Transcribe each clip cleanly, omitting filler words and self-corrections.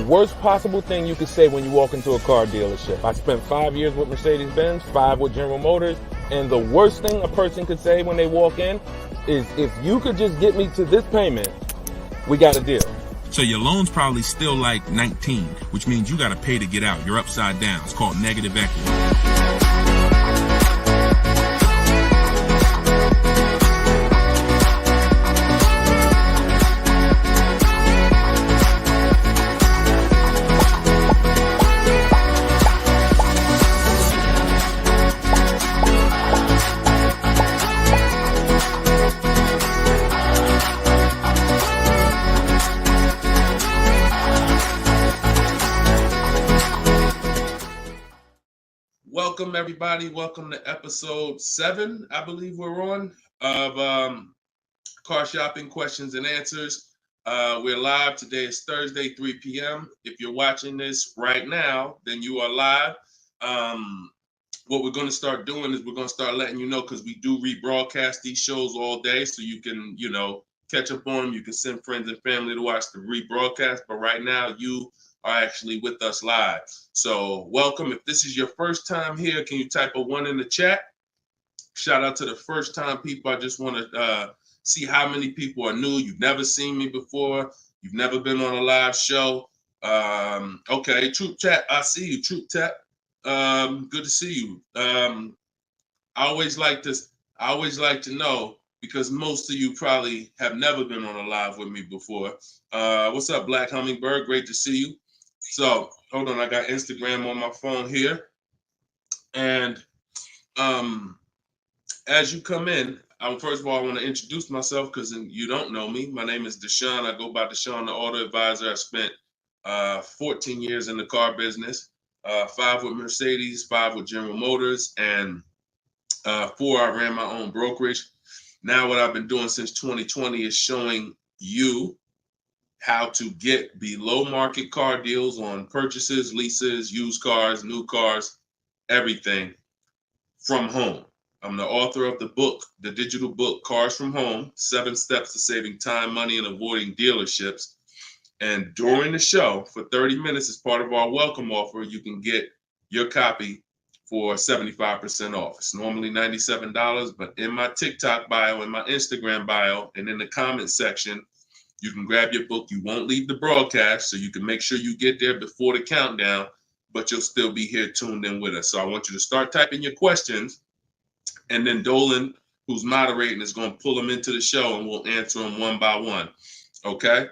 worst possible thing you could say when you walk into a car dealership. I spent 5 years with Mercedes-Benz, 5 with General Motors, and the worst thing a person could say when they walk in is, if you could just get me to this payment, we got a deal. So your loan's probably still like 19, which means you got to pay to get out. You're upside down. It's called negative equity. Welcome, everybody. Welcome to episode 7, I believe we're on, of Car Shopping Questions and Answers. We're live. Today is Thursday, 3 p.m. If you're watching this right now, then you are live. What we're going to start doing is we're going to start letting you know, because we do rebroadcast these shows all day, so you can, catch up on them. You can send friends and family to watch the rebroadcast, but right now you are actually with us live. So welcome. If this is your first time here, can you type a 1 in the chat? Shout out to the first time people. I just want to see how many people are new. You've never seen me before. You've never been on a live show. Okay, Troop Chat, I see you, Troop Chat. Good to see you. I always like to know, because most of you probably have never been on a live with me before. What's up, Black Hummingbird? Great to see you. So hold on, I got Instagram on my phone here. And as you come in, first of all, I want to introduce myself, because you don't know me. My name is Deshone. I go by Deshone the Auto Advisor. I spent 14 years in the car business, 5 with Mercedes, 5 with General Motors, and 4, I ran my own brokerage. Now what I've been doing since 2020 is showing you how to get below market car deals on purchases, leases, used cars, new cars, everything from home. I'm the author of the book, the digital book, Cars from Home, 7 Steps to Saving Time, Money, and Avoiding Dealerships. And during the show, for 30 minutes, as part of our welcome offer, you can get your copy for 75% off. It's normally $97, but in my TikTok bio, in my Instagram bio, and in the comment section, you can grab your book. You won't leave the broadcast, so you can make sure you get there before the countdown, but you'll still be here tuned in with us. So I want you to start typing your questions, and then Dolan, who's moderating, is going to pull them into the show, and we'll answer them one by one. Okay?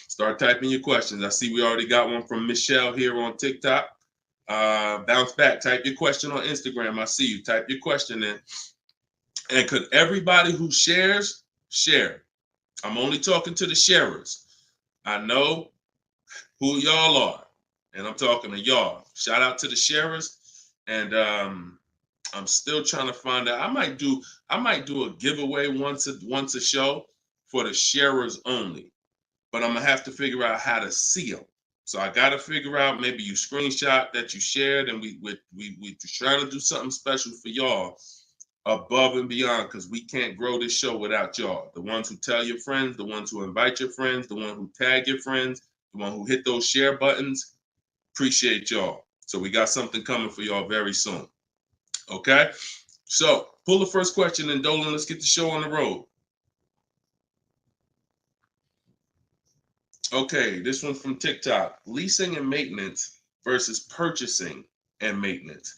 Start typing your questions. I see we already got one from Michelle here on TikTok. Bounce back. Type your question on Instagram. I see you. Type your question in. And could everybody who shares, share? I'm only talking to the sharers. I know who y'all are, and I'm talking to y'all. Shout out to the sharers. And I'm still trying to find out. I might do a giveaway once a show for the sharers only, but I'm gonna have to figure out how to see them. So I got to figure out, maybe you screenshot that you shared, and we trying to do something special for y'all above and beyond, because we can't grow this show without y'all. The ones who tell your friends, the ones who invite your friends, the one who tag your friends, the one who hit those share buttons. Appreciate y'all. So we got something coming for y'all very soon. Okay? So pull the first question, and Dolan, let's get the show on the road. Okay, this one from TikTok. Leasing and maintenance versus purchasing and maintenance.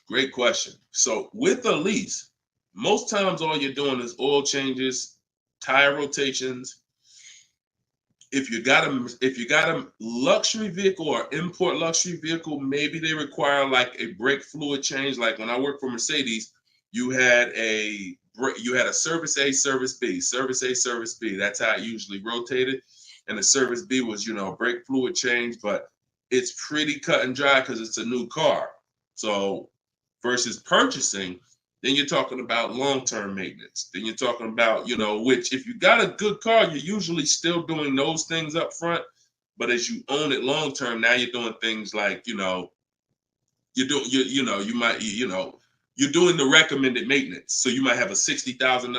Great question. So with a lease, most times all you're doing is oil changes, tire rotations. If you got a luxury vehicle or import luxury vehicle, maybe they require like a brake fluid change. Like when I worked for Mercedes, you had a service A, service B, service A, service B. That's how it usually rotated. And the service B was, brake fluid change, but it's pretty cut and dry because it's a new car. So versus purchasing, then you're talking about long-term maintenance. Then you're talking about, which if you got a good car, you're usually still doing those things up front. But as you own it long-term, now you're doing things like, you're doing the recommended maintenance. So you might have a 60,000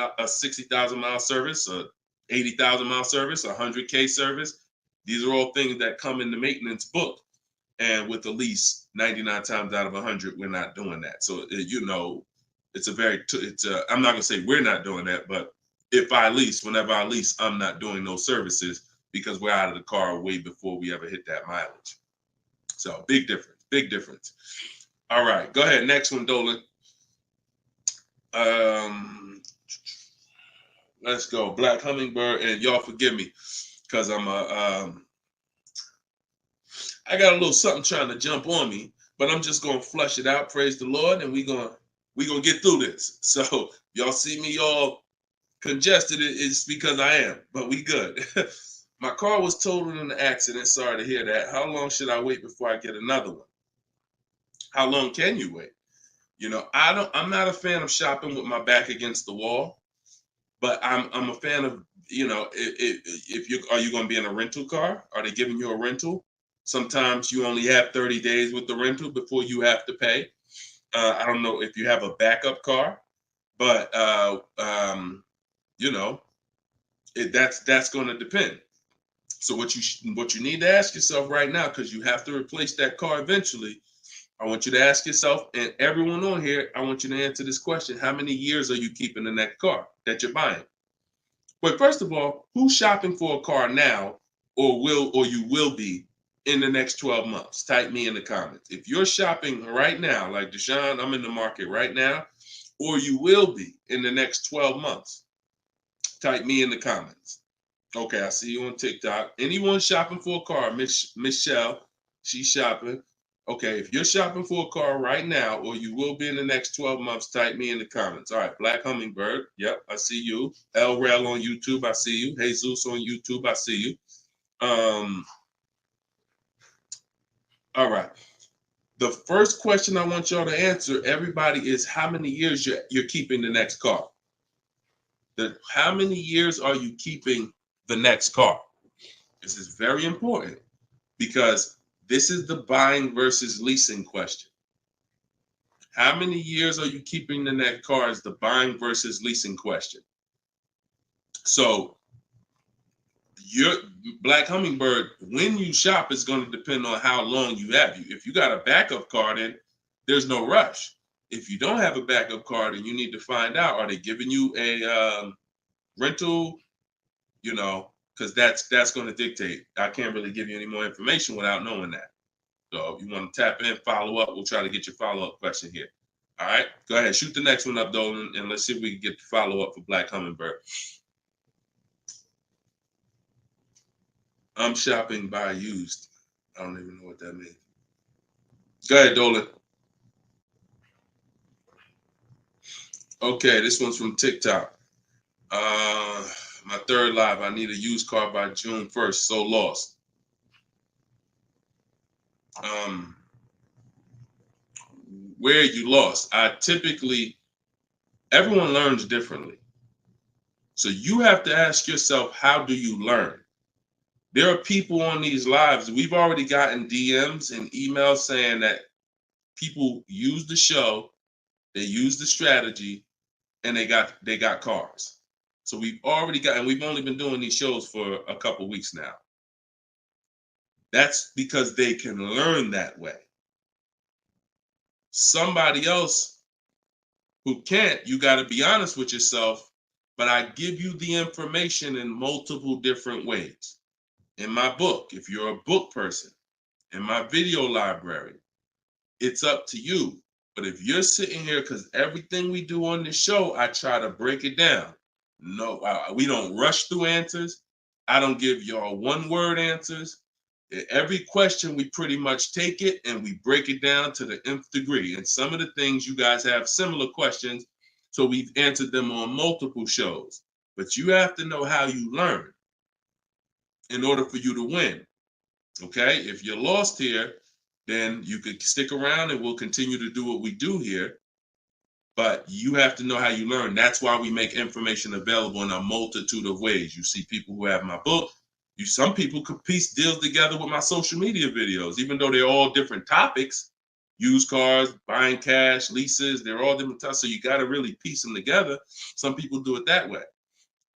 mile service, a 80,000 mile service, a 100K service. These are all things that come in the maintenance book. And with the lease, 99 times out of 100, we're not doing that. So, you know, it's a very, I'm not going to say we're not doing that, but if I lease, whenever I lease, I'm not doing those services because we're out of the car way before we ever hit that mileage. So big difference, big difference. All right, go ahead. Next one, Dolan. Let's go. Black Hummingbird, and y'all forgive me because I got a little something trying to jump on me, but I'm just gonna flush it out. Praise the Lord, and we gonna get through this. So y'all see me all congested, it's because I am, but we good. My car was totaled in an accident. Sorry to hear that. How long should I wait before I get another one? How long can you wait? You know, I'm not a fan of shopping with my back against the wall, but I'm a fan of, you know, if you are you going to be in a rental car? Are they giving you a rental? Sometimes you only have 30 days with the rental before you have to pay. I don't know if you have a backup car, but you know, that's going to depend. So what you need to ask yourself right now, because you have to replace that car eventually, I want you to ask yourself, and everyone on here, I want you to answer this question: how many years are you keeping in that car that you're buying? But first of all, who's shopping for a car now, or you will be in the next 12 months? Type me in the comments. If you're shopping right now, like Deshone, I'm in the market right now, or you will be in the next 12 months, type me in the comments. Okay, I see you on TikTok. Anyone shopping for a car? Michelle, she's shopping. Okay, if you're shopping for a car right now, or you will be in the next 12 months, type me in the comments. All right, Black Hummingbird. Yep, I see you. El Rel on YouTube, I see you. Jesus on YouTube, I see you. All right. The first question I want y'all to answer, everybody, is how many years you're keeping the next car? How many years are you keeping the next car? This is very important because this is the buying versus leasing question. How many years are you keeping the next car is the buying versus leasing question. So your Black Hummingbird, when you shop, is going to depend on how long you have. If you got a backup car, then there's no rush. If you don't have a backup car, then you need to find out, are they giving you a rental? You know, because that's going to dictate. I can't really give you any more information without knowing that. So if you want to tap in, follow up, we'll try to get your follow-up question here. All right, go ahead, shoot the next one up, Dolan, and let's see if we can get the follow-up for Black Hummingbird. I'm shopping by used. I don't even know what that means. Go ahead, Dolan. Okay, this one's from TikTok. My third live, I need a used car by June 1st, so lost. Where you lost? Everyone learns differently. So you have to ask yourself, how do you learn? There are people on these lives, we've already gotten DMs and emails saying that people use the show, they use the strategy, and they got cars. So we've only been doing these shows for a couple weeks now. That's because they can learn that way. Somebody else who can't, you got to be honest with yourself, but I give you the information in multiple different ways. In my book, if you're a book person, in my video library, it's up to you. But if you're sitting here, because everything we do on this show, I try to break it down. No, we don't rush through answers. I don't give y'all one-word answers. Every question, we pretty much take it and we break it down to the nth degree. And some of the things you guys have similar questions, so we've answered them on multiple shows. But you have to know how you learn in order for you to win. Okay? If you're lost here, then you could stick around and we'll continue to do what we do here. But you have to know how you learn. That's why we make information available in a multitude of ways. You see people who have my book. Some people could piece deals together with my social media videos, even though they're all different topics. Used cars, buying cash, leases, they're all different types. So you got to really piece them together. Some people do it that way.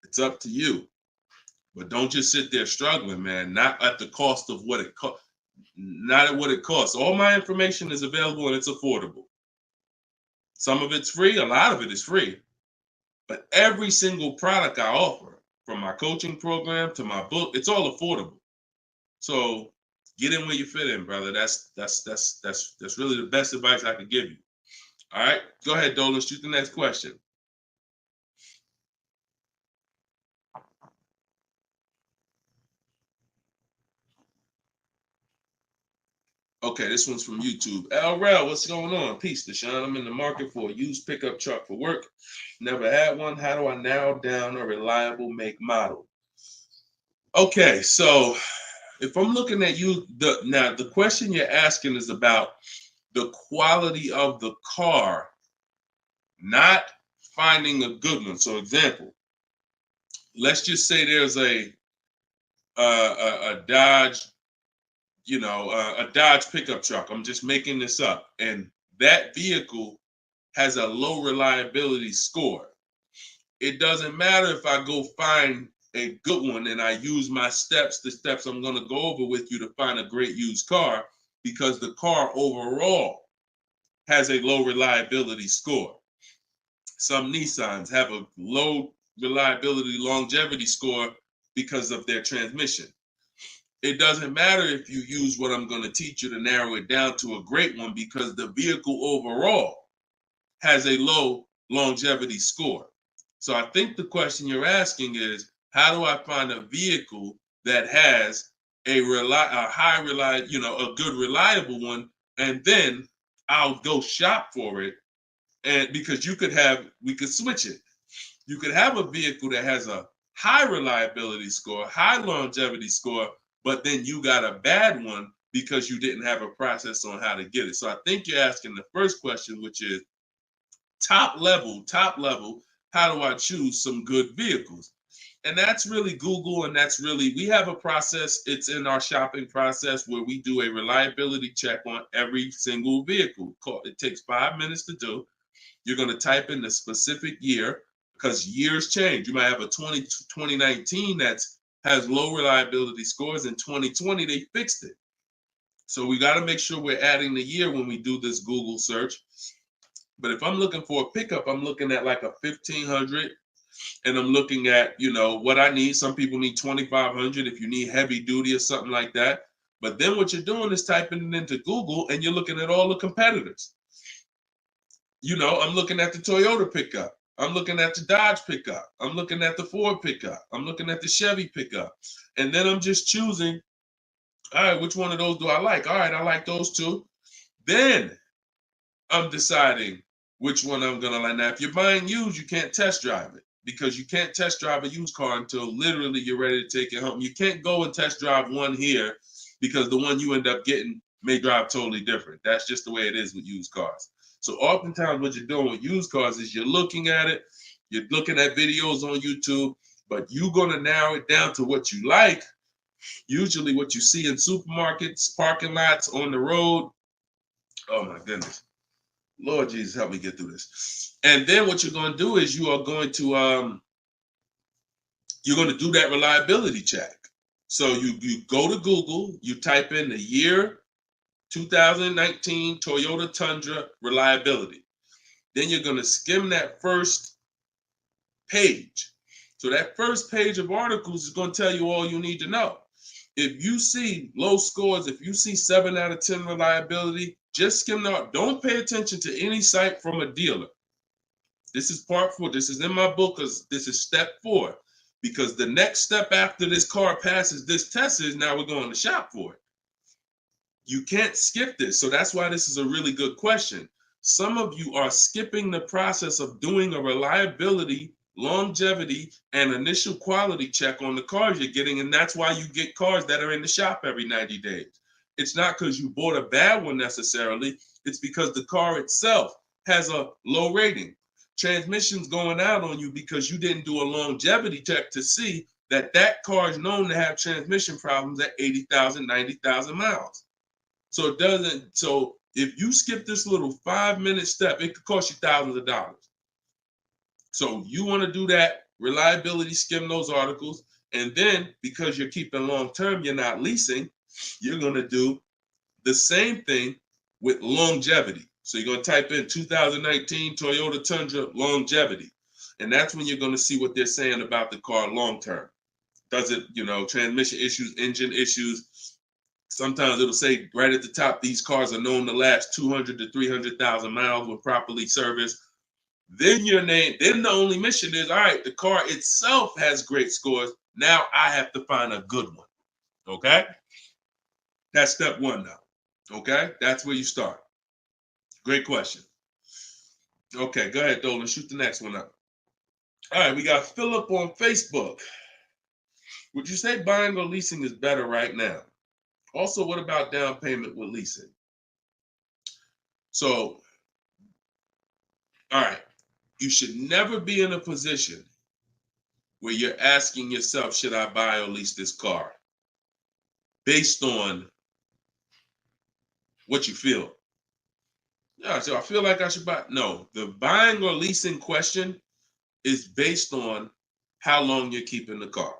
It's up to you. But don't just sit there struggling, man. Not at the cost of what it costs. Not at what it costs. All my information is available and it's affordable. Some of it's free, a lot of it is free. But every single product I offer, from my coaching program to my book, it's all affordable. So get in where you fit in, brother. That's really the best advice I could give you. All right, go ahead, Dolan. Shoot the next question. Okay, this one's from YouTube. LRel, what's going on? Peace, Deshone. I'm in the market for a used pickup truck for work. Never had one. How do I narrow down a reliable make model? Okay, so if I'm looking at you, the question you're asking is about the quality of the car, not finding a good one. So, example, let's just say there's a Dodge, a Dodge pickup truck. I'm just making this up, and that vehicle has a low reliability score. It doesn't matter if I go find a good one and I use my steps, the steps I'm going to go over with you to find a great used car, because the car overall has a low reliability score. Some Nissans have a low reliability longevity score because of their transmission. It doesn't matter if you use what I'm going to teach you to narrow it down to a great one, because the vehicle overall has a low longevity score. So I think the question you're asking is, how do I find a vehicle that has a good reliable one, and then I'll go shop for it. And because we could switch it. You could have a vehicle that has a high reliability score, high longevity score, but then you got a bad one because you didn't have a process on how to get it. So I think you're asking the first question, which is top level, how do I choose some good vehicles? And that's really Google, and we have a process. It's in our shopping process where we do a reliability check on every single vehicle. It takes 5 minutes to do. You're going to type in the specific year, because years change. You might have a 2019 that has low reliability scores. In 2020, they fixed it. So we got to make sure we're adding the year when we do this Google search. But if I'm looking for a pickup, I'm looking at like a 1500, and I'm looking at, what I need. Some people need 2500 if you need heavy duty or something like that. But then what you're doing is typing it into Google, and you're looking at all the competitors. I'm looking at the Toyota pickup. I'm looking at the Dodge pickup. I'm looking at the Ford pickup. I'm looking at the Chevy pickup. And then I'm just choosing, all right, which one of those do I like? All right, I like those two. Then I'm deciding which one I'm going to like. Now, if you're buying used, you can't test drive it, because you can't test drive a used car until literally you're ready to take it home. You can't go and test drive one here, because the one you end up getting may drive totally different. That's just the way it is with used cars. So oftentimes what you're doing with used cars is you're looking at it, you're looking at videos on YouTube, but you're going to narrow it down to what you like, usually what you see in supermarkets, parking lots, on the road. Oh my goodness. Lord Jesus, help me get through this. And then what you're going to do is you're going to do that reliability check. So you go to Google, you type in the year 2019 Toyota Tundra reliability. Then you're going to skim that first page. So that first page of articles is going to tell you all you need to know. If you see low scores, if you see 7 out of 10 reliability, just skim that. Don't pay attention to any site from a dealer. This is part 4. This is in my book, because this is step 4. Because the next step after this car passes this test is now we're going to shop for it. You can't skip this. So that's why this is a really good question. Some of you are skipping the process of doing a reliability, longevity, and initial quality check on the cars you're getting. And that's why you get cars that are in the shop every 90 days. It's not because you bought a bad one necessarily. It's because the car itself has a low rating. Transmission's going out on you because you didn't do a longevity check to see that car is known to have transmission problems at 80,000, 90,000 miles. So if you skip this little 5-minute step, it could cost you thousands of dollars. So you want to do that reliability, skim those articles, And then because you're keeping long term, you're not leasing, you're going to do the same thing with longevity. So you're going to type in 2019 Toyota Tundra longevity. And that's when you're going to see what they're saying about the car long term. Does it, transmission issues, engine issues? Sometimes it'll say right at the top, these cars are known to last 200 to 300,000 miles when properly serviced. Then then the only mission is, all right, the car itself has great scores. Now I have to find a good one. Okay? That's step one now. Okay? That's where you start. Great question. Okay, go ahead, Dolan. Shoot the next one up. All right, we got Philip on Facebook. Would you say buying or leasing is better right now? Also, what about down payment with leasing? So, all right, you should never be in a position where you're asking yourself, should I buy or lease this car? Based on what you feel. Yeah, so I feel like I should buy. No, the buying or leasing question is based on how long you're keeping the car.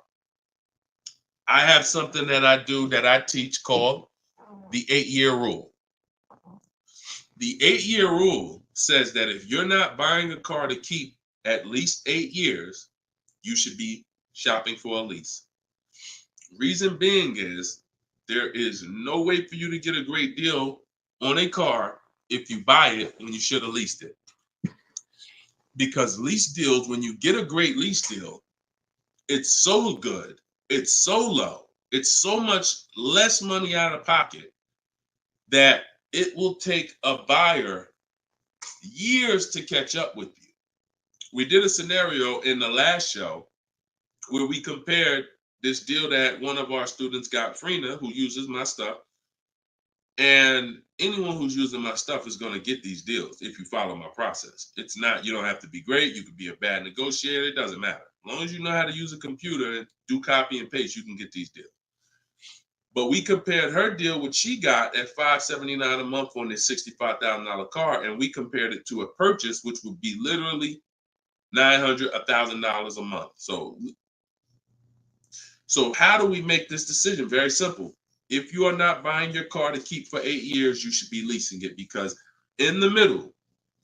I have something that I do that I teach called the 8-year rule. The 8-year rule says that if you're not buying a car to keep at least 8 years, you should be shopping for a lease. Reason being is there is no way for you to get a great deal on a car if you buy it when you should have leased it. Because lease deals, when you get a great lease deal, it's so good, it's so low, it's so much less money out of pocket that it will take a buyer years to catch up with you. We did a scenario in the last show where we compared this deal that one of our students got, Frina, who uses my stuff. And anyone who's using my stuff is going to get these deals if you follow my process. It's not, you don't have to be great. You could be a bad negotiator. It doesn't matter. As long as you know how to use a computer and do copy and paste, you can get these deals. But we compared her deal, which she got at $579 a month on this $65,000 car, and we compared it to a purchase, which would be literally $900, $1,000 a month. So how do we make this decision? Very simple. If you are not buying your car to keep for 8 years, you should be leasing it, because in the middle,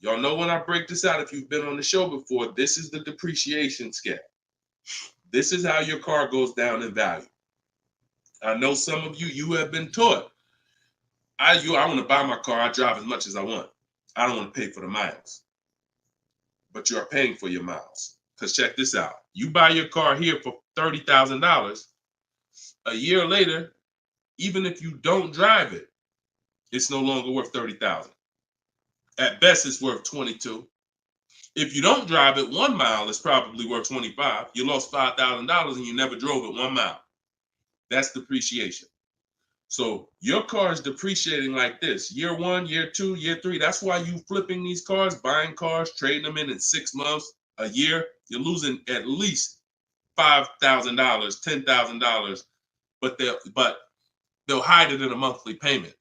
y'all know when I break this out, if you've been on the show before, this is the depreciation scale. This is how your car goes down in value. I know some of you have been taught, I want to buy my car, I drive as much as I want. I don't want to pay for the miles. But you are paying for your miles. Because check this out. You buy your car here for $30,000. A year later, even if you don't drive it, it's no longer worth $30,000. At best, it's worth $22,000. If you don't drive it 1 mile, it's probably worth $25,000. You lost $5,000 and you never drove it 1 mile. That's depreciation. So your car is depreciating like this. Year 1, year 2, year 3. That's why you flipping these cars, buying cars, trading them in 6 months, a year. You're losing at least $5,000, $10,000, but they'll hide it in a monthly payment.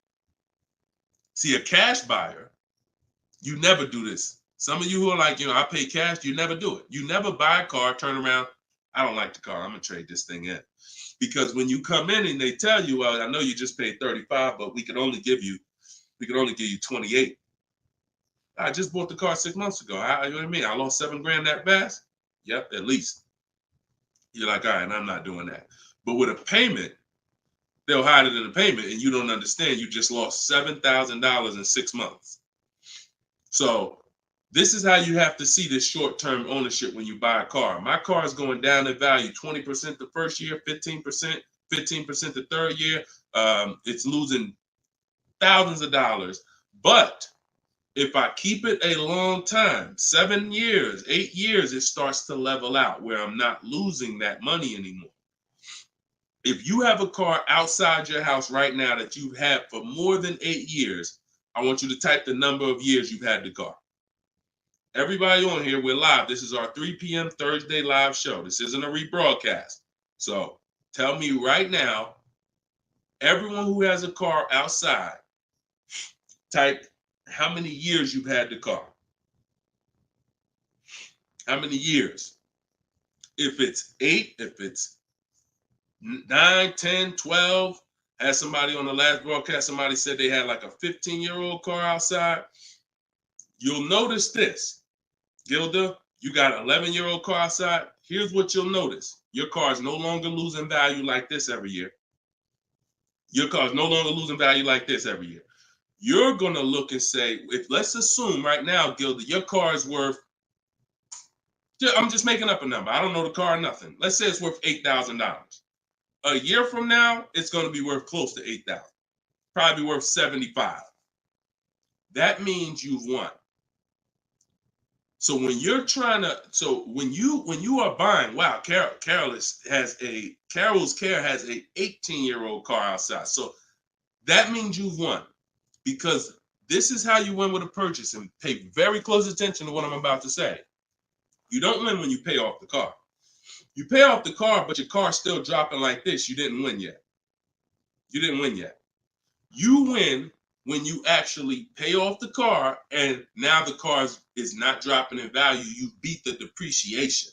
See, a cash buyer, you never do this. Some of you who are like, I pay cash, you never do it. You never buy a car, turn around, I don't like the car, I'm gonna trade this thing in. Because when you come in and they tell you, well, I know you just paid $35, but we could only give you $28. I just bought the car 6 months ago. You know what I mean? I lost $7,000 that fast? Yep, at least. You're like, all right, I'm not doing that. But with a payment, they'll hide it in the payment, and you don't understand. You just lost $7,000 in 6 months. So this is how you have to see this short-term ownership when you buy a car. My car is going down in value 20% the first year, 15%, 15% the third year. It's losing thousands of dollars. But if I keep it a long time, 7 years, 8 years, it starts to level out where I'm not losing that money anymore. If you have a car outside your house right now that you've had for more than 8 years, I want you to type the number of years you've had the car. Everybody on here, we're live. This is our 3 p.m. Thursday live show. This isn't a rebroadcast. So tell me right now, everyone who has a car outside, type how many years you've had the car. How many years? If it's 8, if it's 9, 10, 12. Had somebody on the last broadcast, somebody said they had like a 15-year-old car outside. You'll notice this, Gilda, you got an 11-year-old car outside. Here's what you'll notice. Your car is no longer losing value like this every year. Your car is no longer losing value like this every year. You're going to look and say, if let's assume right now, Gilda, your car is worth, I'm just making up a number. I don't know the car, nothing. Let's say it's worth $8,000. A year from now, it's going to be worth close to 8,000. Probably worth 75. That means you've won. So when you're trying to, when you are buying, wow, Carol's Care has a 18-year-old car outside. So that means you've won, because this is how you win with a purchase, and pay very close attention to what I'm about to say. You don't win when you pay off the car. You pay off the car, but your car's still dropping like this. You didn't win yet. You didn't win yet. You win when you actually pay off the car and now the car is not dropping in value. You beat the depreciation.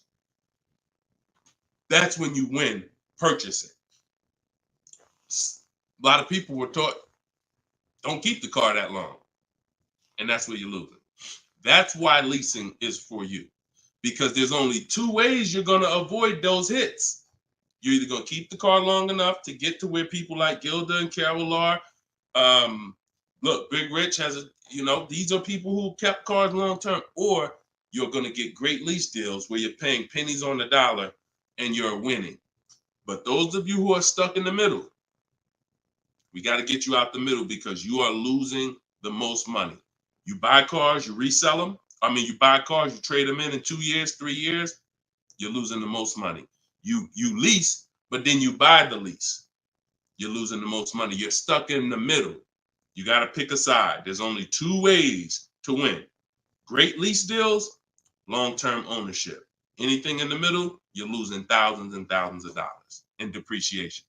That's when you win purchasing. A lot of people were taught, don't keep the car that long. And that's where you're losing. That's why leasing is for you. Because there's only two ways you're going to avoid those hits. You're either going to keep the car long enough to get to where people like Gilda and Carol are. Look, Big Rich has these are people who kept cars long term, or you're going to get great lease deals where you're paying pennies on the dollar and you're winning. But those of you who are stuck in the middle, we got to get you out the middle, because you are losing the most money. You buy cars, you resell them. You buy cars, you trade them in 2 years, 3 years, you're losing the most money. You lease, but then you buy the lease. You're losing the most money. You're stuck in the middle. You got to pick a side. There's only two ways to win. Great lease deals, long-term ownership. Anything in the middle, you're losing thousands and thousands of dollars in depreciation.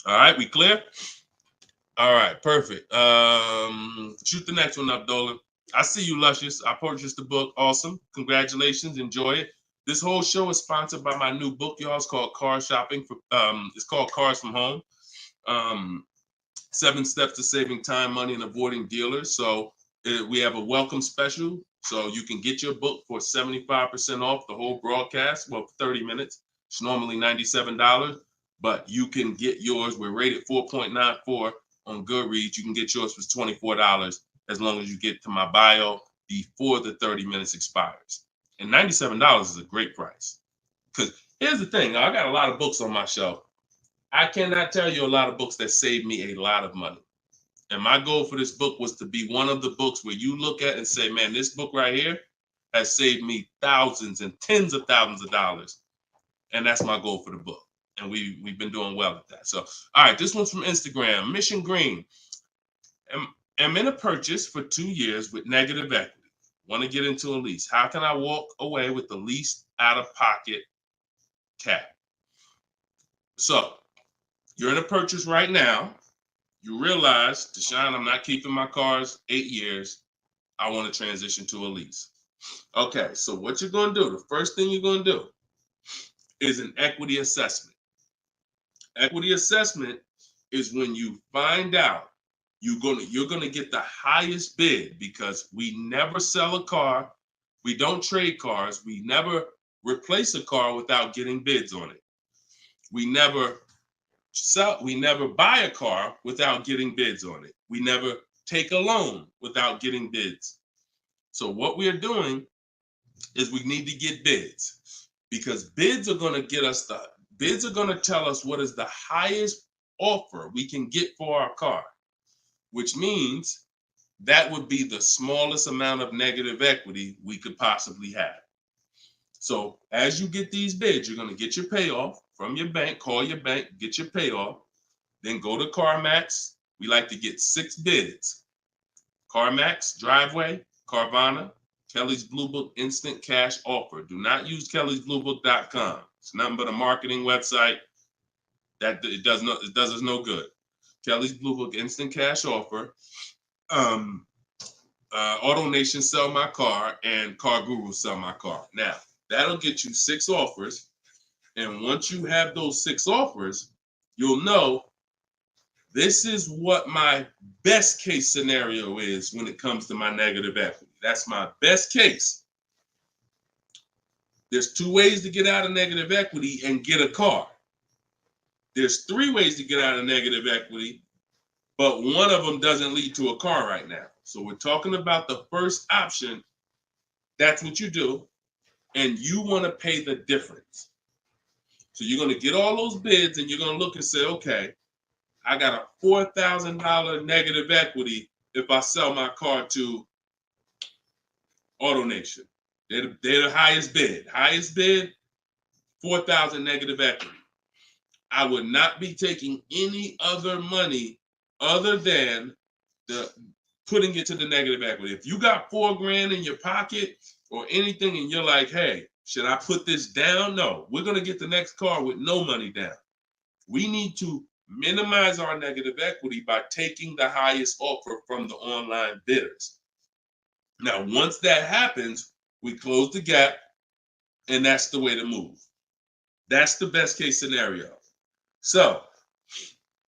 All right, we clear? All right, perfect. Shoot the next one up, Dolan. I see you, Luscious. I purchased the book. Awesome. Congratulations. Enjoy it. This whole show is sponsored by my new book, y'all. It's called Car Shopping. It's called Cars from Home. 7 Steps to Saving Time, Money, and Avoiding Dealers. So we have a welcome special. So you can get your book for 75% off the whole broadcast. Well, 30 minutes. It's normally $97, but you can get yours. We're rated 4.94 on Goodreads. You can get yours for $24 as long as you get to my bio before the 30 minutes expires. And $97 is a great price. Because here's the thing. I got a lot of books on my shelf. I cannot tell you a lot of books that saved me a lot of money. And my goal for this book was to be one of the books where you look at and say, man, this book right here has saved me thousands and tens of thousands of dollars. And that's my goal for the book. And we've been doing well at that. So, all right, this one's from Instagram. Mission Green. I'm in a purchase for 2 years with negative equity. Want to get into a lease. How can I walk away with the least out-of-pocket cap? So, you're in a purchase right now. You realize, Deshone, I'm not keeping my cars 8 years. I want to transition to a lease. Okay, so what you're going to do, the first thing you're going to do is an equity assessment. Equity assessment is when you find out you're going to get the highest bid, because we never sell a car. We don't trade cars. We never replace a car without getting bids on it. We never buy a car without getting bids on it. We never take a loan without getting bids. So what we're doing is we need to get bids, because bids are going to tell us what is the highest offer we can get for our car, which means that would be the smallest amount of negative equity we could possibly have. So as you get these bids, you're going to get your payoff from your bank, call your bank, get your payoff, then go to CarMax. We like to get 6 bids. CarMax, Driveway, Carvana, Kelly's Blue Book Instant Cash Offer. Do not use kellysbluebook.com. It's nothing but a marketing website that it does us no good. Kelly's Blue Book Instant Cash Offer. Auto Nation Sell My Car, and Car Guru Sell My Car. Now, that'll get you 6 offers. And once you have those 6 offers, you'll know this is what my best case scenario is when it comes to my negative equity. That's my best case. There's 2 ways to get out of negative equity and get a car. There's 3 ways to get out of negative equity, but one of them doesn't lead to a car right now. So we're talking about the first option. That's what you do, and you want to pay the difference. So you're going to get all those bids, and you're going to look and say, okay, I got a $4,000 negative equity if I sell my car to AutoNation. They're the highest bid. Highest bid, 4,000 negative equity. I would not be taking any other money other than the putting it to the negative equity. If you got $4,000 in your pocket or anything, and you're like, hey, should I put this down? No, we're going to get the next car with no money down. We need to minimize our negative equity by taking the highest offer from the online bidders. Now, once that happens, we close the gap, and that's the way to move. That's the best case scenario. So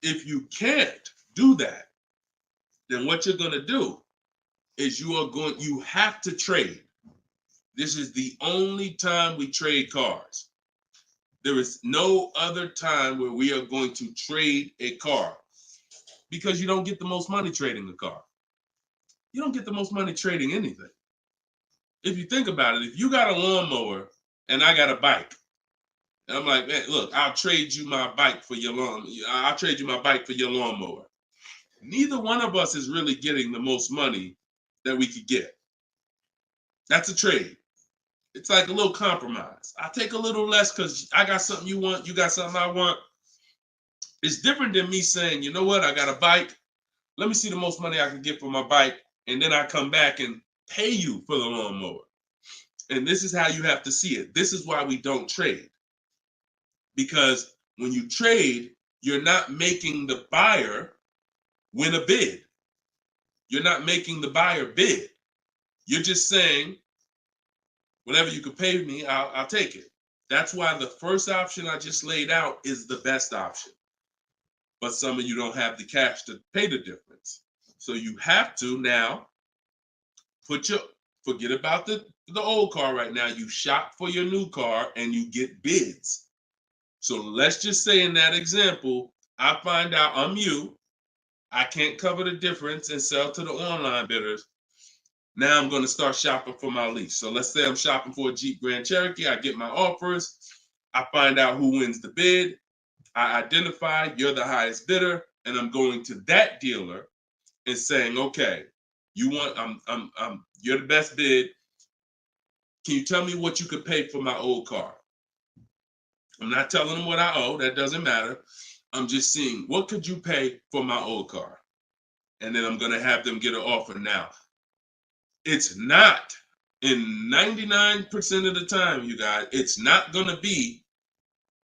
if you can't do that, then what you're going to do is you have to trade. This is the only time we trade cars. There is no other time where we are going to trade a car, because you don't get the most money trading a car. You don't get the most money trading anything. If you think about it, if you got a lawnmower and I got a bike, and I'm like, man, look, I'll trade you my bike for your I'll trade you my bike for your lawnmower. Neither one of us is really getting the most money that we could get. That's a trade. It's like a little compromise. I take a little less because I got something you want, you got something I want. It's different than me saying, you know what, I got a bike. Let me see the most money I can get for my bike, and then I come back and pay you for the lawnmower. And this is how you have to see it. This is why we don't trade. Because when you trade, you're not making the buyer win a bid. You're not making the buyer bid. You're just saying, whatever you could pay me, I'll take it. That's why the first option I just laid out is the best option. But some of you don't have the cash to pay the difference. So you have to now forget about the old car right now. You shop for your new car and you get bids. So let's just say in that example, I find out I'm you. I can't cover the difference and sell to the online bidders. Now I'm going to start shopping for my lease. So let's say I'm shopping for a Jeep Grand Cherokee. I get my offers. I find out who wins the bid. I identify you're the highest bidder, and I'm going to that dealer and saying, okay, you're the best bid. Can you tell me what you could pay for my old car? I'm not telling them what I owe. That doesn't matter. I'm just seeing, what could you pay for my old car? And then I'm going to have them get an offer. Now, it's not, in 99% of the time, you guys, it's not going to be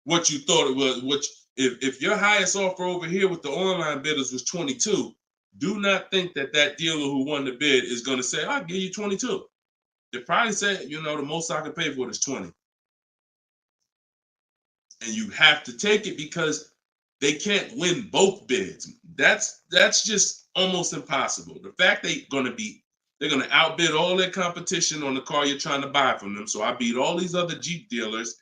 what you thought it was. Which, if your highest offer over here with the online bidders was 22, do not think that dealer who won the bid is going to say, I'll give you 22. They probably say, the most I can pay for it is 20. And you have to take it because they can't win both bids. That's just almost impossible. The fact they're going to outbid all their competition on the car you're trying to buy from them. So I beat all these other Jeep dealers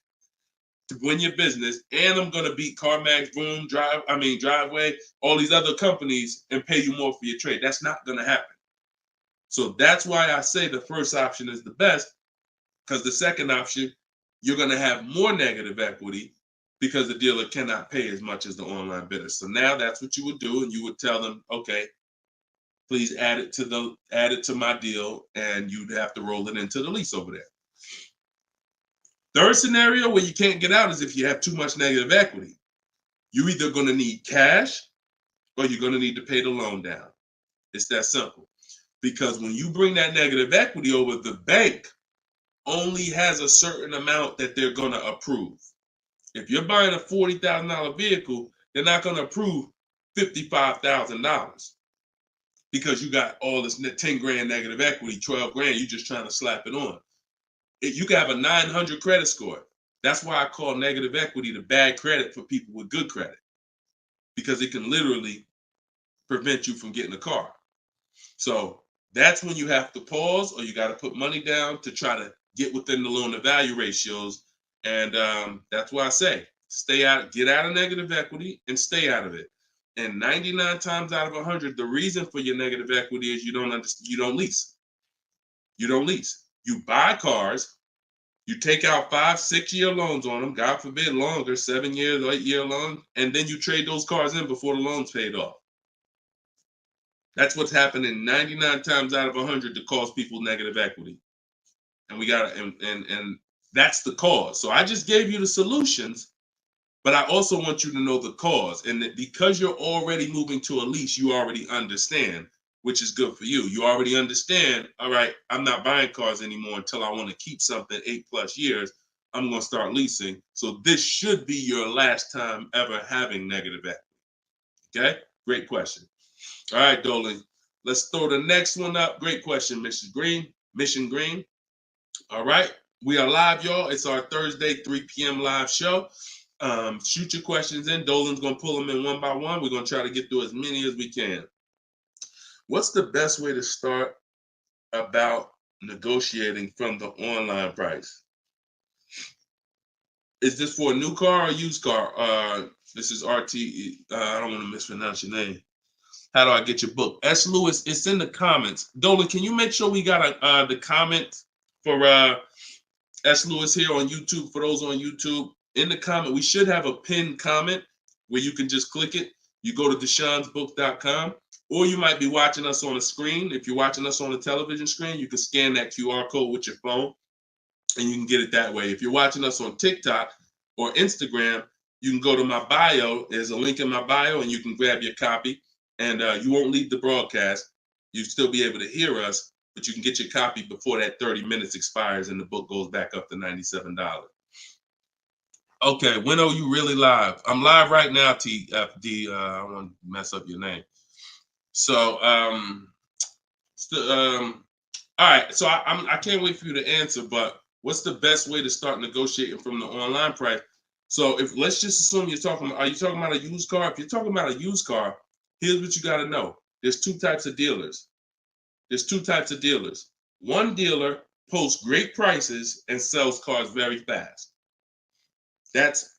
to win your business, and I'm going to beat CarMax, Boom, Driveway, all these other companies, and pay you more for your trade. That's not going to happen. So that's why I say the first option is the best, because the second option, you're going to have more negative equity because the dealer cannot pay as much as the online bidder. So now that's what you would do, and you would tell them, okay, please add it to my deal, and you'd have to roll it into the lease over there. Third scenario where you can't get out is if you have too much negative equity. You're either going to need cash or you're going to need to pay the loan down. It's that simple. Because when you bring that negative equity over, the bank only has a certain amount that they're going to approve. If you're buying a $40,000 vehicle, they're not going to approve $55,000 because you got all this 10 grand negative equity, 12 grand, you're just trying to slap it on. You can have a 900 credit score. That's why I call negative equity the bad credit for people with good credit, because it can literally prevent you from getting a car. So that's when you have to pause, or you got to put money down to try to get within the loan to value ratios. And that's why I say stay out, get out of negative equity and stay out of it. And 99 times out of 100, the reason for your negative equity is you don't lease. You don't lease. You buy cars, you take out 5-6 year loans on them, God forbid longer, 7 years, 8 year loan, and then you trade those cars in before the loan's paid off. That's what's happening 99 times out of 100 to cause people negative equity. And we got to, and that's the cause. So I just gave you the solutions, but I also want you to know the cause. And that because you're already moving to a lease, you already understand, which is good for you. You already understand, all right, I'm not buying cars anymore until I want to keep something 8+ years. I'm going to start leasing. So this should be your last time ever having negative equity. Okay, great question. All right, Dolan, let's throw the next one up. Great question, Mrs. Green, Mission Green. All right, we are live, y'all. It's our Thursday 3 p.m. live show. Shoot your questions in. Dolan's going to pull them in one by one. We're going to try to get through as many as we can. What's the best way to start about negotiating from the online price? Is this for a new car or used car? This is RT. I don't want to mispronounce your name. How do I get your book? S. Lewis, it's in the comments. Dolan, can you make sure we got the comment for S. Lewis here on YouTube? For those on YouTube, in the comment, we should have a pinned comment where you can just click it. You go to deshonsbook.com, or you might be watching us on a screen. If you're watching us on a television screen, you can scan that QR code with your phone, and you can get it that way. If you're watching us on TikTok or Instagram, you can go to my bio. There's a link in my bio, and you can grab your copy. And you won't leave the broadcast. You'll still be able to hear us, but you can get your copy before that 30 minutes expires and the book goes back up to $97. Okay, when are you really live? I'm live right now, TFD. I don't want to mess up your name. So, all right. So I can't wait for you to answer, but what's the best way to start negotiating from the online price? So let's just assume are you talking about a used car? If you're talking about a used car, here's what you got to know. There's two types of dealers. One dealer posts great prices and sells cars very fast. That's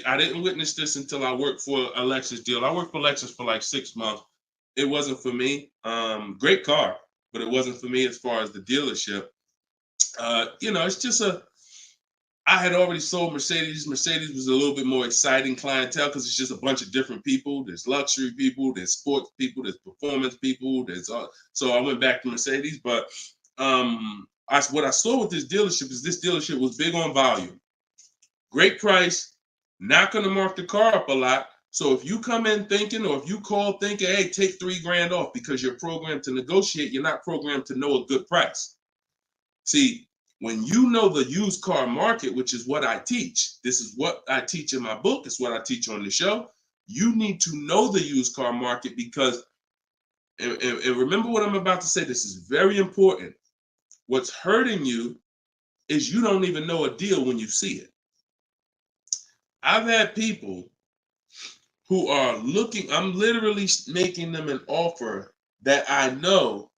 I didn't witness this until I worked for a Lexus dealer. I worked for Lexus for like 6 months. It wasn't for me. Great car, but it wasn't for me as far as the dealership. It's just I had already sold Mercedes. Mercedes was a little bit more exciting clientele because it's just a bunch of different people. There's luxury people, there's sports people, there's performance people. So I went back to Mercedes. But what I saw with this dealership was big on volume. Great price, not going to mark the car up a lot. So if you come in thinking, or if you call thinking, hey, take $3,000 off because you're programmed to negotiate, you're not programmed to know a good price. See, when you know the used car market, which is what I teach, this is what I teach in my book, it's what I teach on the show. You need to know the used car market because, and remember what I'm about to say, this is very important. What's hurting you is you don't even know a deal when you see it. I've had people who are looking, I'm literally making them an offer that I know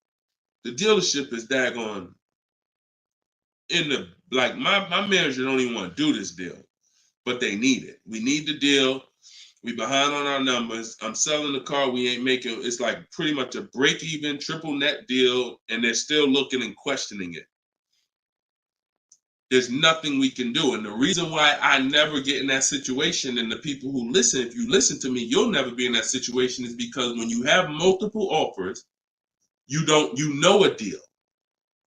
the dealership is daggone my manager don't even want to do this deal, but they need it. We need the deal. We behind on our numbers. I'm selling the car. We ain't making, it's like pretty much a break even triple net deal. And they're still looking and questioning it. There's nothing we can do. And the reason why I never get in that situation, and the people who listen, if you listen to me, you'll never be in that situation, is because when you have multiple offers, you know a deal.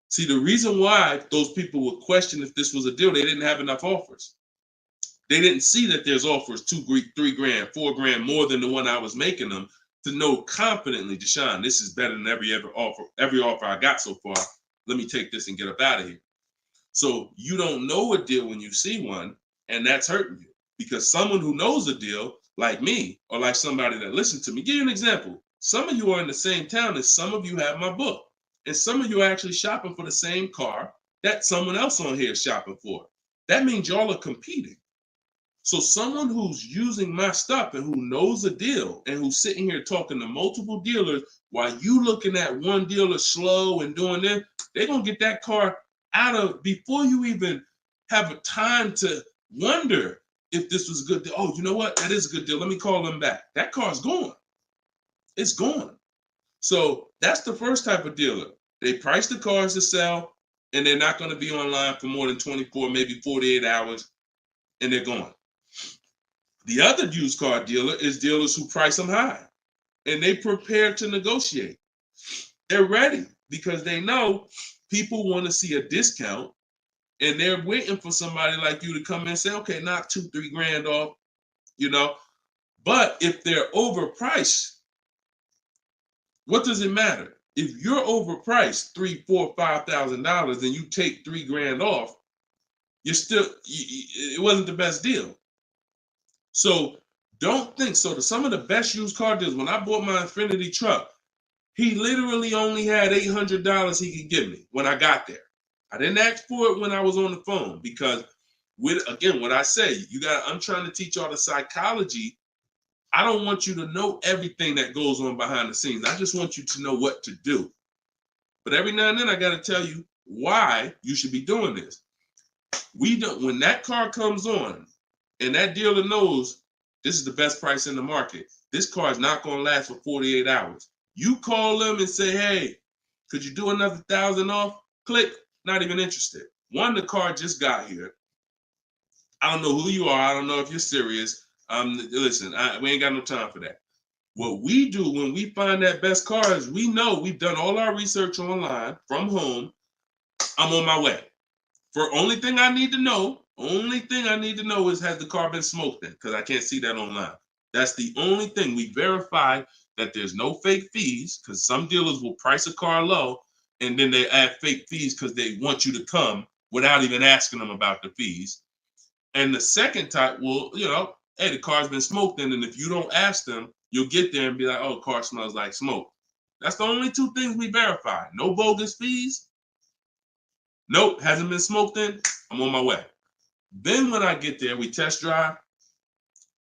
See, the reason why those people would question if this was a deal, they didn't have enough offers. They didn't see that there's offers $2,000, $3,000, $4,000 more than the one I was making them to know confidently, Deshone, this is better than every offer I got so far. Let me take this and get up out of here. So you don't know a deal when you see one, and that's hurting you, because someone who knows a deal, like me, or like somebody that listens to me, give you an example. Some of you are in the same town as some of you have my book. And some of you are actually shopping for the same car that someone else on here is shopping for. that means y'all are competing. So someone who's using my stuff and who knows a deal and who's sitting here talking to multiple dealers while you looking at one dealer slow and doing this, they're going to get that car out of before you even have a time to wonder if this was a good deal. Oh, you know what? That is a good deal. Let me call them back. That car's gone. It's gone. So that's the first type of dealer. They price the cars to sell, and they're not going to be online for more than 24, maybe 48 hours, and they're gone. The other used car dealer is dealers who price them high, and they prepare to negotiate. They're ready because they know people want to see a discount, and they're waiting for somebody like you to come in and say, okay, knock $2-3 grand off, you know. But if they're overpriced, what does it matter? If you're overpriced $3,000, $4,000, $5,000, and you take $3 grand off, you're still, it wasn't the best deal. So don't think so. To some of the best used car dealers, when I bought my Infiniti truck, he literally only had $800 he could give me when I got there. I didn't ask for it when I was on the phone because, again, what I say, I'm trying to teach y'all the psychology. I don't want you to know everything that goes on behind the scenes. I just want you to know what to do. But every now and then I got to tell you why you should be doing this. When that car comes on and that dealer knows this is the best price in the market, this car is not going to last for 48 hours. You call them and say, hey, could you do another 1,000 off? Click, not even interested. One, the car just got here. I don't know who you are. I don't know if you're serious. Listen, we ain't got no time for that. What we do when we find that best car is we know we've done all our research online from home. I'm on my way. Only thing I need to know is has the car been smoked in? Because I can't see that online. That's the only thing. We verify that there's no fake fees because some dealers will price a car low and then they add fake fees because they want you to come without even asking them about the fees. And the second type will, hey, the car's been smoked in, and if you don't ask them, you'll get there and be like, oh, car smells like smoke. That's the only two things we verify. No bogus fees. Nope, hasn't been smoked in. I'm on my way. Then when I get there, we test drive.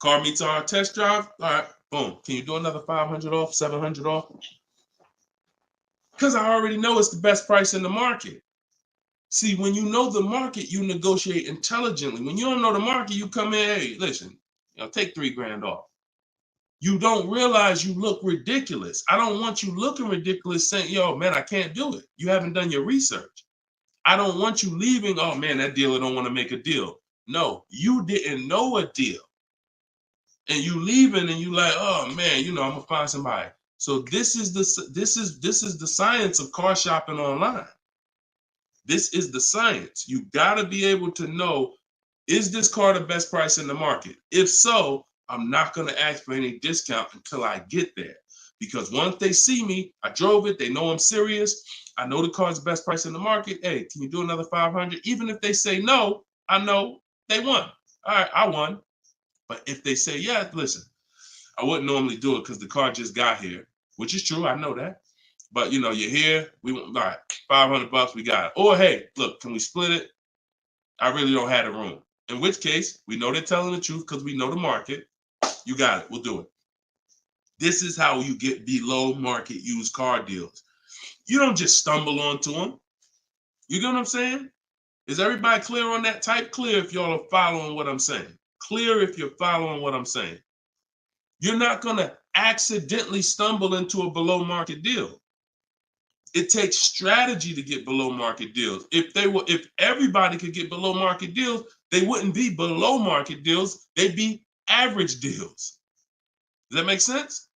Car meets our test drive. All right, boom. Can you do another 500 off, 700 off? Because I already know it's the best price in the market. See, when you know the market, you negotiate intelligently. When you don't know the market, you come in, hey, listen, take $3 grand off. You don't realize you look ridiculous. I don't want you looking ridiculous saying, yo, man, I can't do it. You haven't done your research. I don't want you leaving, oh, man, that dealer don't want to make a deal. No, you didn't know a deal. And you leaving and you like, oh, man, I'm going to find somebody. So this is the science of car shopping online. This is the science. You got to be able to know, is this car the best price in the market? If so, I'm not going to ask for any discount until I get there. Because once they see me, I drove it, they know I'm serious. I know the car's the best price in the market. Hey, can you do another 500? Even if they say no, I know they won. All right, I won. But if they say, yeah, listen, I wouldn't normally do it because the car just got here, which is true. I know that. But, you're here. All right, $500, we got it. Or, hey, look, can we split it? I really don't have the room. In which case, we know they're telling the truth because we know the market. You got it. We'll do it. This is how you get below market used car deals. You don't just stumble onto them. You get what I'm saying? Is everybody clear on that? Type clear if y'all are following what I'm saying. Clear if you're following what I'm saying. You're not going to accidentally stumble into a below market deal. It takes strategy to get below market deals. If everybody could get below market deals, they wouldn't be below market deals. They'd be average deals. Does that make sense?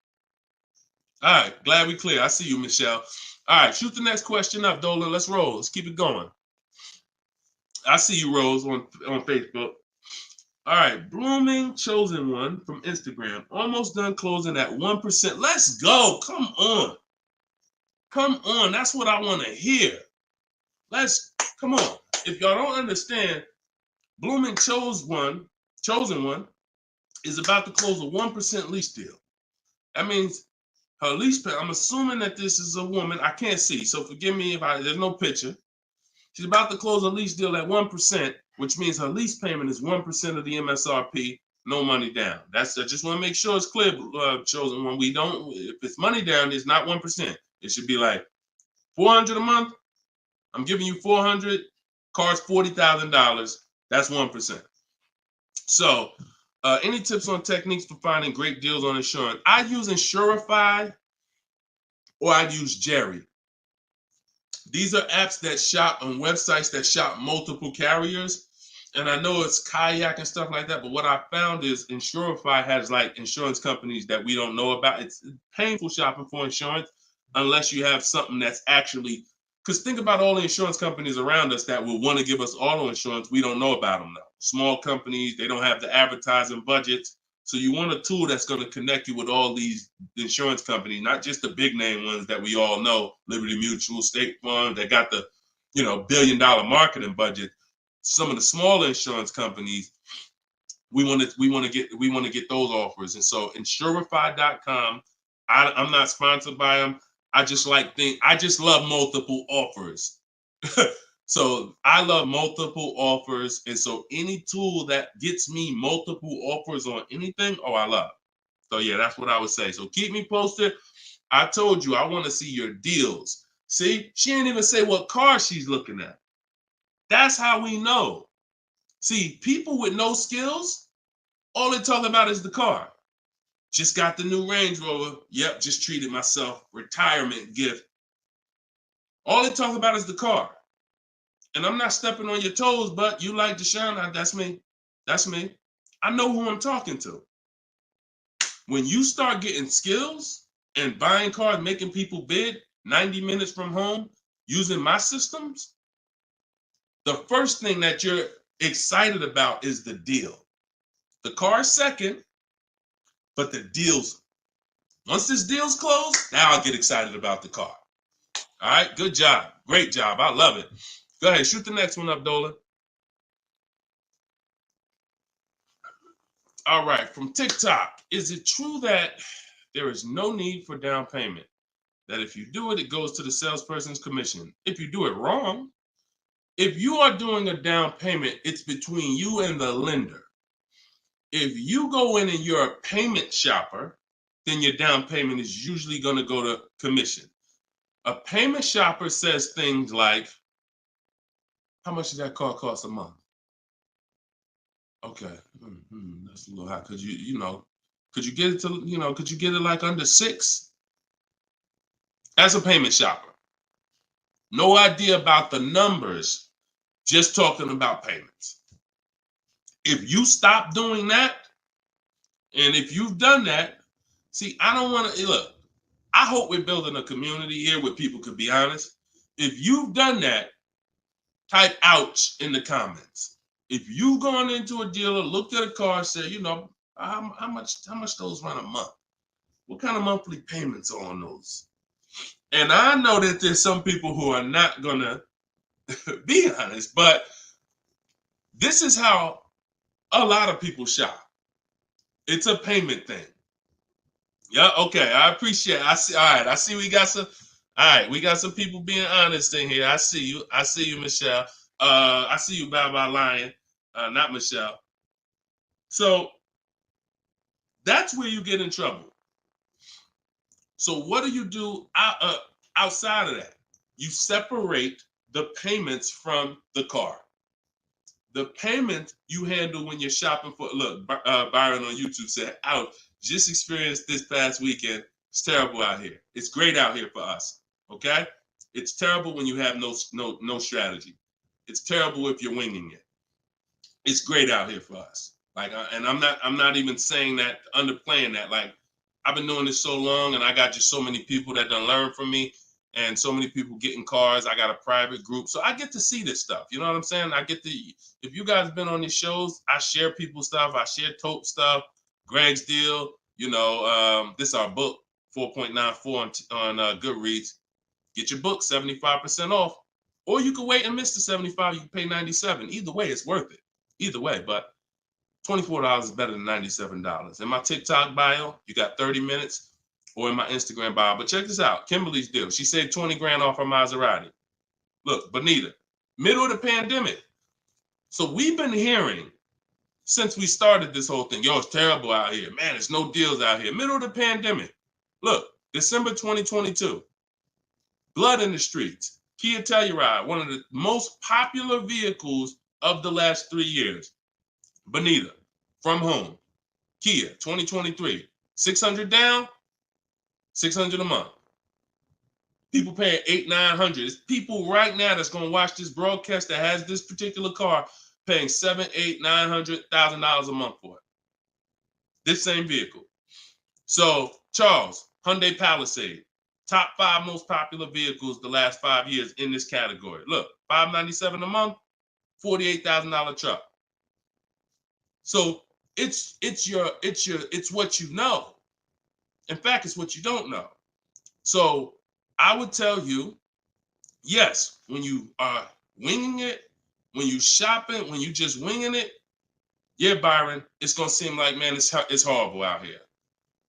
All right, glad we clear. I see you, Michelle. All right, shoot the next question up, Dolan. Let's roll. Let's keep it going. I see you, Rose, on Facebook. All right, Blooming Chosen One from Instagram. Almost done closing at 1%. Let's go. Come on. Come on. That's what I want to hear. Come on. If y'all don't understand, Blooming Chosen One is about to close a 1% lease deal. That means her lease pay, I'm assuming that this is a woman. I can't see, so forgive me if there's no picture. She's about to close a lease deal at 1%, which means her lease payment is 1% of the MSRP, no money down. I just want to make sure it's clear, chosen one. We don't, if it's money down, it's not 1%. It should be like $400 a month. I'm giving you $400. Car's $40,000. That's 1%. So, any tips on techniques for finding great deals on insurance? I use Insurify or I use Jerry. These are apps that shop on websites that shop multiple carriers. And I know it's Kayak and stuff like that, but what I found is Insurify has like insurance companies that we don't know about. It's painful shopping for insurance unless you have something that's actually, because think about all the insurance companies around us that will want to give us auto insurance. We don't know about them now. Small companies, they don't have the advertising budgets. So you want a tool that's going to connect you with all these insurance companies, not just the big name ones that we all know, Liberty Mutual, State Farm, that got the, $1 billion marketing budget. Some of the smaller insurance companies, we want to get those offers. And so Insurify.com, I'm not sponsored by them. I just love multiple offers. So I love multiple offers. And so any tool that gets me multiple offers on anything, I love. So yeah, that's what I would say. So keep me posted. I told you, I want to see your deals. See, she didn't even say what car she's looking at. That's how we know. See, people with no skills, all they talk about is the car. Just got the new Range Rover. Yep, just treated myself. Retirement gift. All they talk about is the car. And I'm not stepping on your toes, but you like Deshone, that's me. That's me. I know who I'm talking to. When you start getting skills and buying cars, making people bid 90 minutes from home, using my systems, the first thing that you're excited about is the deal. The car's second, but the deal's, once this deal's closed, now I'll get excited about the car. All right, good job. Great job. I love it. Go ahead, shoot the next one up, Dolan. All right, from TikTok. Is it true that there is no need for down payment? That if you do it, it goes to the salesperson's commission. If you do it wrong, if you are doing a down payment, it's between you and the lender. If you go in and you're a payment shopper, then your down payment is usually going to go to commission. A payment shopper says things like, how much does that car cost a month? Okay, that's a little high. Could you get it to, could you get it like under 6? That's a payment shopper. No idea about the numbers, just talking about payments. If you stop doing that, and if you've done that, see, I don't want to, look, I hope we're building a community here where people could be honest. If you've done that, type ouch in the comments. If you've gone into a dealer, looked at a car, said, how much those run a month? What kind of monthly payments are on those? And I know that there's some people who are not gonna be honest, but this is how a lot of people shop. It's a payment thing. Yeah, okay. I appreciate it. I see. All right. I see we got some. All right, we got some people being honest in here. I see you. I see you, Michelle. I see you, Bye Lion. Not Michelle. So that's where you get in trouble. So what do you do outside of that? You separate the payments from the car. The payment you handle when you're shopping for, look, Byron on YouTube said, ouch, just experienced this past weekend. It's terrible out here. It's great out here for us, okay? It's terrible when you have no strategy. It's terrible if you're winging it. It's great out here for us. Like, and I'm not even saying that, underplaying that. Like, I've been doing this so long, and I got just so many people that done learn from me, and so many people getting cars. I got a private group, so I get to see this stuff. You know what I'm saying? I get to. If you guys been on these shows, I share people's stuff. I share Tope stuff, Greg's deal. This is our book, 4.94 on Goodreads. Get your book 75% off, or you can wait and miss the 75. You can pay 97. Either way, it's worth it. Either way, but $24 is better than $97. In my TikTok bio, you got 30 minutes, or in my Instagram bio. But check this out. Kimberly's deal. She saved 20 grand off her Maserati. Look, Bonita, middle of the pandemic. So we've been hearing since we started this whole thing, yo, it's terrible out here. Man, there's no deals out here. Middle of the pandemic. Look, December 2022. Blood in the streets. Kia Telluride, one of the most popular vehicles of the last 3 years. Bonita, from home. Kia, 2023. 600 down, 600 a month. People paying $800, $900. There's people right now that's going to watch this broadcast that has this particular car paying $700,000, $800,000, $900 a month for it. This same vehicle. So, Charles, Hyundai Palisade, top 5 most popular vehicles the last 5 years in this category. Look, $597 a month, $48,000 truck. So it's what you know. In fact, it's what you don't know. So I would tell you, yes, when you are winging it, when you shopping, when you just winging it, yeah, Byron, it's gonna seem like, man, it's horrible out here.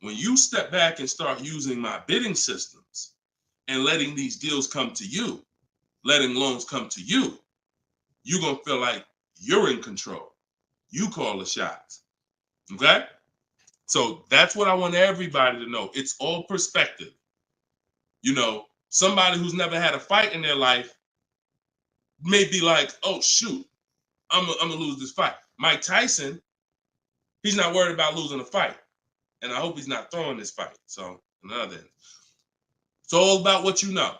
When you step back and start using my bidding systems and letting these deals come to you, letting loans come to you, you're gonna feel like you're in control. You call the shots. Okay? So that's what I want everybody to know. It's all perspective. You know, somebody who's never had a fight in their life may be like, oh, shoot, I'm gonna lose this fight. Mike Tyson, he's not worried about losing a fight. And I hope he's not throwing this fight. So, another end. It's all about what you know.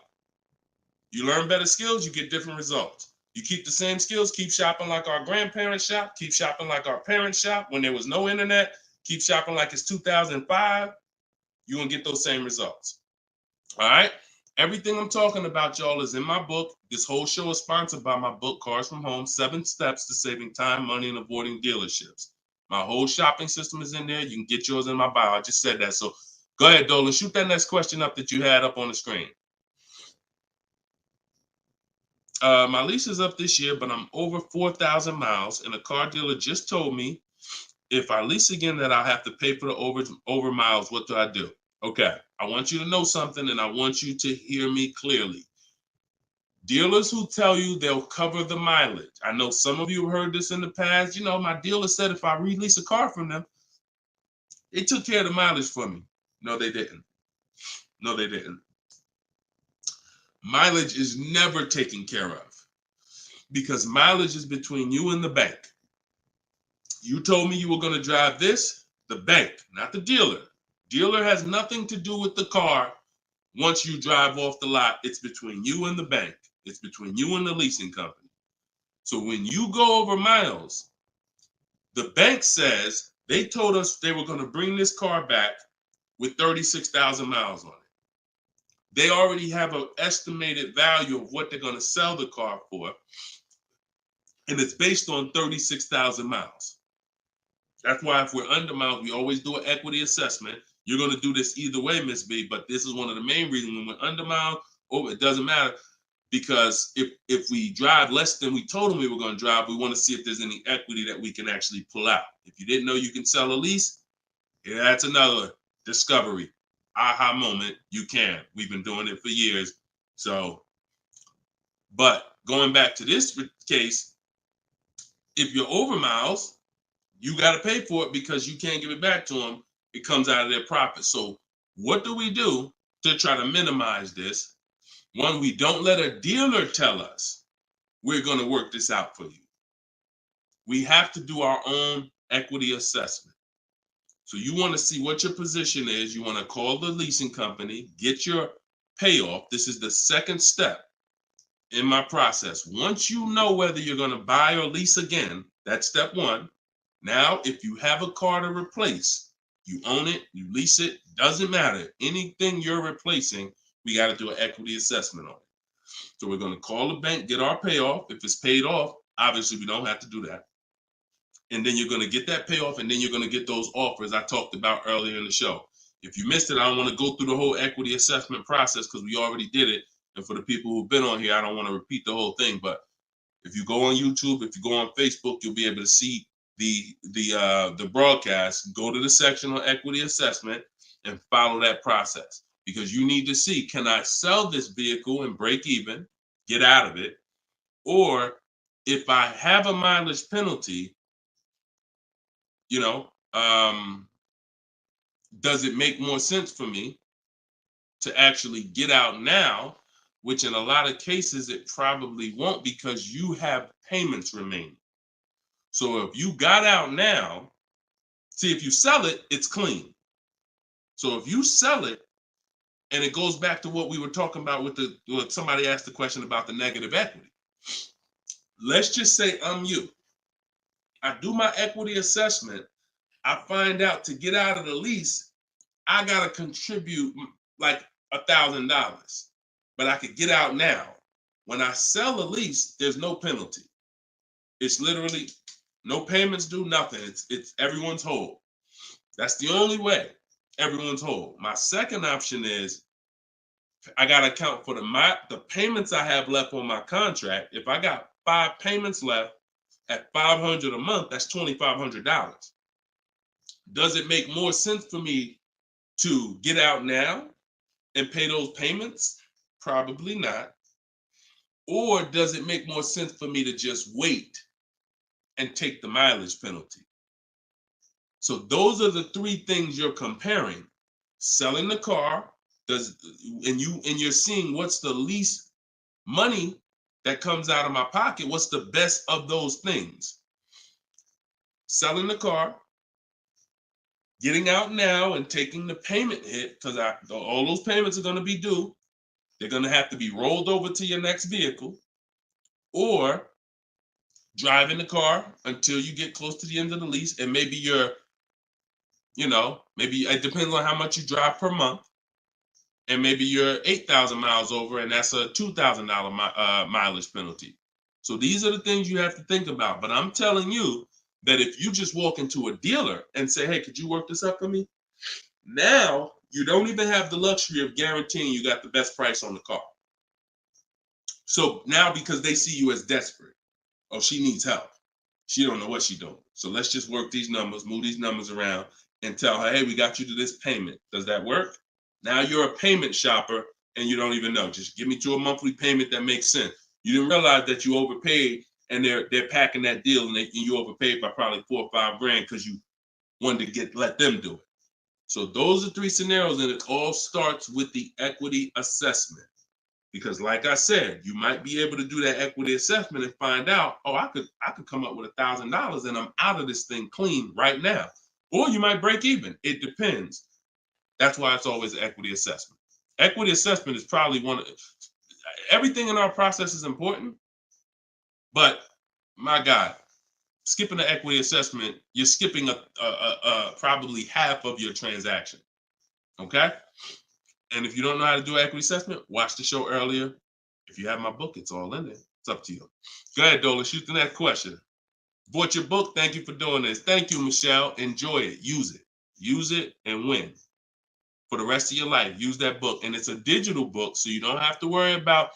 You learn better skills, you get different results. You keep the same skills, keep shopping like our grandparents shop, keep shopping like our parents shop when there was no internet, keep shopping like it's 2005, you're going to get those same results. All right? Everything I'm talking about, y'all, is in my book. This whole show is sponsored by my book, Cars from Home, 7 Steps to Saving Time, Money, and Avoiding Dealerships. My whole shopping system is in there. You can get yours in my bio. I just said that. So go ahead, Dolan. Shoot that next question up that you had up on the screen. My lease is up this year, but I'm over 4,000 miles, and a car dealer just told me if I lease again that I'll have to pay for the over miles. What do I do? Okay, I want you to know something, and I want you to hear me clearly. Dealers who tell you they'll cover the mileage. I know some of you have heard this in the past. You know, my dealer said if I release a car from them, they took care of the mileage for me. No, they didn't. No, they didn't. Mileage is never taken care of because mileage is between you and the bank. You told me you were going to drive this, the bank, not the dealer. Dealer has nothing to do with the car. Once you drive off the lot, it's between you and the bank. It's between you and the leasing company. So when you go over miles, the bank says they told us they were going to bring this car back with 36,000 miles on it. They already have an estimated value of what they're going to sell the car for, and it's based on 36,000 miles. That's why if we're under miles, we always do an equity assessment. You're going to do this either way, Miss B, but this is one of the main reasons when we're under miles, it doesn't matter, because if we drive less than we told them we were going to drive, we want to see if there's any equity that we can actually pull out. If you didn't know you can sell a lease, yeah, that's another discovery. Aha moment, you can. We've been doing it for years. So, but going back to this case, if you're over miles, you got to pay for it because you can't give it back to them. It comes out of their profit. So what do we do to try to minimize this? One, we don't let a dealer tell us we're going to work this out for you. We have to do our own equity assessment. So you want to see what your position is. You want to call the leasing company, get your payoff. This is the second step in my process. Once you know whether you're going to buy or lease again, that's step one. Now, if you have a car to replace, you own it, you lease it, doesn't matter. Anything you're replacing, we got to do an equity assessment on it. So we're going to call the bank, get our payoff. If it's paid off, obviously we don't have to do that. And then you're going to get that payoff, and then you're going to get those offers I talked about earlier in the show. If you missed it, I don't want to go through the whole equity assessment process because we already did it. And for the people who've been on here, I don't want to repeat the whole thing. But if you go on YouTube, if you go on Facebook, you'll be able to see the broadcast. Go to the section on equity assessment and follow that process, because you need to see, can I sell this vehicle and break even, get out of it, or if I have a mileage penalty, you know, does it make more sense for me to actually get out now, which in a lot of cases it probably won't, because you have payments remaining. So if you got out now, see, if you sell it, it's clean. So if you sell it, and it goes back to what we were talking about with what somebody asked the question about the negative equity. Let's just say I'm you. I do my equity assessment. I find out to get out of the lease, I gotta contribute like $1,000, but I could get out now. When I sell a lease, there's no penalty. It's literally no payments due, nothing. It's everyone's whole. That's the only way. Everyone's whole. My second option is I gotta account for the payments I have left on my contract. If I got 5 payments left at $500 a month, that's $2,500. Does it make more sense for me to get out now and pay those payments? Probably not. Or does it make more sense for me to just wait and take the mileage penalty? So those are the 3 things you're comparing. Selling the car, and you're seeing what's the least money that comes out of my pocket. What's the best of those things? Selling the car, getting out now and taking the payment hit, because all those payments are going to be due. They're going to have to be rolled over to your next vehicle, or driving the car until you get close to the end of the lease, and maybe maybe it depends on how much you drive per month, and maybe you're 8,000 miles over, and that's a $2,000 mileage penalty. So these are the things you have to think about. But I'm telling you that if you just walk into a dealer and say, hey, could you work this up for me? Now you don't even have the luxury of guaranteeing you got the best price on the car. So now, because they see you as desperate, oh, she needs help, she don't know what she's doing, so let's just work these numbers, move these numbers around, and tell her, hey, we got you to this payment. Does that work? Now you're a payment shopper and you don't even know. Just give me to a monthly payment that makes sense. You didn't realize that you overpaid, and they're packing that deal, and you overpaid by probably $4 or $5 grand because you wanted to let them do it. So those are 3 scenarios, and it all starts with the equity assessment. Because like I said, you might be able to do that equity assessment and find out, oh, I could come up with $1,000 and I'm out of this thing clean right now. Or you might break even. It depends. That's why it's always an equity assessment. Equity assessment is probably everything in our process is important, but my God, skipping the equity assessment, you're skipping probably half of your transaction. Okay? And if you don't know how to do equity assessment, watch the show earlier. If you have my book, it's all in there. It's up to you. Go ahead, Dola, shoot the next question. Bought your book. Thank you for doing this. Thank you, Michelle. Enjoy it. Use it. Use it and win. For the rest of your life, use that book. And it's a digital book, so you don't have to worry about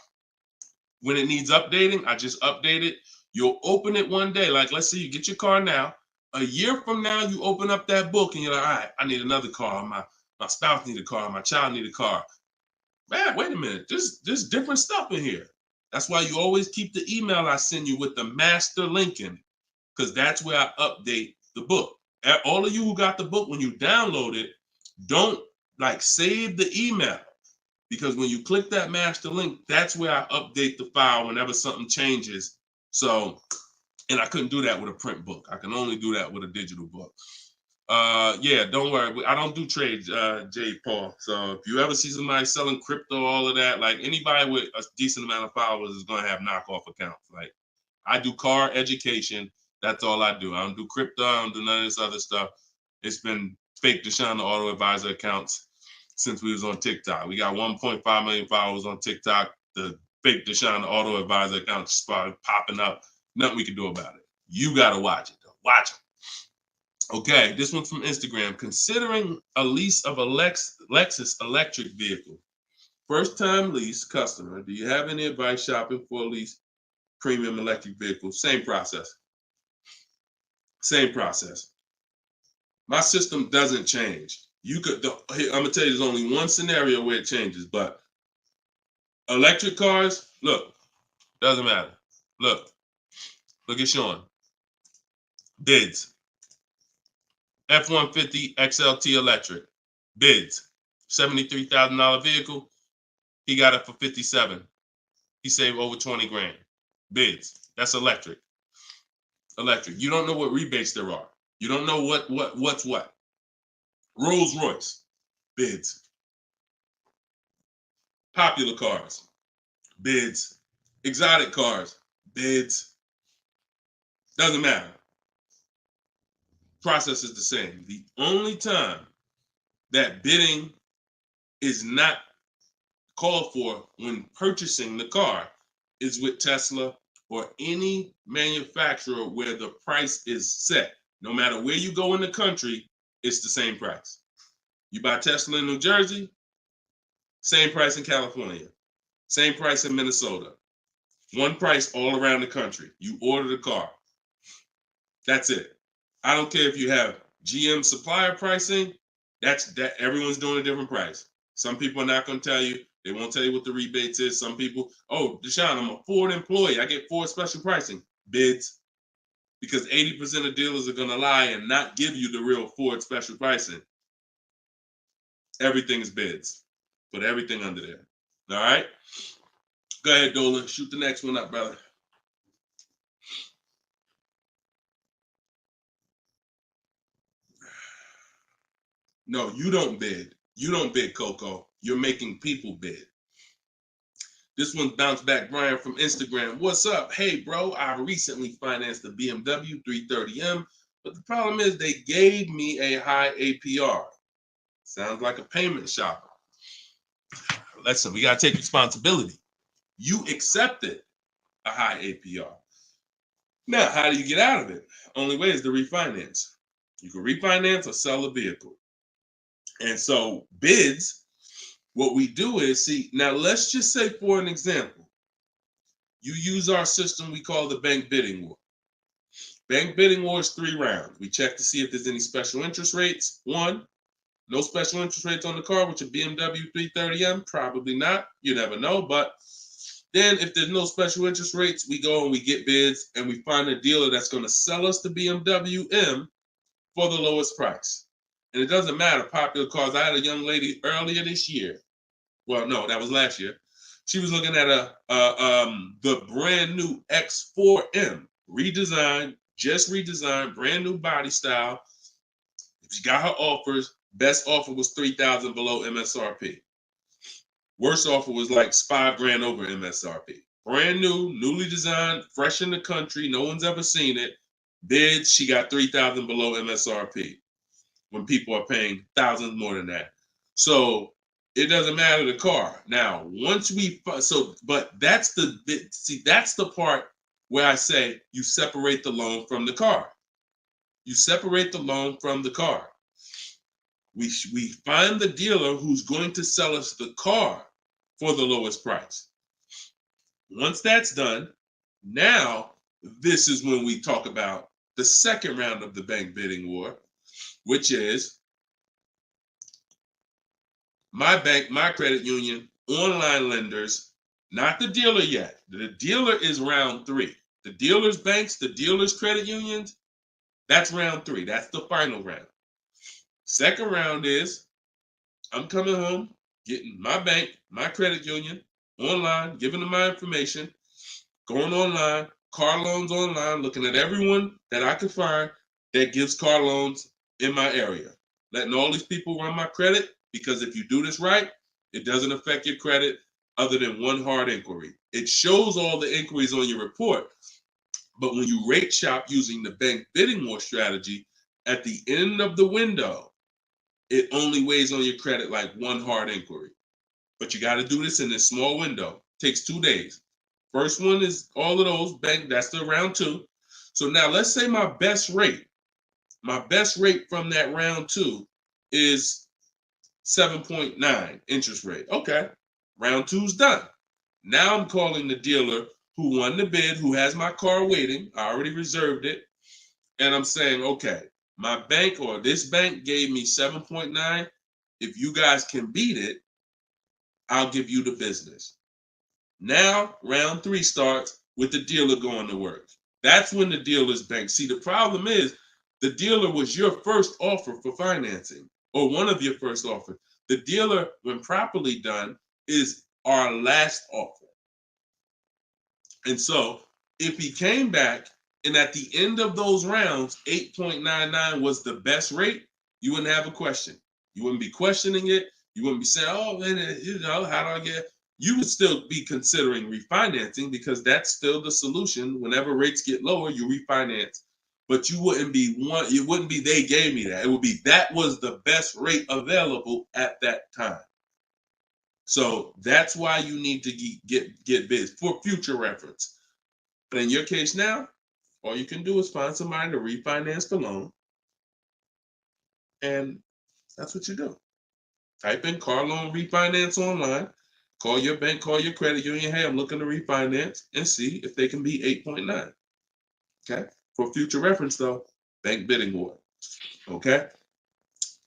when it needs updating. I just update it. You'll open it one day. Like, let's say you get your car now. A year from now, you open up that book and you're like, all right, I need another car. My spouse needs a car. My child needs a car. Man, wait a minute. There's different stuff in here. That's why you always keep the email I send you with the master link in it, because that's where I update the book. All of you who got the book, when you download it, don't save the email, because when you click that master link, that's where I update the file whenever something changes. So, and I couldn't do that with a print book. I can only do that with a digital book. Yeah, don't worry. I don't do trades, J. Paul. So if you ever see somebody selling crypto, all of that, like anybody with a decent amount of followers is going to have knockoff accounts. Like, I do car education. That's all I do. I don't do crypto. I don't do none of this other stuff. It's been fake Deshone the Auto Advisor accounts since we was on TikTok. We got 1.5 million followers on TikTok. The fake Deshone the Auto Advisor accounts started popping up. Nothing we can do about it. You got to watch it, though. Watch it. Okay, this one's from Instagram. Considering a lease of a Lexus electric vehicle. First time lease customer. Do you have any advice shopping for a lease premium electric vehicle? Same process. Same process. My system doesn't change. I'm gonna tell you, there's only one scenario where it changes, but electric cars, look, doesn't matter. Look, Look at Sean. Bids. F-150 XLT electric. Bids. $73,000 vehicle. He got it for 57. He saved over 20 grand. Bids. That's electric. Electric. You don't know what rebates there are. You don't know what's what. Rolls Royce. Bids. Popular cars. Bids. Exotic cars. Bids. Doesn't matter. Process is the same. The only time that bidding is not called for when purchasing the car is with Tesla or any manufacturer where the price is set. No matter where you go in the country, it's the same price. You buy Tesla in New Jersey, same price in California, same price in Minnesota. One price all around the country. You order the car. That's it. I don't care if you have GM supplier pricing. That everyone's doing a different price. Some people are not going to tell you. They won't tell you what the rebates is. Some people, oh, Deshone, I'm a Ford employee. I get Ford special pricing. Bids. Because 80% of dealers are going to lie and not give you the real Ford special pricing. Everything is bids. Put everything under there. All right? Go ahead, Dolan. Shoot the next one up, brother. No, you don't bid. You don't bid, Coco. You're making people bid. This one bounced back, Brian from Instagram. What's up? Hey, bro, I recently financed a BMW 330M, but the problem is they gave me a high APR. Sounds like a payment shopper. Listen, we got to take responsibility. You accepted a high APR. Now, how do you get out of it? Only way is to refinance. You can refinance or sell a vehicle. And so bids, what we do is, see, now let's just say for an example, you use our system we call the bank bidding war. Bank bidding war is 3 rounds. We check to see if there's any special interest rates. 1, no special interest rates on the car, which a BMW 330M, probably not. You never know. But then if there's no special interest rates, we go and we get bids and we find a dealer that's going to sell us the BMW M for the lowest price. And it doesn't matter, popular cars. I had a young lady earlier this year. Well, no, that was last year. She was looking at the brand new X4M, redesigned, just redesigned, brand new body style. She got her offers. Best offer was $3,000 below MSRP. Worst offer was like $5,000 over MSRP. Brand new, newly designed, fresh in the country. No one's ever seen it. Bid, she got $3,000 below MSRP. When people are paying thousands more than that. So it doesn't matter the car. Now, once we, but that's that's the part where I say you separate the loan from the car. You separate the loan from the car. We find the dealer who's going to sell us the car for the lowest price. Once that's done, now this is when we talk about the second round of the bank bidding war, which is my bank, my credit union, online lenders, not the dealer yet. The dealer is round 3. The dealer's banks, the dealer's credit unions, that's round 3. That's the final round. Second round is I'm coming home, getting my bank, my credit union, online, giving them my information, going online, car loans online, looking at everyone that I can find that gives car loans in my area, letting all these people run my credit, because if you do this right, it doesn't affect your credit other than one hard inquiry. It shows all the inquiries on your report, but when you rate shop using the bank bidding war strategy, at the end of the window, it only weighs on your credit like one hard inquiry. But you got to do this in this small window. It takes 2 days. First one is all of those bank, that's the round 2. So now let's say my best rate from that round 2 is 7.9 interest rate. Okay, round 2's done. Now I'm calling the dealer who won the bid, who has my car waiting. I already reserved it. And I'm saying, okay, my bank or this bank gave me 7.9. If you guys can beat it, I'll give you the business. Now, round 3 starts with the dealer going to work. That's when the dealer's bank. See, the problem is the dealer was your first offer for financing, or one of your first offers. The dealer, when properly done, is our last offer. And so if he came back and at the end of those rounds, 8.99 was the best rate, you wouldn't have a question. You wouldn't be questioning it. You wouldn't be saying, oh, man, how do I get? You would still be considering refinancing because that's still the solution. Whenever rates get lower, you refinance. But you wouldn't be it wouldn't be they gave me that. It would be that was the best rate available at that time. So that's why you need to get bids for future reference. But in your case now, all you can do is find somebody to refinance the loan. And that's what you do. Type in car loan refinance online. Call your bank, call your credit union. Hey, I'm looking to refinance and see if they can be 8.9. Okay. For future reference, though, bank bidding war. Okay.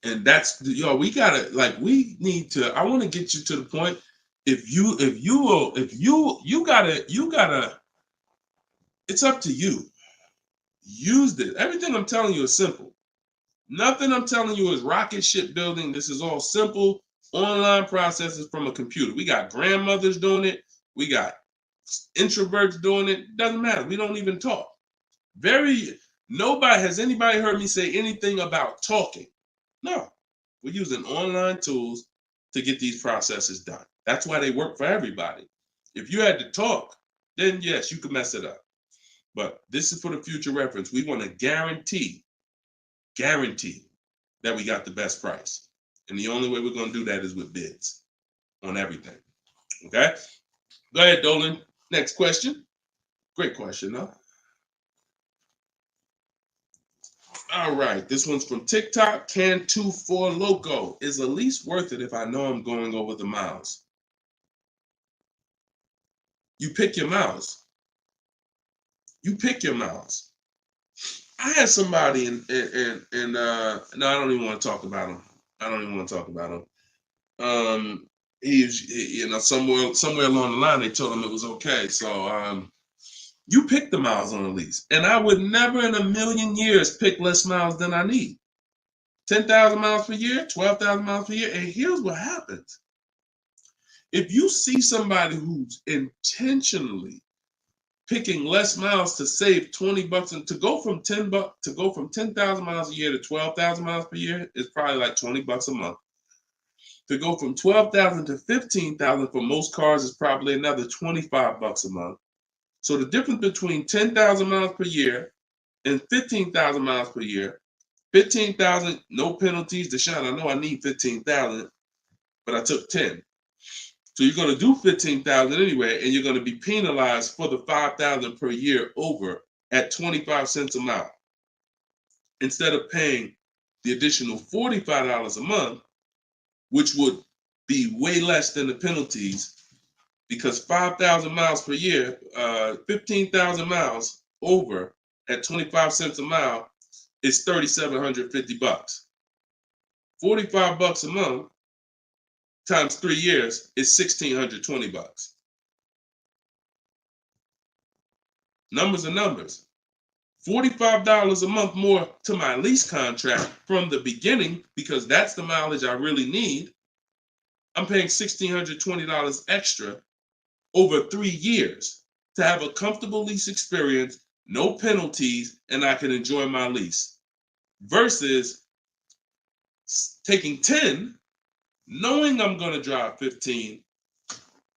And that's, we gotta, we need to, I want to get you to the point. You gotta, it's up to you. Use this. Everything I'm telling you is simple. Nothing I'm telling you is rocket ship building. This is all simple online processes from a computer. We got grandmothers doing it. We got introverts doing it. Doesn't matter. We don't even talk. Has anybody heard me say anything about talking? No. We're using online tools to get these processes done. That's why they work for everybody. If you had to talk, then yes, you could mess it up. But this is for the future reference. We want to guarantee that we got the best price. And the only way we're going to do that is with bids on everything. Okay? Go ahead, Dolan. Next question. Great question, though. All right. This one's from TikTok. Can24 Loco. Is a lease worth it if I know I'm going over the miles? You pick your miles. You pick your miles. I had somebody no, I don't even want to talk about him. Somewhere along the line, they told him it was okay. So, you pick the miles on a lease. And I would never in a million years pick less miles than I need. 10,000 miles per year, 12,000 miles per year. And here's what happens. If you see somebody who's intentionally picking less miles to save $20 and to go from 10,000 miles a year to 12,000 miles per year is probably like $20 a month. To go from 12,000 to 15,000 for most cars is probably another $25 a month. So the difference between 10,000 miles per year and 15,000 miles per year, 15,000, no penalties. Deshone, I know I need 15,000, but I took 10. So you're going to do 15,000 anyway, and you're going to be penalized for the 5,000 per year over at 25 cents a mile. Instead of paying the additional $45 a month, which would be way less than the penalties, because 5,000 miles per year, 15,000 miles over at 25 cents a mile is $3,750. $45 a month times 3 years is $1,620. Numbers are numbers. $45 a month more to my lease contract from the beginning, because that's the mileage I really need. I'm paying $1,620 extra over 3 years to have a comfortable lease experience, no penalties, and I can enjoy my lease. Versus taking 10, knowing I'm going to drive 15,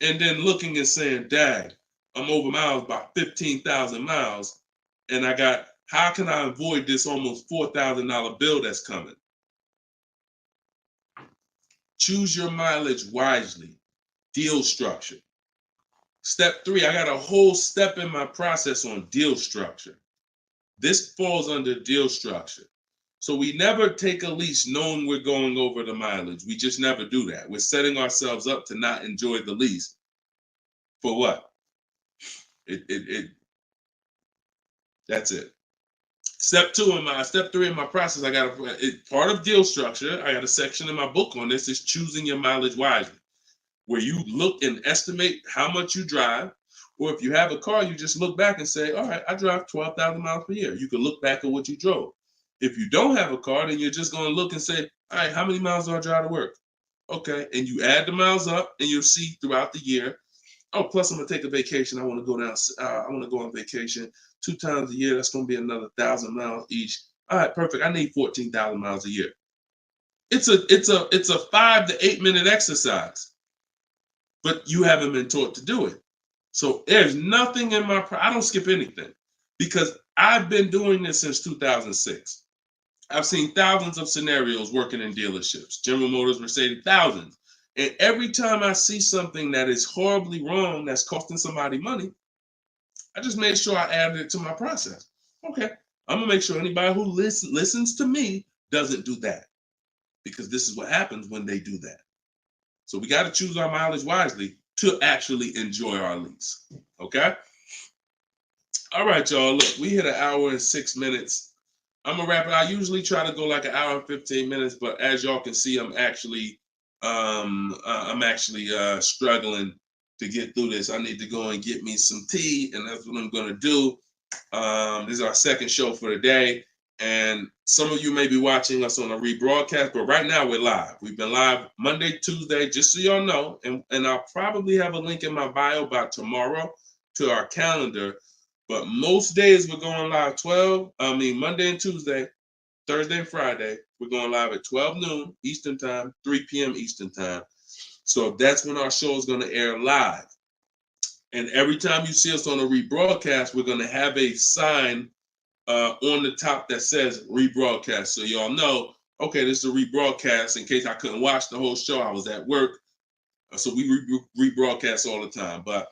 and then looking and saying, dang, I'm over miles by 15,000 miles, and how can I avoid this almost $4,000 bill that's coming? Choose your mileage wisely. Deal structure. Step 3, I got a whole step in my process on deal structure. This falls under deal structure. So we never take a lease knowing we're going over the mileage. We just never do that. We're setting ourselves up to not enjoy the lease. For what? That's it. Step 3 in my process, part of deal structure. I got a section in my book on this, is choosing your mileage wisely, where you look and estimate how much you drive, Or if you have a car, you just look back and say, all right, I drive 12,000 miles per year. You can look back at what you drove. If you don't have a car, then you're just going to look and say, all right, how many miles do I drive to work? Okay, and you add the miles up, and you'll see throughout the year. Oh, plus I'm gonna take a vacation. I want to go down. I want to go on vacation 2 times a year. That's gonna be another 1,000 miles each. All right, perfect. I need 14,000 miles a year. It's a 5 to 8 minute exercise, but you haven't been taught to do it. So there's nothing in I don't skip anything because I've been doing this since 2006. I've seen thousands of scenarios working in dealerships, General Motors, Mercedes, thousands. And every time I see something that is horribly wrong, that's costing somebody money, I just made sure I added it to my process. Okay, I'm gonna make sure anybody who listens to me doesn't do that, because this is what happens when they do that. So we got to choose our mileage wisely to actually enjoy our lease. Okay. All right, y'all. Look, we hit 1 hour and 6 minutes. I'm gonna wrap it. I usually try to go like 1 hour and 15 minutes, but as y'all can see, I'm actually struggling to get through this. I need to go and get me some tea, and that's what I'm gonna do. This is our second show for the day, and some of you may be watching us on a rebroadcast, but right now we're live. We've been live Monday, Tuesday, just so y'all know, and I'll probably have a link in my bio by tomorrow to our calendar. But most days we're going live Monday and Tuesday, Thursday and Friday. We're going live at 12 noon Eastern time, 3 p.m. Eastern time. So that's when our show is going to air live. And every time you see us on a rebroadcast, we're going to have a sign on the top that says rebroadcast. So y'all know, okay, this is a rebroadcast in case I couldn't watch the whole show. I was at work. So we rebroadcast all the time. But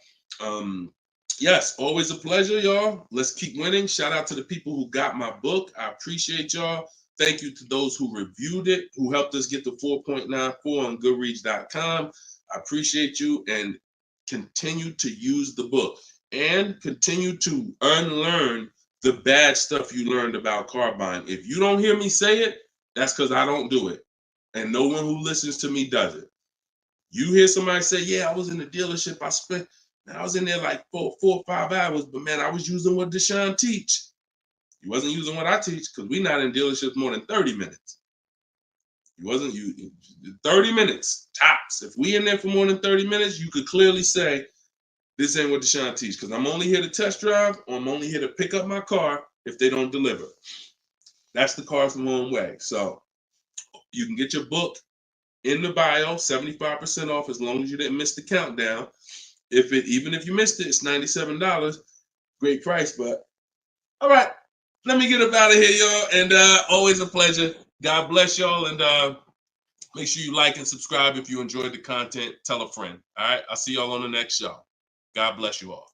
yes, always a pleasure, y'all. Let's keep winning. Shout out to the people who got my book. I appreciate y'all. Thank you to those who reviewed it, who helped us get to 4.94 on Goodreads.com. I appreciate you, and continue to use the book and continue to unlearn the bad stuff you learned about car buying. If you don't hear me say it, that's because I don't do it. And no one who listens to me does it. You hear somebody say, yeah, I was in the dealership. I was in there like 4 or 5 hours, but man, I was using what Deshone teach. He wasn't using what I teach, because we're not in dealerships more than 30 minutes. He wasn't 30 minutes tops. If we in there for more than 30 minutes, you could clearly say, this ain't what Deshone teach, because I'm only here to test drive, or I'm only here to pick up my car if they don't deliver. That's the Cars from Home way. So you can get your book in the bio, 75% off, as long as you didn't miss the countdown. Even if you missed it, it's $97. Great price, but all right. Let me get up out of here, y'all. And always a pleasure. God bless y'all. And make sure you like and subscribe if you enjoyed the content. Tell a friend. All right. I'll see y'all on the next show. God bless you all.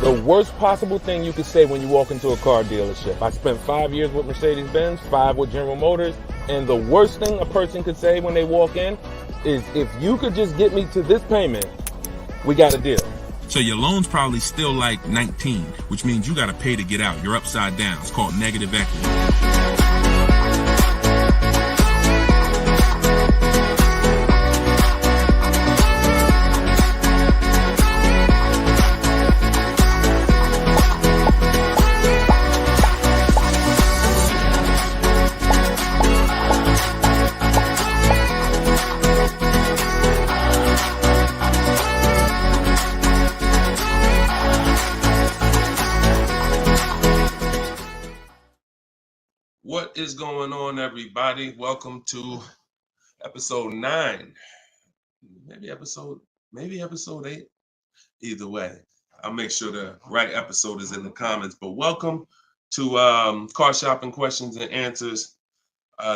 The worst possible thing you could say when you walk into a car dealership. I spent 5 years with Mercedes-Benz, 5 with General Motors, and the worst thing a person could say when they walk in is, if you could just get me to this payment, we got a deal. So your loan's probably still like 19, which means you got to pay to get out. You're upside down. It's called negative equity. What is going on, everybody? Welcome to episode 9. Maybe episode 8. Either way, I'll make sure the right episode is in the comments. But welcome to Car Shopping Questions and Answers.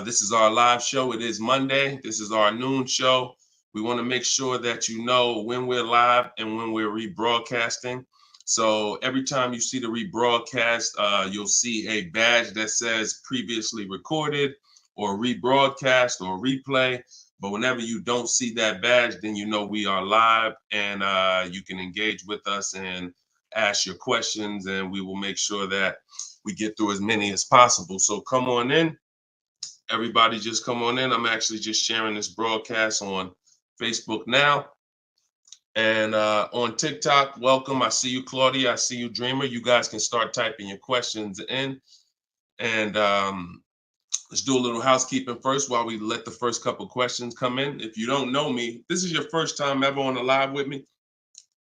This is our live show. It is Monday. This is our noon show. We want to make sure that you know when we're live and when we're rebroadcasting. So every time you see the rebroadcast, you'll see a badge that says previously recorded or rebroadcast or replay. But whenever you don't see that badge, then you know we are live, and you can engage with us and ask your questions, and we will make sure that we get through as many as possible. So come on in. Everybody just come on in. I'm actually just sharing this broadcast on Facebook now. And on TikTok, welcome. I see you, Claudia. I see you, Dreamer. You guys can start typing your questions in. And let's do a little housekeeping first while we let the first couple questions come in. If you don't know me, this is your first time ever on a live with me,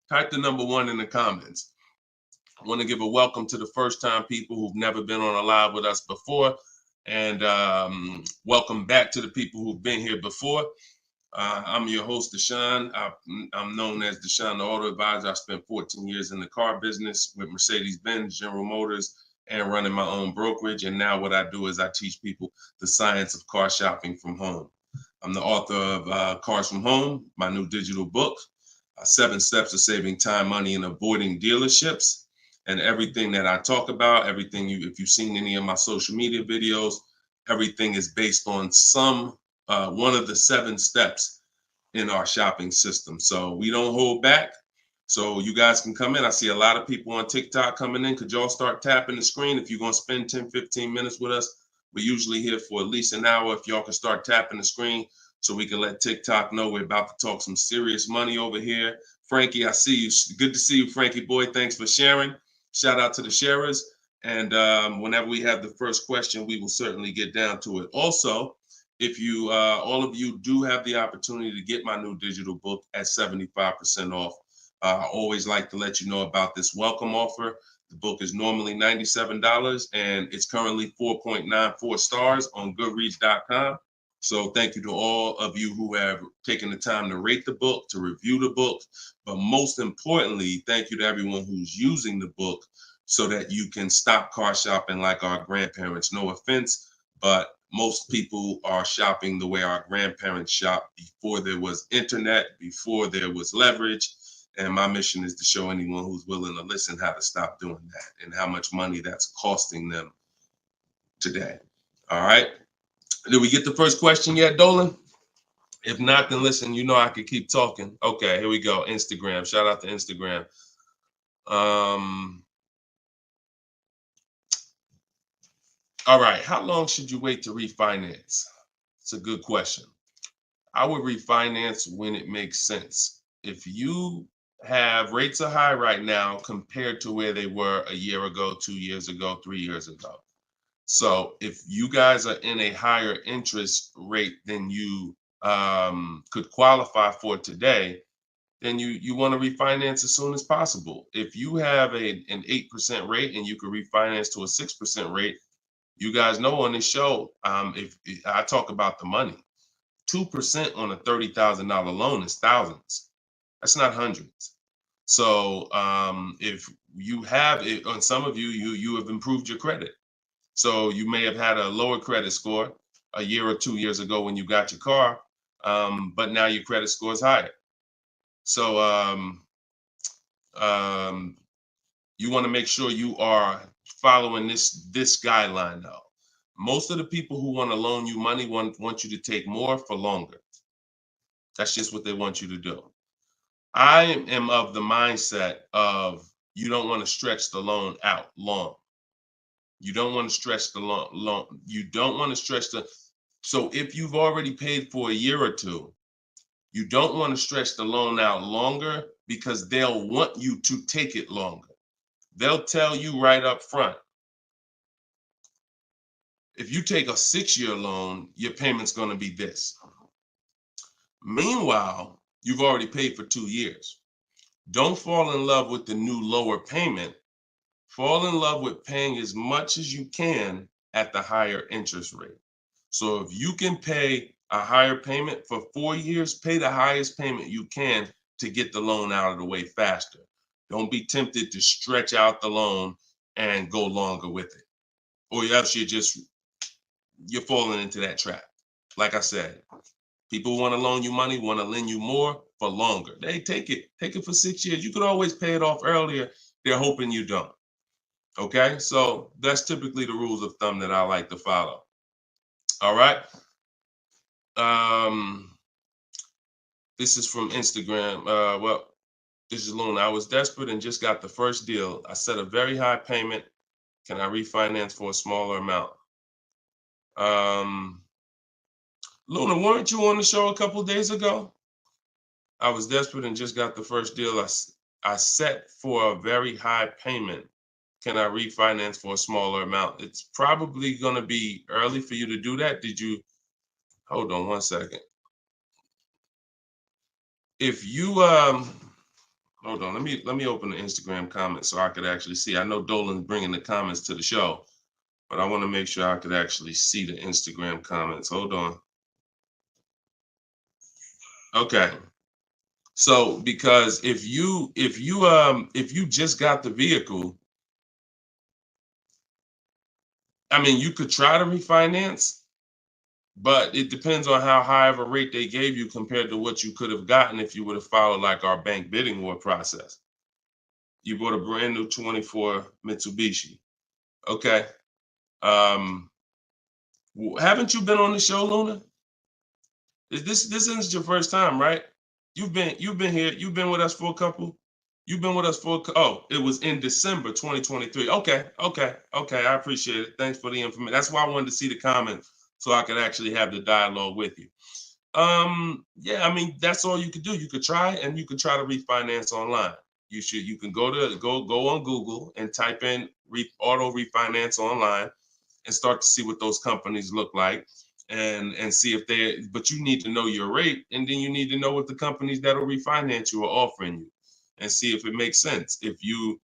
type the number 1 in the comments. I want to give a welcome to the first time people who've never been on a live with us before. And welcome back to the people who've been here before. I'm your host, Deshone. I'm known as Deshone the Auto Advisor. I spent 14 years in the car business with Mercedes-Benz, General Motors, and running my own brokerage. And now what I do is I teach people the science of car shopping from home. I'm the author of Cars from Home, my new digital book, 7 Steps to Saving Time, Money, and Avoiding Dealerships. And everything that I talk about, everything if you've seen any of my social media videos, everything is based on one of the 7 steps in our shopping system. So we don't hold back. So you guys can come in. I see a lot of people on TikTok coming in. Could y'all start tapping the screen if you're going to spend 10, 15 minutes with us? We're usually here for at least an hour. If y'all can start tapping the screen so we can let TikTok know we're about to talk some serious money over here. Frankie, I see you. Good to see you, Frankie boy. Thanks for sharing. Shout out to the sharers. And whenever we have the first question, we will certainly get down to it. Also, if you, all of you do have the opportunity to get my new digital book at 75% off. I always like to let you know about this welcome offer. The book is normally $97 and it's currently 4.94 stars on Goodreads.com. So thank you to all of you who have taken the time to rate the book, to review the book. But most importantly, thank you to everyone who's using the book so that you can stop car shopping like our grandparents. No offense, but most people are shopping the way our grandparents shopped before there was internet, before there was leverage. And my mission is to show anyone who's willing to listen how to stop doing that and how much money that's costing them today. All right. Did we get the first question yet, Dolan? If not, then listen, you know I could keep talking. Okay, here we go. Instagram. Shout out to Instagram. All right. How long should you wait to refinance? It's a good question. I would refinance when it makes sense. If you have rates are high right now compared to where they were a year ago, 2 years ago, 3 years ago. So if you guys are in a higher interest rate than you could qualify for today, then you want to refinance as soon as possible. If you have an 8% rate and you could refinance to a 6% rate, you guys know on this show, if I talk about the money, 2% on a $30,000 loan is thousands. That's not hundreds. So if you have it, on some of you have improved your credit. So you may have had a lower credit score a year or 2 years ago when you got your car, but now your credit score is higher. So you want to make sure you are following this guideline though. Most of the people who want to loan you money want you to take more for longer. That's just what they want you to do. I am of the mindset of you don't want to stretch the loan out long. You don't want to stretch the loan. You don't want to stretch so if you've already paid for a year or two, you don't want to stretch the loan out longer because they'll want you to take it longer. They'll tell you right up front, if you take a 6-year loan, your payment's going to be this. Meanwhile, you've already paid for 2 years. Don't fall in love with the new lower payment. Fall in love with paying as much as you can at the higher interest rate. So if you can pay a higher payment for 4 years, pay the highest payment you can to get the loan out of the way faster. Don't be tempted to stretch out the loan and go longer with it. Or else you're falling into that trap. Like I said, people want to loan you money, want to lend you more for longer. They take it for 6 years. You could always pay it off earlier. They're hoping you don't. Okay, so that's typically the rules of thumb that I like to follow. All right. This is from Instagram. Well, this is Luna. I was desperate and just got the first deal. I set a very high payment. Can I refinance for a smaller amount? Luna, weren't you on the show a couple of days ago? I was desperate and just got the first deal. I set for a very high payment. Can I refinance for a smaller amount? It's probably going to be early for you to do that. Did you? Hold on one second. If you hold on, let me open the Instagram comments so I could actually see. I know Dolan's bringing the comments to the show, but I want to make sure I could actually see the Instagram comments. Hold on. Okay. So because if you just got the vehicle, I mean, you could try to refinance, but it depends on how high of a rate they gave you compared to what you could have gotten if you would have followed like our bank bidding war process. You bought a brand new 24 Mitsubishi. Okay. Haven't you been on the show, Luna? This isn't your first time, right? You've been here. You've been with us for a couple. You've been with us for it was in December 2023. Okay. I appreciate it. Thanks for the information. That's why I wanted to see the comments so I could actually have the dialogue with you. Yeah, I mean, that's all you could do. You could try and you could try to refinance online. You can go on Google and type in auto refinance online and start to see what those companies look like and see if but you need to know your rate, and then you need to know what the companies that'll refinance you are offering you and see if it makes sense. If you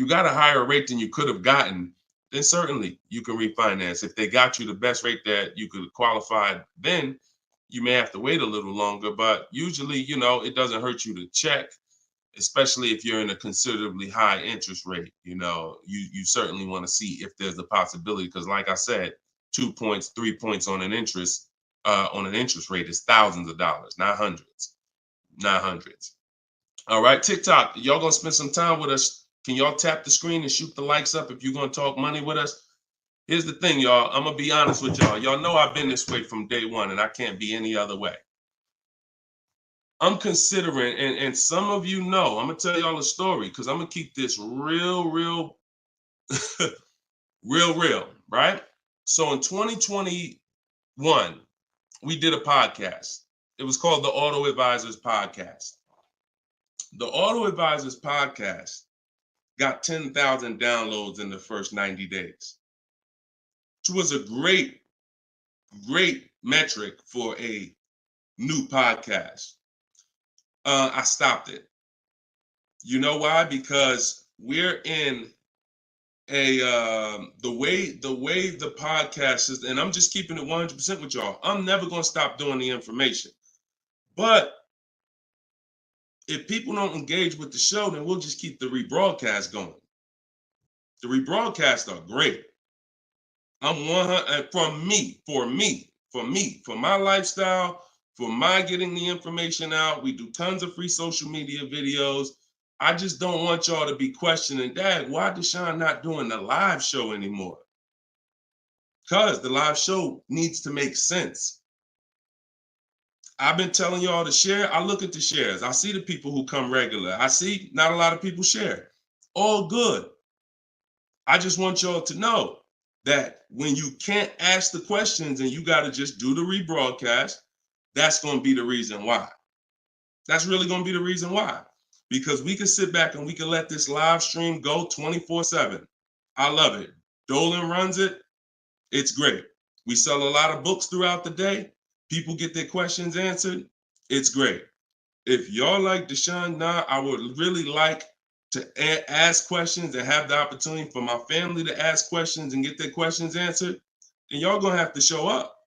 got a higher rate than you could have gotten, then certainly you can refinance. If they got you the best rate that you could qualify, then you may have to wait a little longer, but usually, it doesn't hurt you to check, especially if you're in a considerably high interest rate. You certainly want to see if there's a possibility, because like I said, 2 points, 3 points on an interest rate is thousands of dollars, not hundreds. All right, TikTok, y'all gonna spend some time with us. Can y'all tap the screen and shoot the likes up if you're gonna talk money with us? Here's the thing, y'all. I'm gonna be honest with y'all. Y'all know I've been this way from day one, and I can't be any other way. I'm considering, and some of you know, I'm gonna tell y'all a story because I'm gonna keep this real, real, real, right? So in 2021, we did a podcast. It was called the Auto Advisors Podcast. The Auto Advisors Podcast got 10,000 downloads in the first 90 days, which was a great metric for a new podcast. I stopped it. You know why? Because we're in the way the podcast is, and I'm just keeping it 100% with y'all. I'm never going to stop doing the information, but if people don't engage with the show, then we'll just keep the rebroadcast going. The rebroadcasts are great. I'm 100 for my lifestyle, for my getting the information out. We do tons of free social media videos. I just don't want y'all to be questioning, Dad, why Deshone not doing the live show anymore? Because the live show needs to make sense. I've been telling y'all to share. I look at the shares. I see the people who come regular. I see not a lot of people share. All good. I just want y'all to know that when you can't ask the questions and you got to just do the rebroadcast, that's going to be the reason why. That's really going to be the reason why. Because we can sit back and we can let this live stream go 24/7. I love it. Dolan runs it. It's great. We sell a lot of books throughout the day. People get their questions answered. It's great. If y'all like Deshone, I would really like to ask questions and have the opportunity for my family to ask questions and get their questions answered, then y'all gonna have to show up.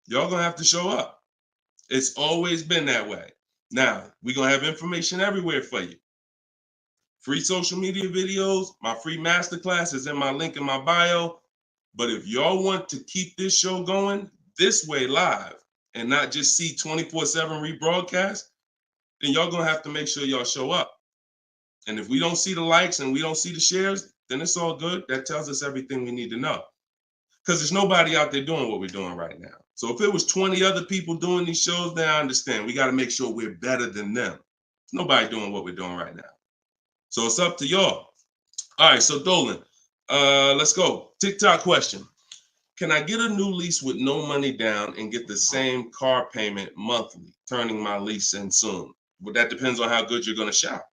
Y'all gonna have to show up. It's always been that way. Now, we're gonna have information everywhere for you. Free social media videos, my free masterclass is in my link in my bio. But if y'all want to keep this show going this way live and not just see 24/7 rebroadcast, then y'all gonna have to make sure y'all show up. And if we don't see the likes and we don't see the shares, then it's all good. That tells us everything we need to know. because there's nobody out there doing what we're doing right now. So if it was 20 other people doing these shows, then I understand. We got to make sure we're better than them. There's nobody doing what we're doing right now. So it's up to y'all. All right, so Dolan, let's go. TikTok question. Can I get a new lease with no money down and get the same car payment monthly, turning my lease in soon? But that depends on how good you're going to shop.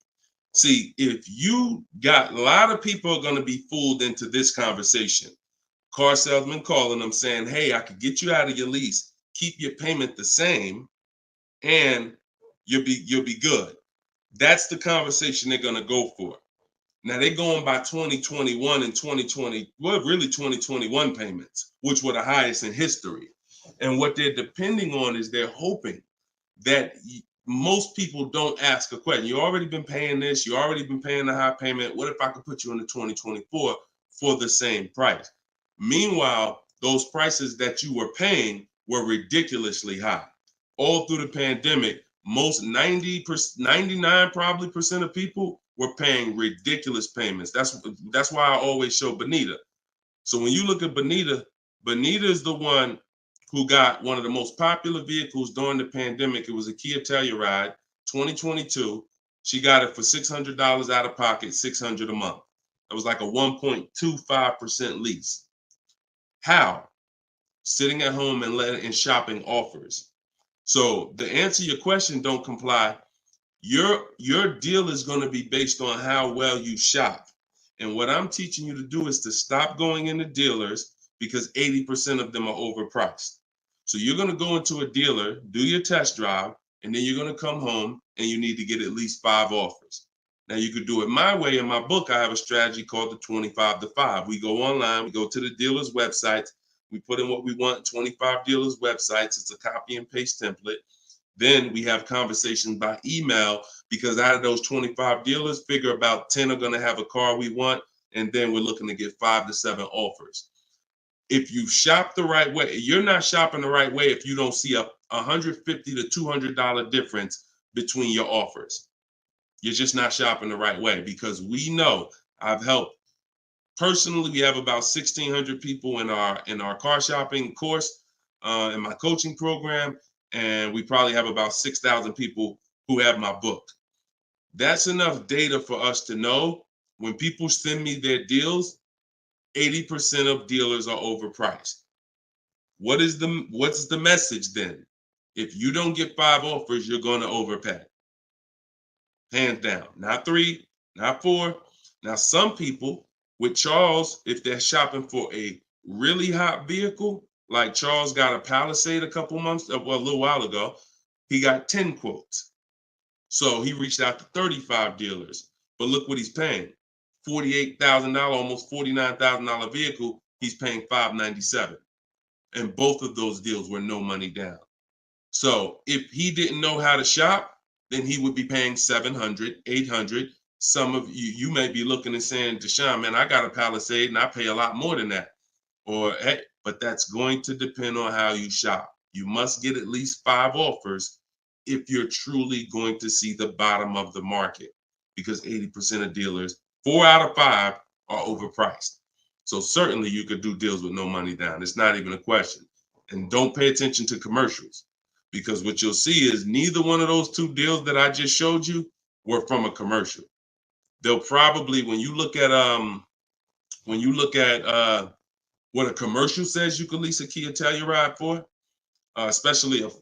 See, if you got, a lot of people are going to be fooled into this conversation. Car salesman calling them saying, hey, I could get you out of your lease, keep your payment the same, and you'll be good. That's the conversation they're going to go for. Now they're going by 2021 and 2020, well, really 2021 payments, which were the highest in history. And what they're depending on is they're hoping that most people don't ask a question. You already been paying this, you already been paying the high payment. What if I could put you into 2024 for the same price? Meanwhile, those prices that you were paying were ridiculously high. All through the pandemic, most 99 probably percent of people were paying ridiculous payments. That's why I always show Bonita. So when you look at Bonita, Bonita is the one who got one of the most popular vehicles during the pandemic. It was a Kia Telluride, 2022. She got it for $600 out of pocket, $600 a month. It was like a 1.25% lease. How? Sitting at home and shopping offers. So to answer your question, don't comply. Your deal is going to be based on how well you shop. And what I'm teaching you to do is to stop going into dealers because 80% of them are overpriced. So you're going to go into a dealer, do your test drive, and then you're going to come home and you need to get at least 5 offers. Now you could do it my way. In my book, I have a strategy called the 25 to 5. We go online, we go to the dealer's websites, we put in what we want, 25 dealers' websites. It's a copy and paste template. Then we have conversations by email because out of those 25 dealers, figure about 10 are going to have a car we want. And then we're looking to get 5 to 7 offers. If you shop the right way, you're not shopping the right way if you don't see a $150 to $200 difference between your offers. You're just not shopping the right way because we know I've helped. Personally, we have about 1,600 people in our car shopping course, in my coaching program. And we probably have about 6,000 people who have my book. That's enough data for us to know when people send me their deals, 80% of dealers are overpriced. What's the message then? If you don't get 5 offers, you're going to overpay. Hands down. Not 3, not 4. Now, some people with Charles, if they're shopping for a really hot vehicle, like Charles got a Palisade a little while ago, he got 10 quotes. So he reached out to 35 dealers. But look what he's paying. $48,000, almost $49,000 vehicle, he's paying $597. And both of those deals were no money down. So if he didn't know how to shop, then he would be paying $700, $800. Some of you may be looking and saying, Deshone, man, I got a Palisade and I pay a lot more than that. Or, hey, but that's going to depend on how you shop. You must get at least 5 offers if you're truly going to see the bottom of the market, because 80% of dealers, 4 out of 5 are overpriced. So certainly you could do deals with no money down. It's not even a question. And don't pay attention to commercials, because what you'll see is neither one of those 2 deals that I just showed you were from a commercial. They'll probably, when you look at what a commercial says you can lease a Kia Telluride for, especially or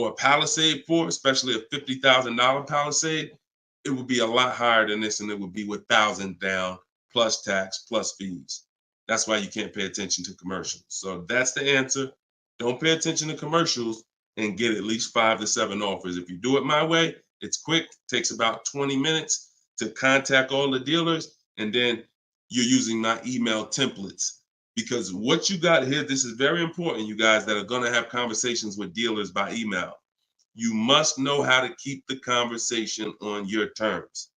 a Palisade for, especially a $50,000 Palisade, it would be a lot higher than this, and it would be with 1,000 down plus tax plus fees. That's why you can't pay attention to commercials. So that's the answer. Don't pay attention to commercials and get at least 5 to 7 offers. If you do it my way, it's quick. Takes about 20 minutes to contact all the dealers, and then you're using my email templates. Because what you got here, this is very important, you guys that are going to have conversations with dealers by email. You must know how to keep the conversation on your terms.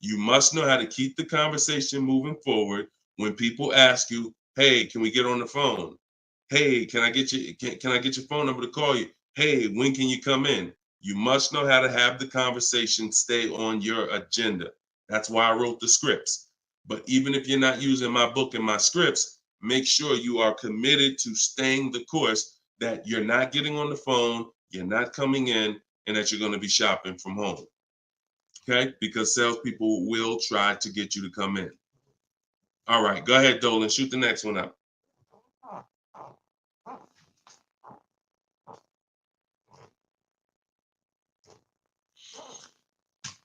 You must know how to keep the conversation moving forward when people ask you, hey, can we get on the phone? Hey, can I get your phone number to call you? Hey, when can you come in? You must know how to have the conversation stay on your agenda. That's why I wrote the scripts. But even if you're not using my book and my scripts, make sure you are committed to staying the course, that you're not getting on the phone, you're not coming in, and that you're going to be shopping from home. Okay? Because salespeople will try to get you to come in. All right, go ahead, Dolan. Shoot the next one up.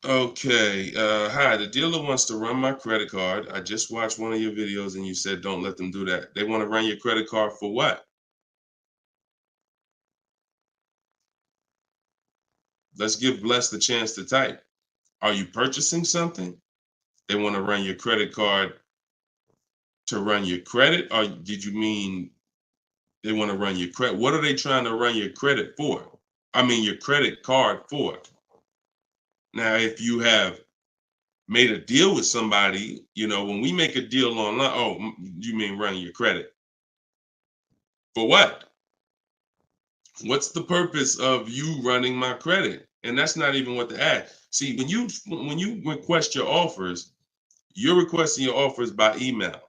Okay. Hi, the dealer wants to run my credit card. I just watched one of your videos and you said don't let them do that. They want to run your credit card for what? Let's give Bless the chance to type. Are you purchasing something? They want to run your credit card to run your credit? Or did you mean they want to run your credit? What are they trying to run your credit for? I mean, your credit card for. Now, if you have made a deal with somebody, when we make a deal online, oh, you mean running your credit? For what? What's the purpose of you running my credit? And that's not even what the ad. See, when you request your offers, you're requesting your offers by email.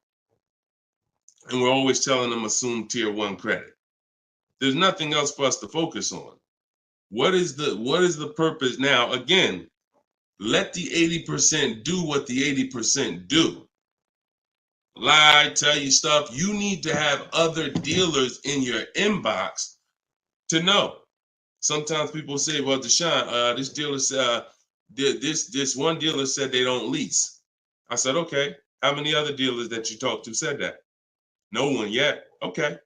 And we're always telling them assume tier 1 credit. There's nothing else for us to focus on. What is the purpose? Now, again, let the 80% do what the 80% do. Lie, tell you stuff. You need to have other dealers in your inbox to know. Sometimes people say, well, Deshone, this dealer said, this one dealer said they don't lease. I said, okay, how many other dealers that you talked to said that? No one yet. Okay.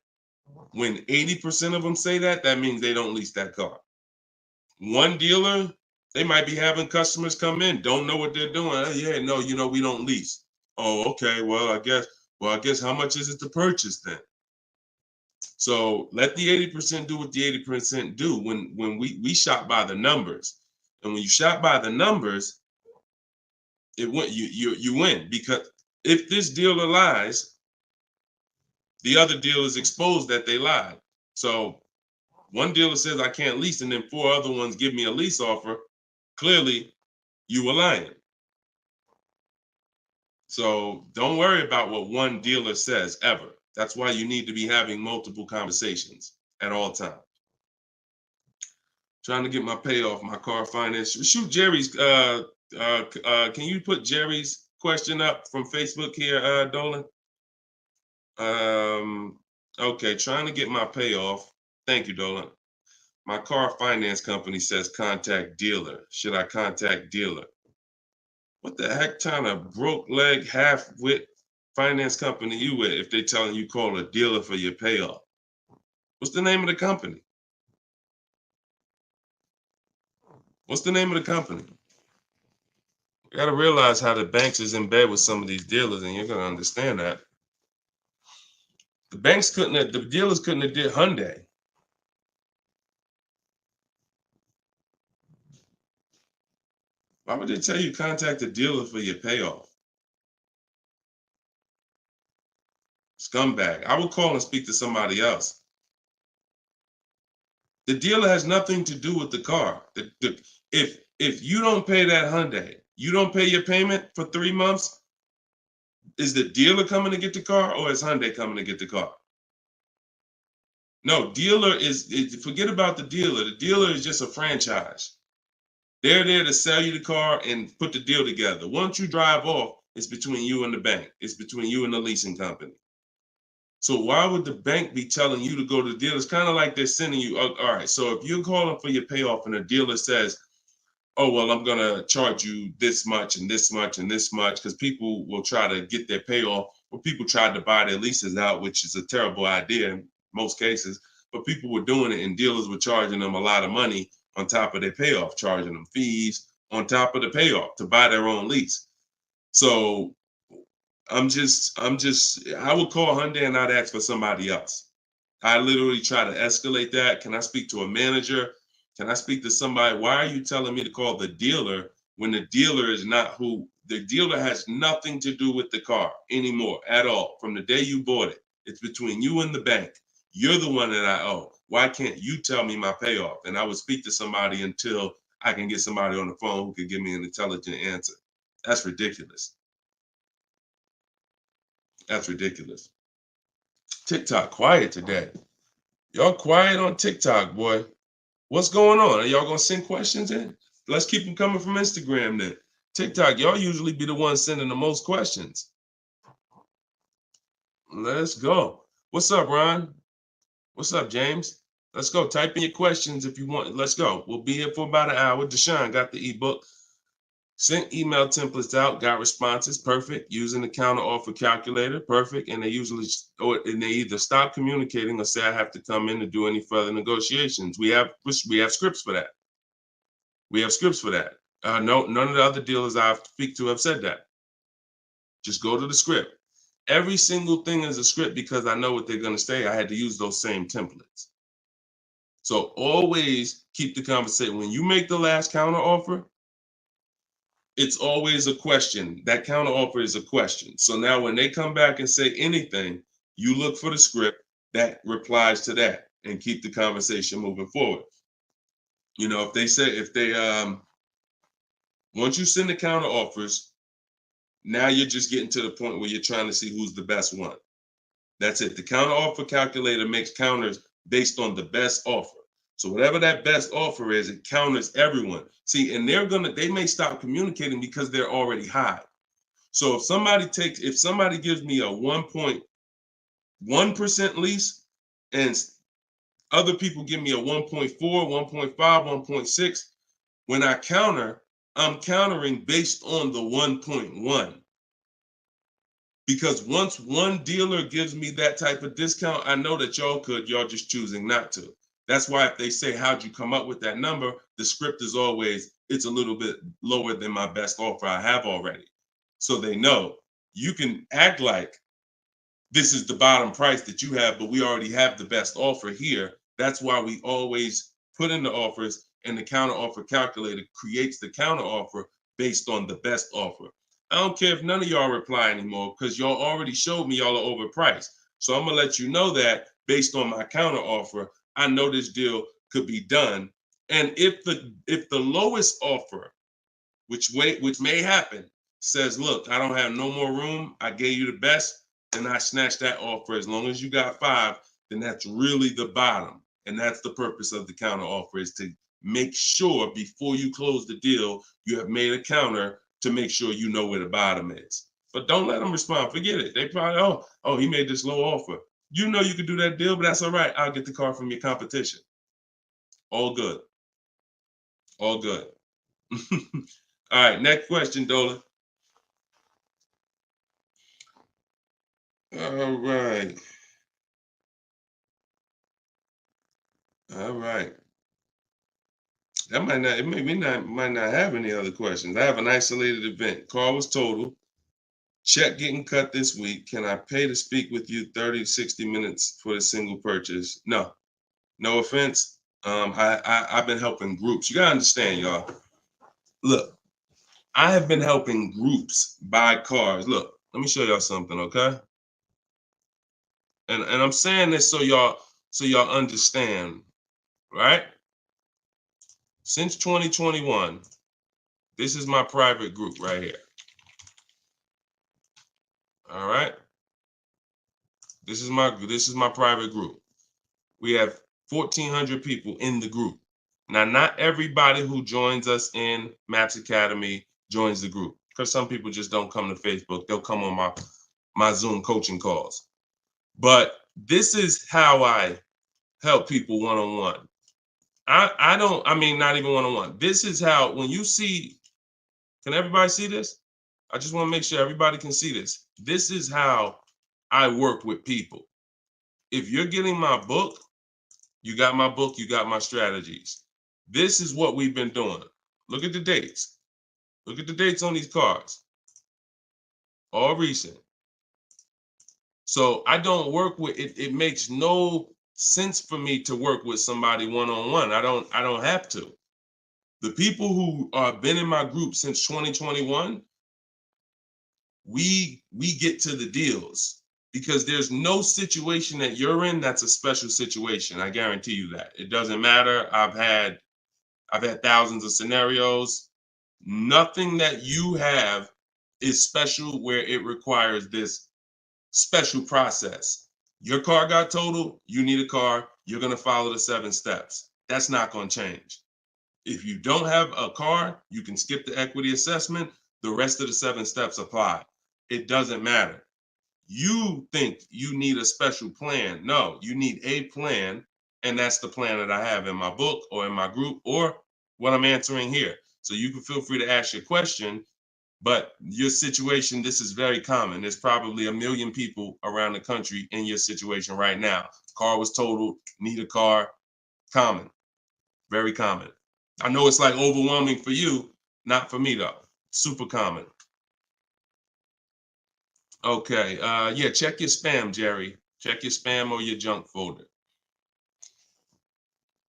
When 80% of them say that, that means they don't lease that car. One dealer, they might be having customers come in, don't know what they're doing. Oh, yeah, no, we don't lease. Oh, okay. Well, I guess how much is it to purchase then? So let the 80% do what the 80% do. When we shop by the numbers, and when you shop by the numbers, you win, because if this dealer lies, the other dealers exposed that they lied. So one dealer says I can't lease, and then 4 other ones give me a lease offer. Clearly, you were lying. So don't worry about what one dealer says ever. That's why you need to be having multiple conversations at all times. Trying to get my payoff, my car finance. Shoot Jerry's. Can you put Jerry's question up from Facebook here, Dolan? Okay, trying to get my payoff. Thank you, Dolan. My car finance company says contact dealer. Should I contact dealer? What the heck kind of broke leg, half-wit finance company you with if they telling you call a dealer for your payoff? What's the name of the company? What's the name of the company? You got to realize how the banks is in bed with some of these dealers, and you're going to understand that. The dealers couldn't have did Hyundai. Why would they tell you contact the dealer for your payoff? Scumbag. I would call and speak to somebody else. The dealer has nothing to do with the car. If you don't pay that Hyundai, you don't pay your payment for 3 months, is the dealer coming to get the car, or is Hyundai coming to get the car? No, dealer is forget about the dealer. The dealer is just a franchise. They're there to sell you the car and put the deal together. Once you drive off, it's between you and the bank. It's between you and the leasing company. So why would the bank be telling you to go to the dealer? It's kind of like they're sending you, all right, so if you're calling for your payoff and the dealer says, oh, well, I'm going to charge you this much and this much and this much, because people will try to get their payoff, or people tried to buy their leases out, which is a terrible idea in most cases, but people were doing it and dealers were charging them a lot of money on top of their payoff, charging them fees on top of the payoff to buy their own lease. So I would call Hyundai and I'd ask for somebody else. I literally try to escalate that. Can I speak to a manager? Can I speak to somebody? Why are you telling me to call the dealer when the dealer is not who? The dealer has nothing to do with the car anymore at all. From the day you bought it, it's between you and the bank. You're the one that I owe. Why can't you tell me my payoff? And I would speak to somebody until I can get somebody on the phone who can give me an intelligent answer. That's ridiculous. That's ridiculous. TikTok quiet today. Y'all quiet on TikTok, boy. What's going on? Are y'all gonna send questions in? Let's keep them coming from Instagram then. TikTok, y'all usually be the ones sending the most questions. Let's go. What's up, Ron? What's up, James? Let's go. Type in your questions if you want. Let's go. We'll be here for about an hour. Deshone got the ebook. Sent email templates out, got responses, perfect. Using the counter offer calculator, perfect. And they either stop communicating or say I have to come in to do any further negotiations. We have scripts for that. We have scripts for that. No, none of the other dealers I speak to have said that. Just go to the script. Every single thing is a script because I know what they're going to say. I had to use those same templates. So always keep the conversation. When you make the last counter offer, it's always a question. That counter offer is a question. So now when they come back and say anything, you look for the script that replies to that and keep the conversation moving forward. You know, once you send the counter offers, now you're just getting to the point where you're trying to see who's the best one. That's it. The counter offer calculator makes counters based on the best offer. So whatever that best offer is, it counters everyone. See, and they may stop communicating because they're already high. So if somebody gives me a 1.1% lease and other people give me a 1.4, 1.5, 1.6, when I counter, I'm countering based on the 1.1. Because once one dealer gives me that type of discount, I know that y'all just choosing not to. That's why if they say, how'd you come up with that number? The script is always, it's a little bit lower than my best offer I have already. So they know you can act like this is the bottom price that you have, but we already have the best offer here. That's why we always put in the offers, and the counter offer calculator creates the counter offer based on the best offer. I don't care if none of y'all reply anymore because y'all already showed me y'all are overpriced. So I'm gonna let you know that based on my counter offer, I know this deal could be done. And if the lowest offer, which may happen, says, look, I don't have no more room, I gave you the best, then I snatch that offer. As long as you got 5, then that's really the bottom. And that's the purpose of the counter offer, is to make sure before you close the deal, you have made a counter to make sure you know where the bottom is. But don't let them respond. Forget it. They probably, oh, he made this low offer. You know you could do that deal, but that's all right. I'll get the car from your competition. All good. All good. All right, next question, Dola. All right. All right. That might not have any other questions. I have an isolated event. Car was total. Check getting cut this week. Can I pay to speak with you 30 to 60 minutes for a single purchase? No. No offense. I've been helping groups. You gotta understand, y'all. Look, I have been helping groups buy cars. Look, let me show y'all something, okay? And I'm saying this so y'all understand, right? Since 2021, this is my private group right here. All right. This is my private group. We have 1,400 people in the group. Now, not everybody who joins us in Maps Academy joins the group, because some people just don't come to Facebook. They'll come on my Zoom coaching calls. But this is how I help people one-on-one. Not even one-on-one. This is how, when you see, can everybody see this? I just want to make sure everybody can see this. This is how I work with people. If you're getting my book, you got my book, you got my strategies. This is what we've been doing. Look at the dates. Look at the dates on these cars. All recent. So I don't work with it. It makes no sense for me to work with somebody one-on-one. I don't have to. The people who have been in my group since 2021, we get to the deals, because there's no situation that you're in that's a special situation. I guarantee you that. It doesn't matter. I've had thousands of scenarios. Nothing that you have is special where it requires this special process. Your car got totaled, you need a car, you're going to follow the 7 steps. That's not going to change. If you don't have a car, you can skip the equity assessment. The rest of the 7 steps apply. It doesn't matter. You think you need a special plan. No, you need a plan. And that's the plan that I have in my book or in my group or what I'm answering here. So you can feel free to ask your question. But your situation, this is very common. There's probably 1 million people around the country in your situation right now. Car was totaled, need a car. Common, very common. I know it's like overwhelming for you, not for me though. Super common. Okay, yeah, check your spam, Jerry. Check your spam or your junk folder.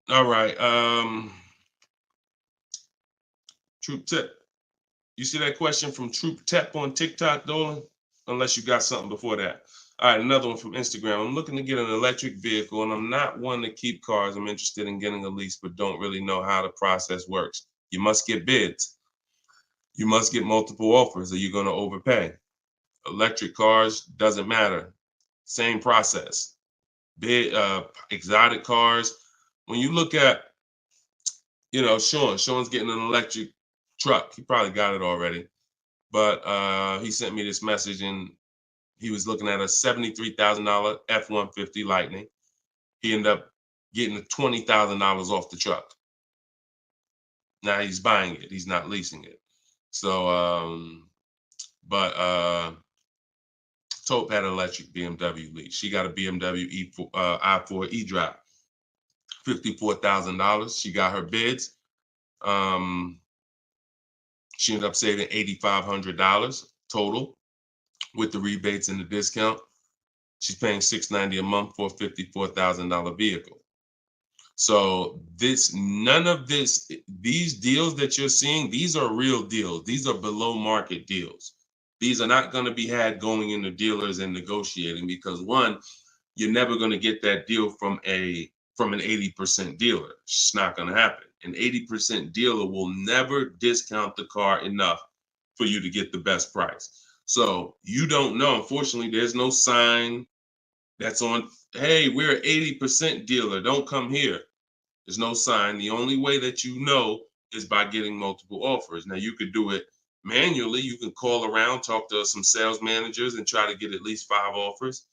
All right, Troop Tip. You see that question from Troop Tep on TikTok, Dolan? Unless you got something before that. All right, another one from Instagram. I'm looking to get an electric vehicle, and I'm not one to keep cars. I'm interested in getting a lease, but don't really know how the process works. You must get bids. You must get multiple offers, or you're going to overpay. Electric cars, doesn't matter. Same process. Bid, exotic cars. When you look at, Sean's getting an electric truck. He probably got it already. But he sent me this message, and he was looking at a $73,000 F-150 Lightning. He ended up getting $20,000 off the truck. Now he's buying it. He's not leasing it. So, Taupe had an electric BMW lease. She got a BMW i4 e-drop, $54,000. She got her bids. She ended up saving $8,500 total with the rebates and the discount. She's paying $690 a month for a $54,000 vehicle. So these deals that you're seeing, these are real deals. These are below market deals. These are not going to be had going into dealers and negotiating because one, you're never going to get that deal from an 80% dealer. It's not going to happen. An 80% dealer will never discount the car enough for you to get the best price. So you don't know. Unfortunately, there's no sign that's on, hey, we're an 80% dealer. Don't come here. There's no sign. The only way that you know is by getting multiple offers. Now, you could do it manually. You can call around, talk to some sales managers, and try to get at least 5 offers.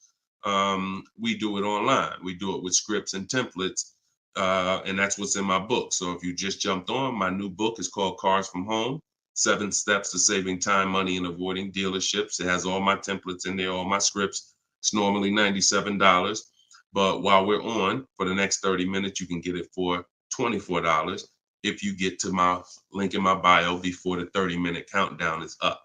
We do it online. We do it with scripts and templates, and that's what's in my book. So if you just jumped on, my new book is called Cars from Home, 7 Steps to Saving Time, Money, and Avoiding Dealerships. It has all my templates in there, all my scripts. It's normally $97. But while we're on, for the next 30 minutes, you can get it for $24 if you get to my link in my bio before the 30-minute countdown is up.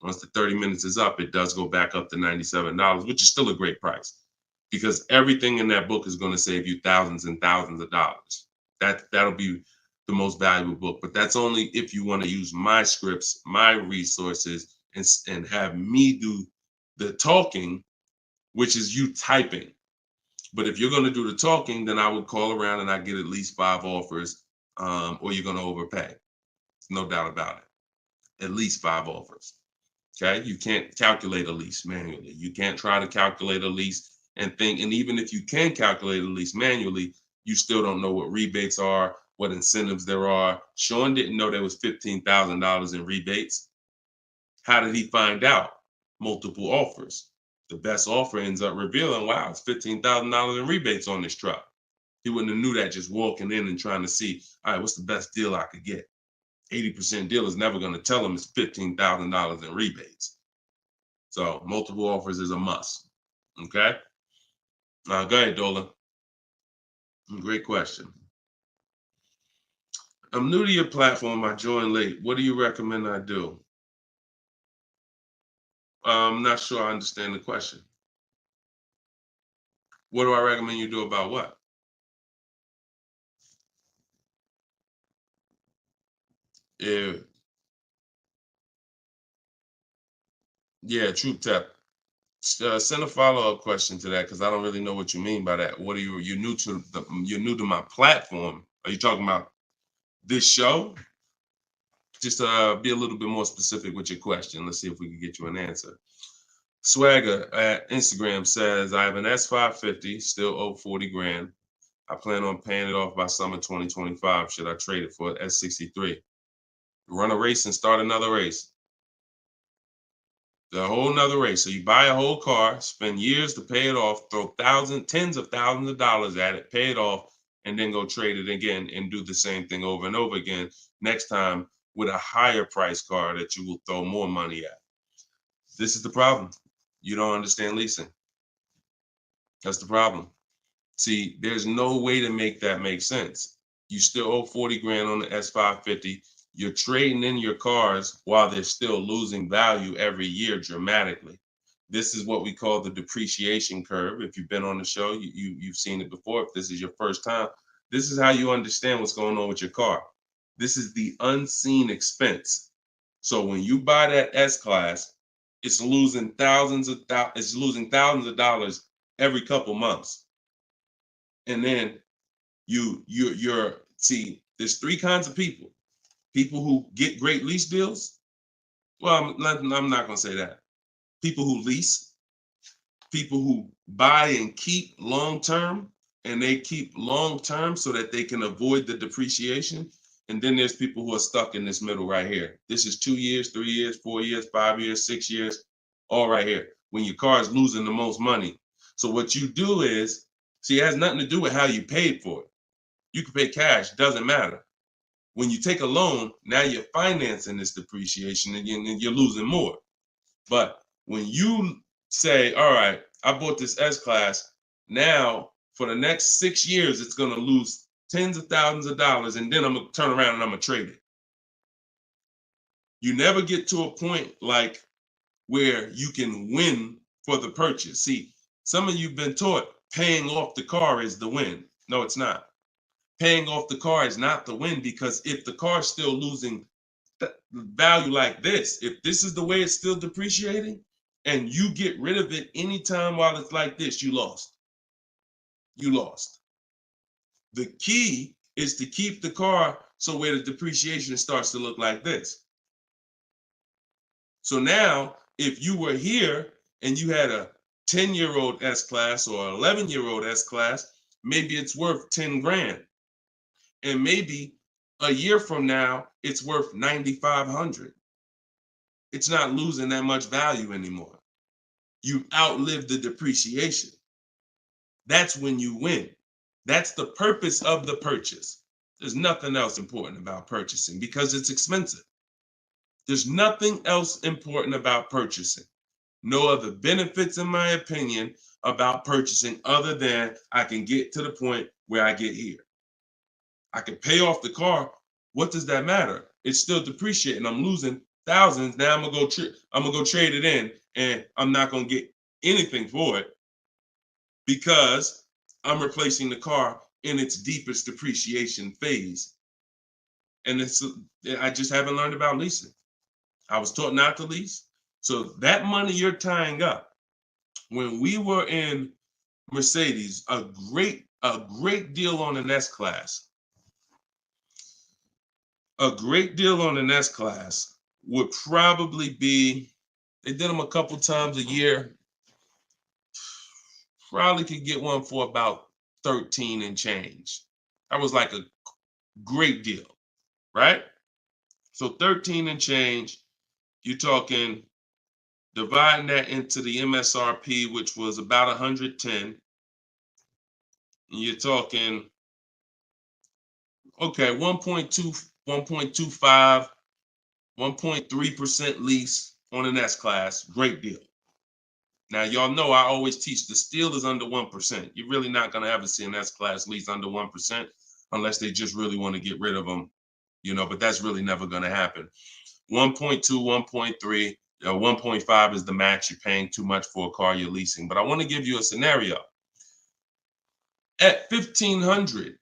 Once the 30 minutes is up, it does go back up to $97, which is still a great price because everything in that book is going to save you thousands and thousands of dollars. That'll be the most valuable book, but that's only if you want to use my scripts, my resources, and have me do the talking, which is you typing. But if you're going to do the talking, then I would call around and I get at least 5 offers, or you're going to overpay. No doubt about it. At least 5 offers. Okay. You can't calculate a lease manually. You can't try to calculate a lease and think. And even if you can calculate a lease manually, you still don't know what rebates are, what incentives there are. Sean didn't know there was $15,000 in rebates. How did he find out? Multiple offers. The best offer ends up revealing, wow, it's $15,000 in rebates on this truck. He wouldn't have knew that just walking in and trying to see, all right, what's the best deal I could get? 80% deal is never going to tell him it's $15,000 in rebates. So multiple offers is a must. Okay. Go ahead, Dola. Great question. I'm new to your platform. I joined late. What do you recommend I do? I'm not sure I understand the question. What do I recommend you do about what? Yeah, Troop Tap. Send a follow-up question to that because I don't really know what you mean by that. What are you're new to my platform? Are you talking about this show? Just be a little bit more specific with your question. Let's see if we can get you an answer. Swagger at Instagram says, I have an S550, still owe 40 grand. I plan on paying it off by summer 2025. Should I trade it for an S63? Run a race and start another race. The whole nother race. So you buy a whole car, spend years to pay it off, throw tens of thousands of dollars at it, pay it off, and then go trade it again and do the same thing over and over again. Next time with a higher price car that you will throw more money at. This is the problem. You don't understand leasing. That's the problem. See, there's no way to make that make sense. You still owe 40 grand on the S550. You're trading in your cars while they're still losing value every year dramatically. This is what we call the depreciation curve. If you've been on the show, you've seen it before. If this is your first time, this is how you understand what's going on with your car. This is the unseen expense. So when you buy that S-Class, it's losing thousands of dollars every couple months. And then you're see, there's three kinds of people. People who get great lease deals. Well, I'm not going to say that. People who lease, people who buy and keep long term, and they keep long term so that they can avoid the depreciation. And then there's people who are stuck in this middle right here. This is 2 years, 3 years, 4 years, 5 years, 6 years, all right here, when your car is losing the most money. So what you do is, see, it has nothing to do with how you paid for it. You can pay cash, doesn't matter. When you take a loan, now you're financing this depreciation and you're losing more. But when you say, all right, I bought this S-Class, now for the next 6 years, it's going to lose tens of thousands of dollars, and then I'm going to turn around and I'm going to trade it. You never get to a point like where you can win for the purchase. See, some of you have been taught paying off the car is the win. No, it's not. Paying off the car is not the win, because if the car is still losing value like this, if this is the way it's still depreciating, and you get rid of it anytime while it's like this, you lost. You lost. The key is to keep the car so where the depreciation starts to look like this. So now, if you were here and you had a 10-year-old S-Class or 11-year-old S-Class, maybe it's worth 10 grand. And maybe a year from now, it's worth 9,500. It's not losing that much value anymore. You outlived the depreciation. That's when you win. That's the purpose of the purchase. There's nothing else important about purchasing because it's expensive. There's nothing else important about purchasing. No other benefits, in my opinion, about purchasing other than I can get to the point where I get here. I can pay off the car. What does that matter? It's still depreciating. I'm losing thousands. Now I'm gonna go trade it in, and I'm not gonna get anything for it because I'm replacing the car in its deepest depreciation phase. And I just haven't learned about leasing. I was taught not to lease. So that money you're tying up, when we were in Mercedes, a great deal on an S-Class. A great deal on an S-Class would probably be, they did them a couple times a year, probably could get one for about 13 and change. That was like a great deal, right? So 13 and change, you're talking, dividing that into the MSRP, which was about 110, and you're talking, okay, 1.2, 1.25, 1.3% lease on an S-Class, great deal. Now, y'all know I always teach the steal is under 1%. You're really not going to ever see an S-Class lease under 1% unless they just really want to get rid of them, but that's really never going to happen. 1.2, 1.3, 1.5 is the max. You're paying too much for a car you're leasing. But I want to give you a scenario. At $1,500,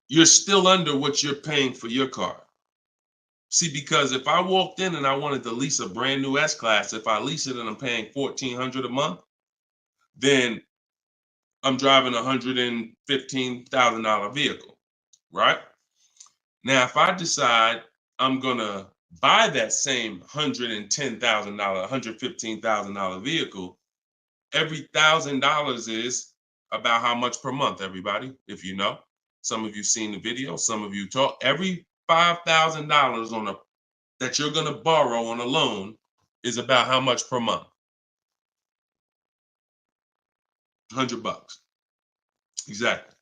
you're still under what you're paying for your car. See, because if I walked in and I wanted to lease a brand new S-Class, if I lease it and I'm paying $1,400 a month, then I'm driving a $115,000 vehicle, right? Now, if I decide I'm gonna buy that same $110,000, $115,000 vehicle, every $1,000 is about how much per month, everybody, if you know. Some of you seen the video, some of you talk. Every $5,000 on a that you're gonna borrow on a loan is about how much per month? $100. Exactly.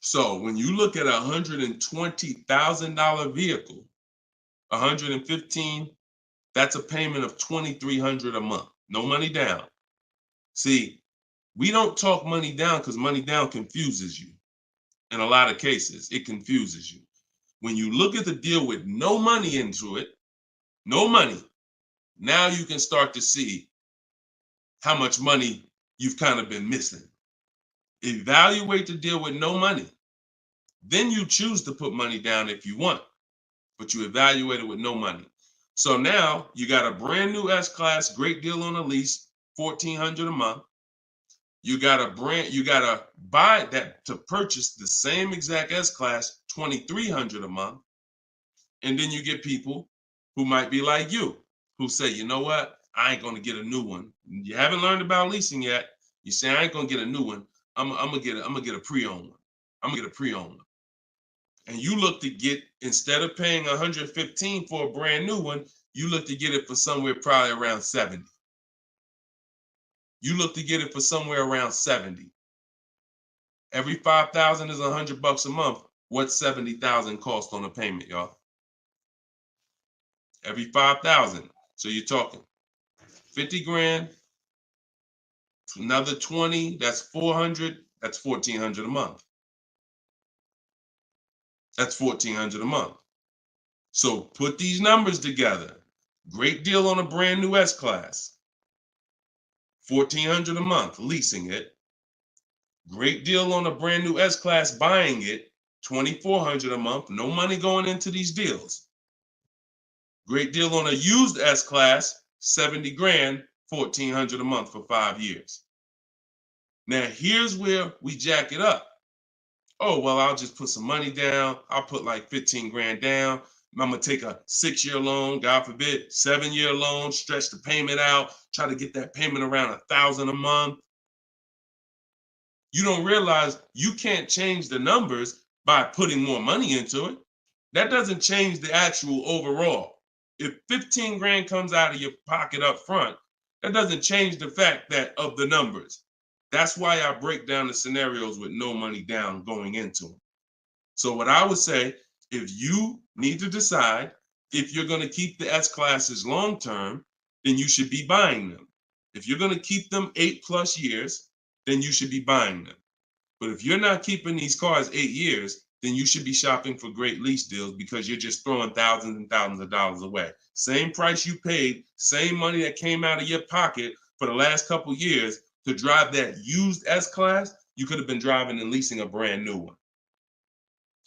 So when you look at a $120,000 vehicle, 115, that's a payment of $2,300 a month. No money down. See, we don't talk money down because money down confuses you. In a lot of cases, it confuses you. When you look at the deal with no money into it, no money, now you can start to see how much money you've kind of been missing. Evaluate the deal with no money. Then you choose to put money down if you want, but you evaluate it with no money. So now you got a brand new S-Class, great deal on a lease, $1,400 a month. You gotta buy that to purchase the same exact S-Class, $2,300 a month. And then you get people who might be like you, who say, you know what? I ain't gonna get a new one. You haven't learned about leasing yet. You say I ain't gonna get a new one. I'm gonna get a pre-owned one. I'm gonna get a pre-owned one. And you look to get, instead of paying 115 for a brand new one, you look to get it for somewhere probably around 70. You look to get it for somewhere around 70. Every 5,000 is $100 a month. What's 70,000 cost on a payment, y'all? Every 5,000. So you're talking 50 grand, another 20, that's 400, that's 1,400 a month. That's 1,400 a month. So put these numbers together. Great deal on a brand new S-Class. 1,400 a month, leasing it. Great deal on a brand new S-Class, buying it. 2,400 a month, no money going into these deals. Great deal on a used S-Class, 70 grand, 1,400 a month for 5 years. Now, here's where we jack it up. Oh, well, I'll just put some money down. I'll put like 15 grand down. I'm going to take a 6-year loan, God forbid, 7-year loan, stretch the payment out, try to get that payment around $1,000 a month. You don't realize you can't change the numbers by putting more money into it. That doesn't change the actual overall. If 15 grand comes out of your pocket up front, that doesn't change the fact that of the numbers. That's why I break down the scenarios with no money down going into them. So what I would say, if you need to decide if you're going to keep the S-Classes long term, then you should be buying them. If you're going to keep them 8+ years, then you should be buying them. But if you're not keeping these cars 8 years, then you should be shopping for great lease deals because you're just throwing thousands and thousands of dollars away. Same price you paid, same money that came out of your pocket for the last couple years to drive that used S-Class, you could have been driving and leasing a brand new one.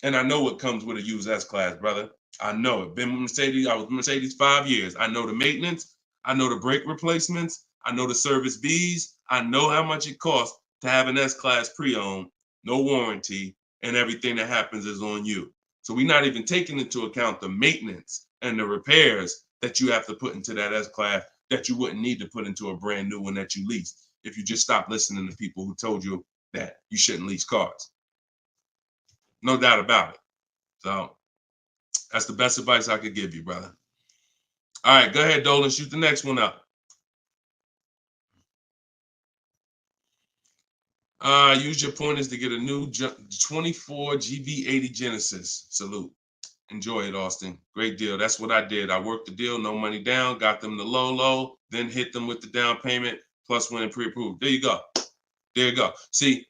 And I know what comes with a used S-Class, brother. I know it. Been with Mercedes. I was with Mercedes 5 years. I know the maintenance. I know the brake replacements. I know the service Bs. I know how much it costs to have an S-Class pre-owned, no warranty, and everything that happens is on you. So we're not even taking into account the maintenance and the repairs that you have to put into that S-Class that you wouldn't need to put into a brand new one that you leased if you just stopped listening to people who told you that you shouldn't lease cars. No doubt about it. So that's the best advice I could give you, brother. All right, go ahead, Dolan. Shoot the next one up. Use your pointers to get a new 24 GV80 Genesis. Salute. Enjoy it, Austin. Great deal. That's what I did. I worked the deal, no money down, got them the low, then hit them with the down payment, plus went and pre-approved. There you go. There you go. See,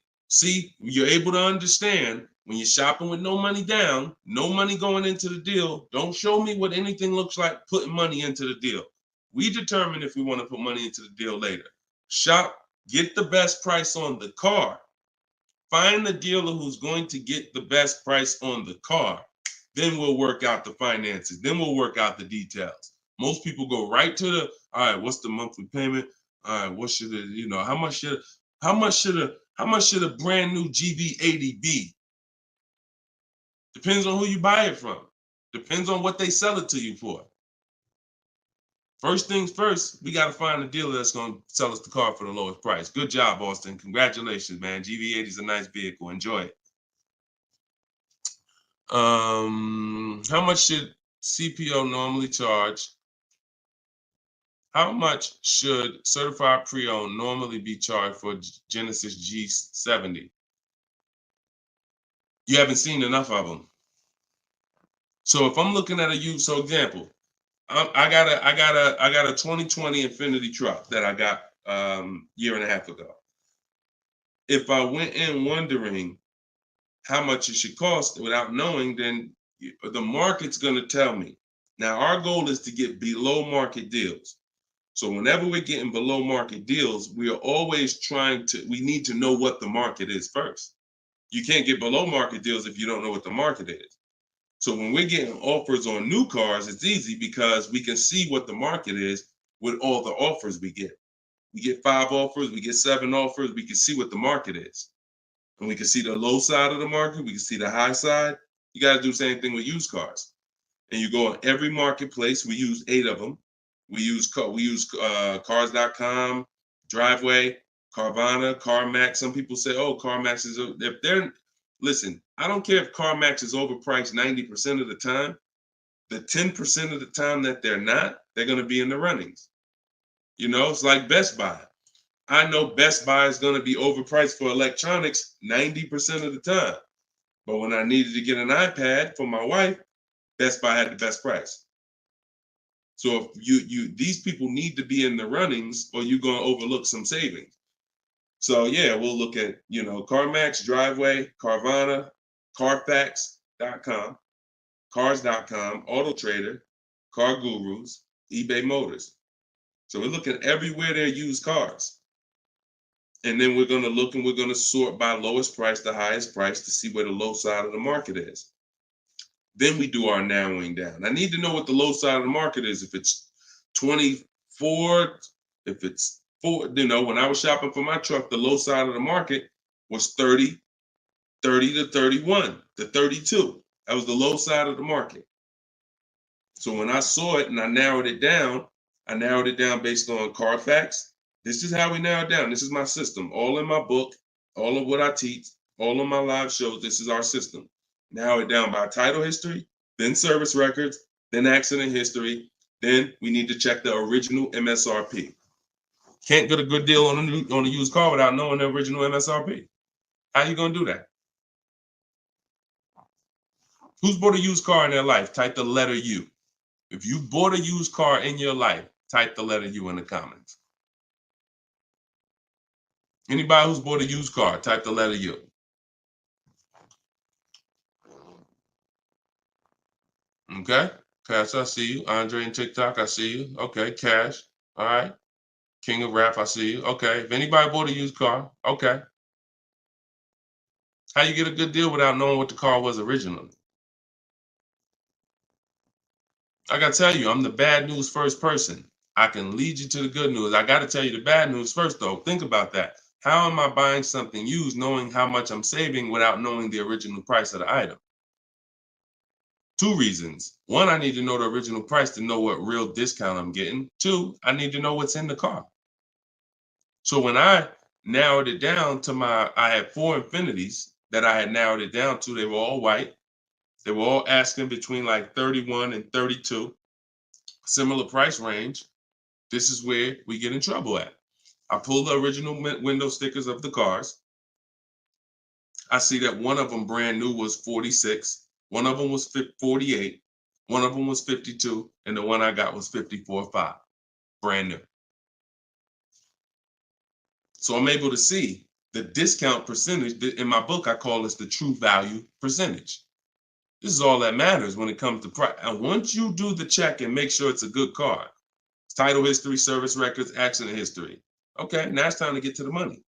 you're able to understand when you're shopping with no money down, no money going into the deal. Don't show me what anything looks like putting money into the deal. We determine if we want to put money into the deal later. Shop, get the best price on the car. Find the dealer who's going to get the best price on the car. Then we'll work out the finances. Then we'll work out the details. Most people go right to the, all right, what's the monthly payment? All right, what should it, how much should a brand new GV80 be? Depends on who you buy it from. Depends on what they sell it to you for. First things first, we got to find a dealer that's going to sell us the car for the lowest price. Good job, Austin. Congratulations, man. GV80 is a nice vehicle. Enjoy it. How much should CPO normally charge? How much should certified pre-owned normally be charged for Genesis G70? You haven't seen enough of them. So if I'm looking at a used, so example, I got a 2020 Infinity truck that I got year and a half ago. If I went in wondering how much it should cost without knowing, then the market's going to tell me. Now our goal is to get below market deals. So whenever we're getting below market deals, we are always we need to know what the market is first. You can't get below market deals if you don't know what the market is. So when we're getting offers on new cars, it's easy because we can see what the market is with all the offers we get. We get 5 offers, we get 7 offers, we can see what the market is. And we can see the low side of the market, we can see the high side. You got to do the same thing with used cars. And you go on every marketplace, we use 8 of them. We use cars.com, Driveway, Carvana, CarMax. Some people say, oh, CarMax is, if they're, listen, I don't care if CarMax is overpriced 90% of the time. The 10% of the time that they're not, they're going to be in the runnings. You know, it's like Best Buy. I know Best Buy is going to be overpriced for electronics 90% of the time. But when I needed to get an iPad for my wife, Best Buy had the best price. So if these people need to be in the runnings or you're going to overlook some savings. So yeah, we'll look at, CarMax, Driveway, Carvana, Carfax.com, Cars.com, Auto Trader, Car Gurus, eBay Motors. So we're looking everywhere there used cars. And then we're going to look and we're going to sort by lowest price to highest price to see where the low side of the market is. Then we do our narrowing down. I need to know what the low side of the market is. If it's 24, if it's 4, when I was shopping for my truck, the low side of the market was 30 to 31 to 32. That was the low side of the market. So when I saw it and I narrowed it down based on Carfax. This is how we narrow it down. This is my system. All in my book, all of what I teach, all of my live shows, this is our system. Narrow it down by title history, then service records, then accident history. Then we need to check the original MSRP. Can't get a good deal on a used car without knowing the original MSRP. How you gonna do that? Who's bought a used car in their life? Type the letter U. If you bought a used car in your life, type the letter U in the comments. Anybody who's bought a used car, type the letter U. Okay, Cash, I see you. Andre and TikTok, I see you. Okay, Cash. All right. King of Rap, I see you. Okay, if anybody bought a used car, okay. How you get a good deal without knowing what the car was originally? I gotta tell you, I'm the bad news first person. I can lead you to the good news. I gotta tell you the bad news first, though. Think about that. How am I buying something used knowing how much I'm saving without knowing the original price of the item? 2 reasons. 1, I need to know the original price to know what real discount I'm getting. 2, I need to know what's in the car. So when I narrowed it down to I had 4 Infinities that I had narrowed it down to. They were all white. They were all asking between like 31 and 32, similar price range. This is where we get in trouble at. I pull the original window stickers of the cars. I see that one of them brand new was 46. One of them was 48. One of them was 52. And the one I got was 54.5, brand new. So I'm able to see the discount percentage. In my book, I call this the true value percentage. This is all that matters when it comes to price. And once you do the check and make sure it's a good car, title history, service records, accident history. Okay, now it's time to get to the money.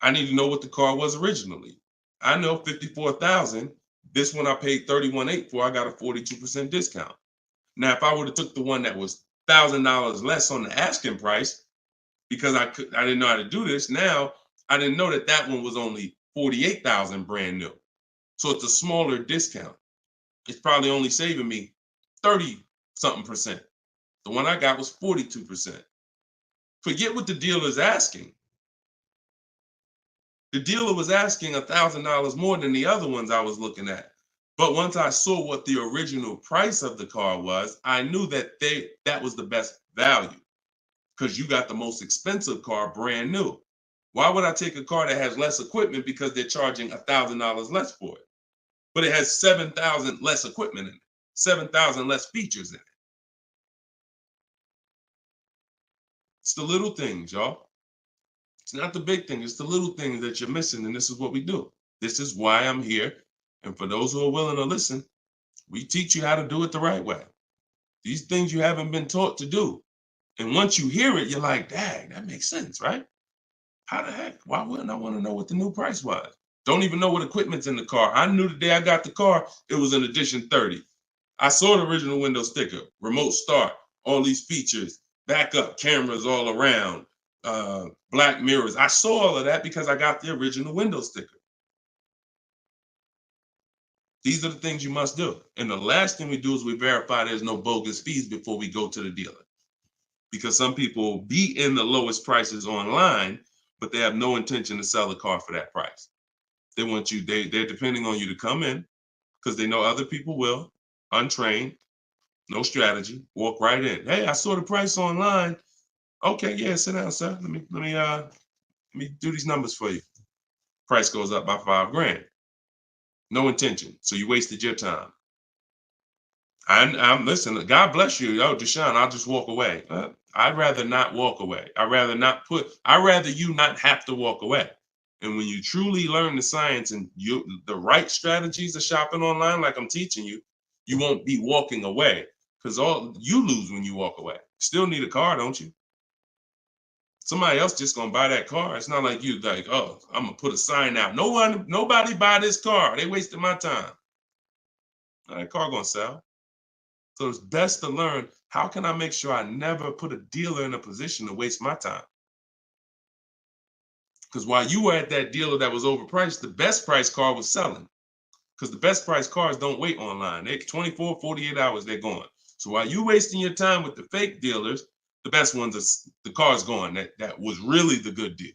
I need to know what the car was originally. I know 54,000. This one I paid 31.8 for. I got a 42% discount. Now, if I would have took the one that was $1,000 less on the asking price, because I didn't know how to do this. Now I didn't know that one was only 48,000 brand new. So it's a smaller discount. It's probably only saving me 30-something%. The one I got was 42%. Forget what the dealer's asking. The dealer was asking $1,000 more than the other ones I was looking at. But once I saw what the original price of the car was, I knew that that was the best value because you got the most expensive car brand new. Why would I take a car that has less equipment because they're charging $1,000 less for it? But it has 7,000 less equipment in it, 7,000 less features in it. It's the little things, y'all. It's not the big thing. It's the little things that you're missing. And this is what we do. This is why I'm here. And for those who are willing to listen, we teach you how to do it the right way. These things you haven't been taught to do. And once you hear it, you're like, dang, that makes sense, right? How the heck? Why wouldn't I want to know what the new price was? Don't even know what equipment's in the car. I knew the day I got the car, it was an edition 30. I saw the original window sticker, remote start, all these features, backup cameras all around, black mirrors. I saw all of that because I got the original window sticker. These are the things you must do. And the last thing we do is we verify there's no bogus fees before we go to the dealer. Because some people be in the lowest prices online, but they have no intention to sell the car for that price. They want you, they're depending on you to come in because they know other people will, untrained, no strategy, walk right in. Hey, I saw the price online. Okay, yeah, sit down, sir. Let me do these numbers for you. Price goes up by $5,000. No intention. So you wasted your time. I'm listen, God bless you. Oh, Deshone, I'll just walk away. I'd rather not walk away. I'd rather you not have to walk away. And when you truly learn the science and the right strategies of shopping online, like I'm teaching you, you won't be walking away because all you lose when you walk away. Still need a car, don't you? Somebody else just gonna buy that car. It's not like you like, oh, I'm gonna put a sign out. Nobody buy this car. They wasted my time. That car gonna sell. So it's best to learn how can I make sure I never put a dealer in a position to waste my time. Because while you were at that dealer that was overpriced, the best price car was selling. Because the best price cars don't wait online. They 24, 48 hours, they're gone. So while you wasting your time with the fake dealers, the best ones are the car's gone. That was really the good deal.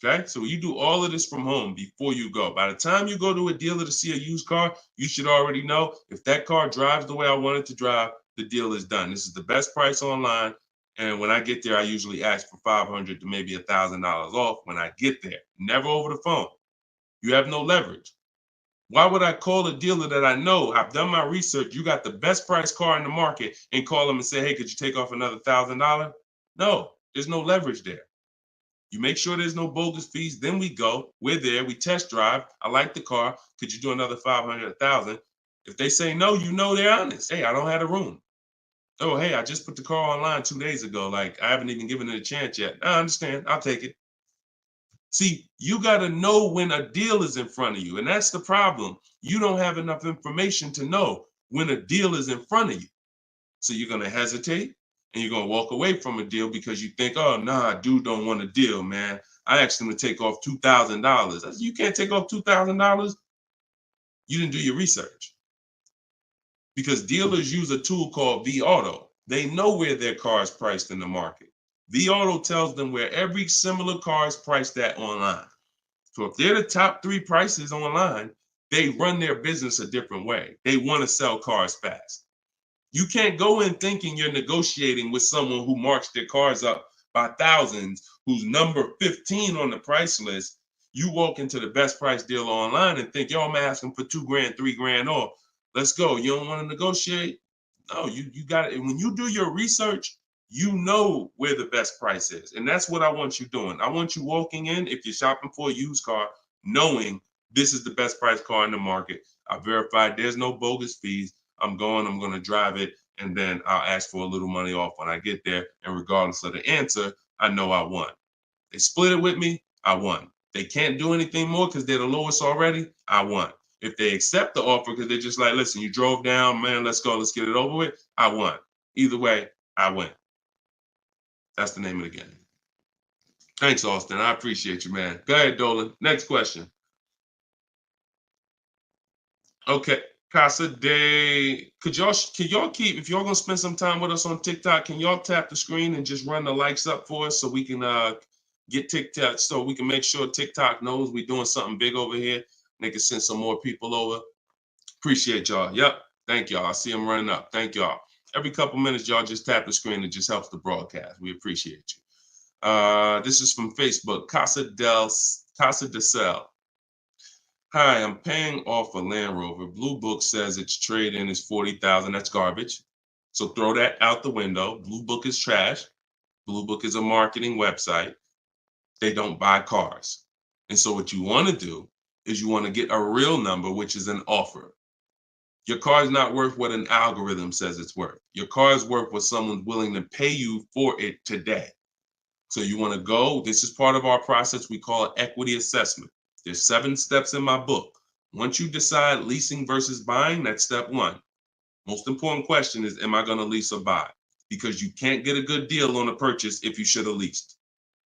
Okay, so you do all of this from home before you go. By the time you go to a dealer to see a used car, you should already know if that car drives the way I want it to drive, the deal is done. This is the best price online. And when I get there, I usually ask for $500 to maybe $1,000 off when I get there. Never over the phone. You have no leverage. Why would I call a dealer that I know, I've done my research, you got the best price car in the market, and call them and say, hey, could you take off another $1,000? No, there's no leverage there. You make sure there's no bogus fees. Then we go. We're there. We test drive. I like the car. Could you do another 500, 1,000? If they say no, you know they're honest. Hey, I don't have a room. Oh, hey, I just put the car online 2 days ago. Like, I haven't even given it a chance yet. I understand. I'll take it. See, you got to know when a deal is in front of you. And that's the problem. You don't have enough information to know when a deal is in front of you. So you're going to hesitate and you're going to walk away from a deal because you think, oh, nah, dude don't want a deal, man. I asked him to take off $2,000. I said, you can't take off $2,000. You didn't do your research. Because dealers use a tool called vAuto. They know where their car is priced in the market. vAuto tells them where every similar car is priced at online. So if they're the top 3 prices online, they run their business a different way. They want to sell cars fast. You can't go in thinking you're negotiating with someone who marks their cars up by thousands, who's number 15 on the price list. You walk into the best price deal online and think, yo, I'm asking for $2,000, $3,000 off. Let's go. You don't want to negotiate? No, you got it. When you do your research, you know where the best price is. And that's what I want you doing. I want you walking in, if you're shopping for a used car, knowing this is the best price car in the market. I verified there's no bogus fees. I'm going to drive it, and then I'll ask for a little money off when I get there. And regardless of the answer, I know I won. They split it with me, I won. They can't do anything more because they're the lowest already, I won. If they accept the offer because they're just like, listen, you drove down, man, let's go, let's get it over with, I won. Either way, I win. That's the name of the game. Thanks, Austin. I appreciate you, man. Go ahead, Dolan. Next question. Okay. Casa de, could y'all keep, if y'all gonna spend some time with us on TikTok, can y'all tap the screen and just run the likes up for us so we can get TikTok, so we can make sure TikTok knows we're doing something big over here. They can send some more people over. Appreciate y'all. Yep. Thank y'all. I see them running up. Thank y'all. Every couple minutes, y'all just tap the screen. It just helps the broadcast. We appreciate you. This is from Facebook. Casa de Cel. Hi, I'm paying off a Land Rover. Blue Book says its trade-in is $40,000. That's garbage. So throw that out the window. Blue Book is trash. Blue Book is a marketing website. They don't buy cars. And so what you want to do is you want to get a real number, which is an offer. Your car is not worth what an algorithm says it's worth. Your car is worth what someone's willing to pay you for it today. So you want to go, this is part of our process. We call it equity assessment. There's 7 steps in my book. Once you decide leasing versus buying, that's step 1. Most important question is, am I going to lease or buy? Because you can't get a good deal on a purchase if you should have leased.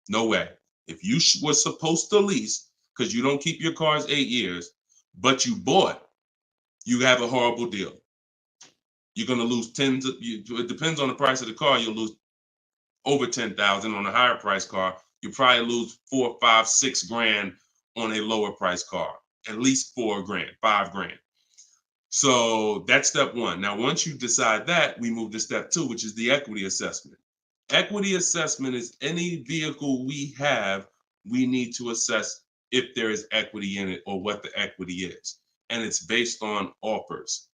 No way. If you were supposed to lease because you don't keep your cars 8 years, but you bought, you have a horrible deal. You're going to lose tens of, it depends on the price of the car. You'll lose over 10,000 on a higher price car. You probably lose 4, 5, 6 grand on a lower price car, at least 4 grand, 5 grand. So that's step 1. Now, once you decide that, we move to step 2, which is the equity assessment. Equity assessment is any vehicle we have, we need to assess if there is equity in it or what the equity is. And it's based on offers.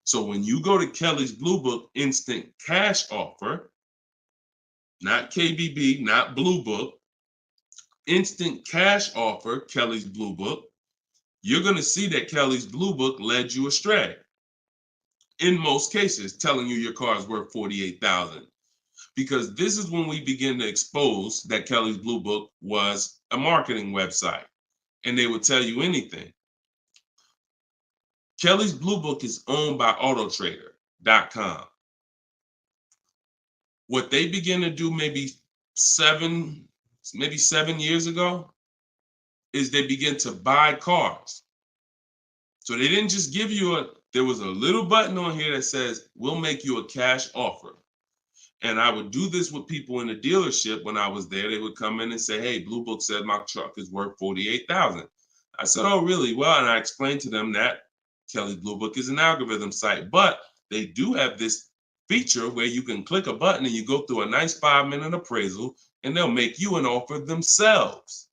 So when you go to Kelly's Blue Book instant cash offer, not KBB, not Blue Book, instant cash offer, Kelly's Blue Book, you're going to see that Kelly's Blue Book led you astray. In most cases, telling you your car is worth $48,000. Because this is when we begin to expose that Kelly's Blue Book was a marketing website and they would tell you anything. Kelly's Blue Book is owned by autotrader.com. What they began to do maybe 7 years ago is they begin to buy cars. So they didn't just give you there was a little button on here that says, we'll make you a cash offer. And I would do this with people in the dealership when I was there. They would come in and say, hey, Blue Book said my truck is worth $48,000. I said, oh, really? Well, and I explained to them that Kelly's Blue Book is an algorithm site, but they do have this feature where you can click a button and you go through a nice 5-minute appraisal and they'll make you an offer themselves.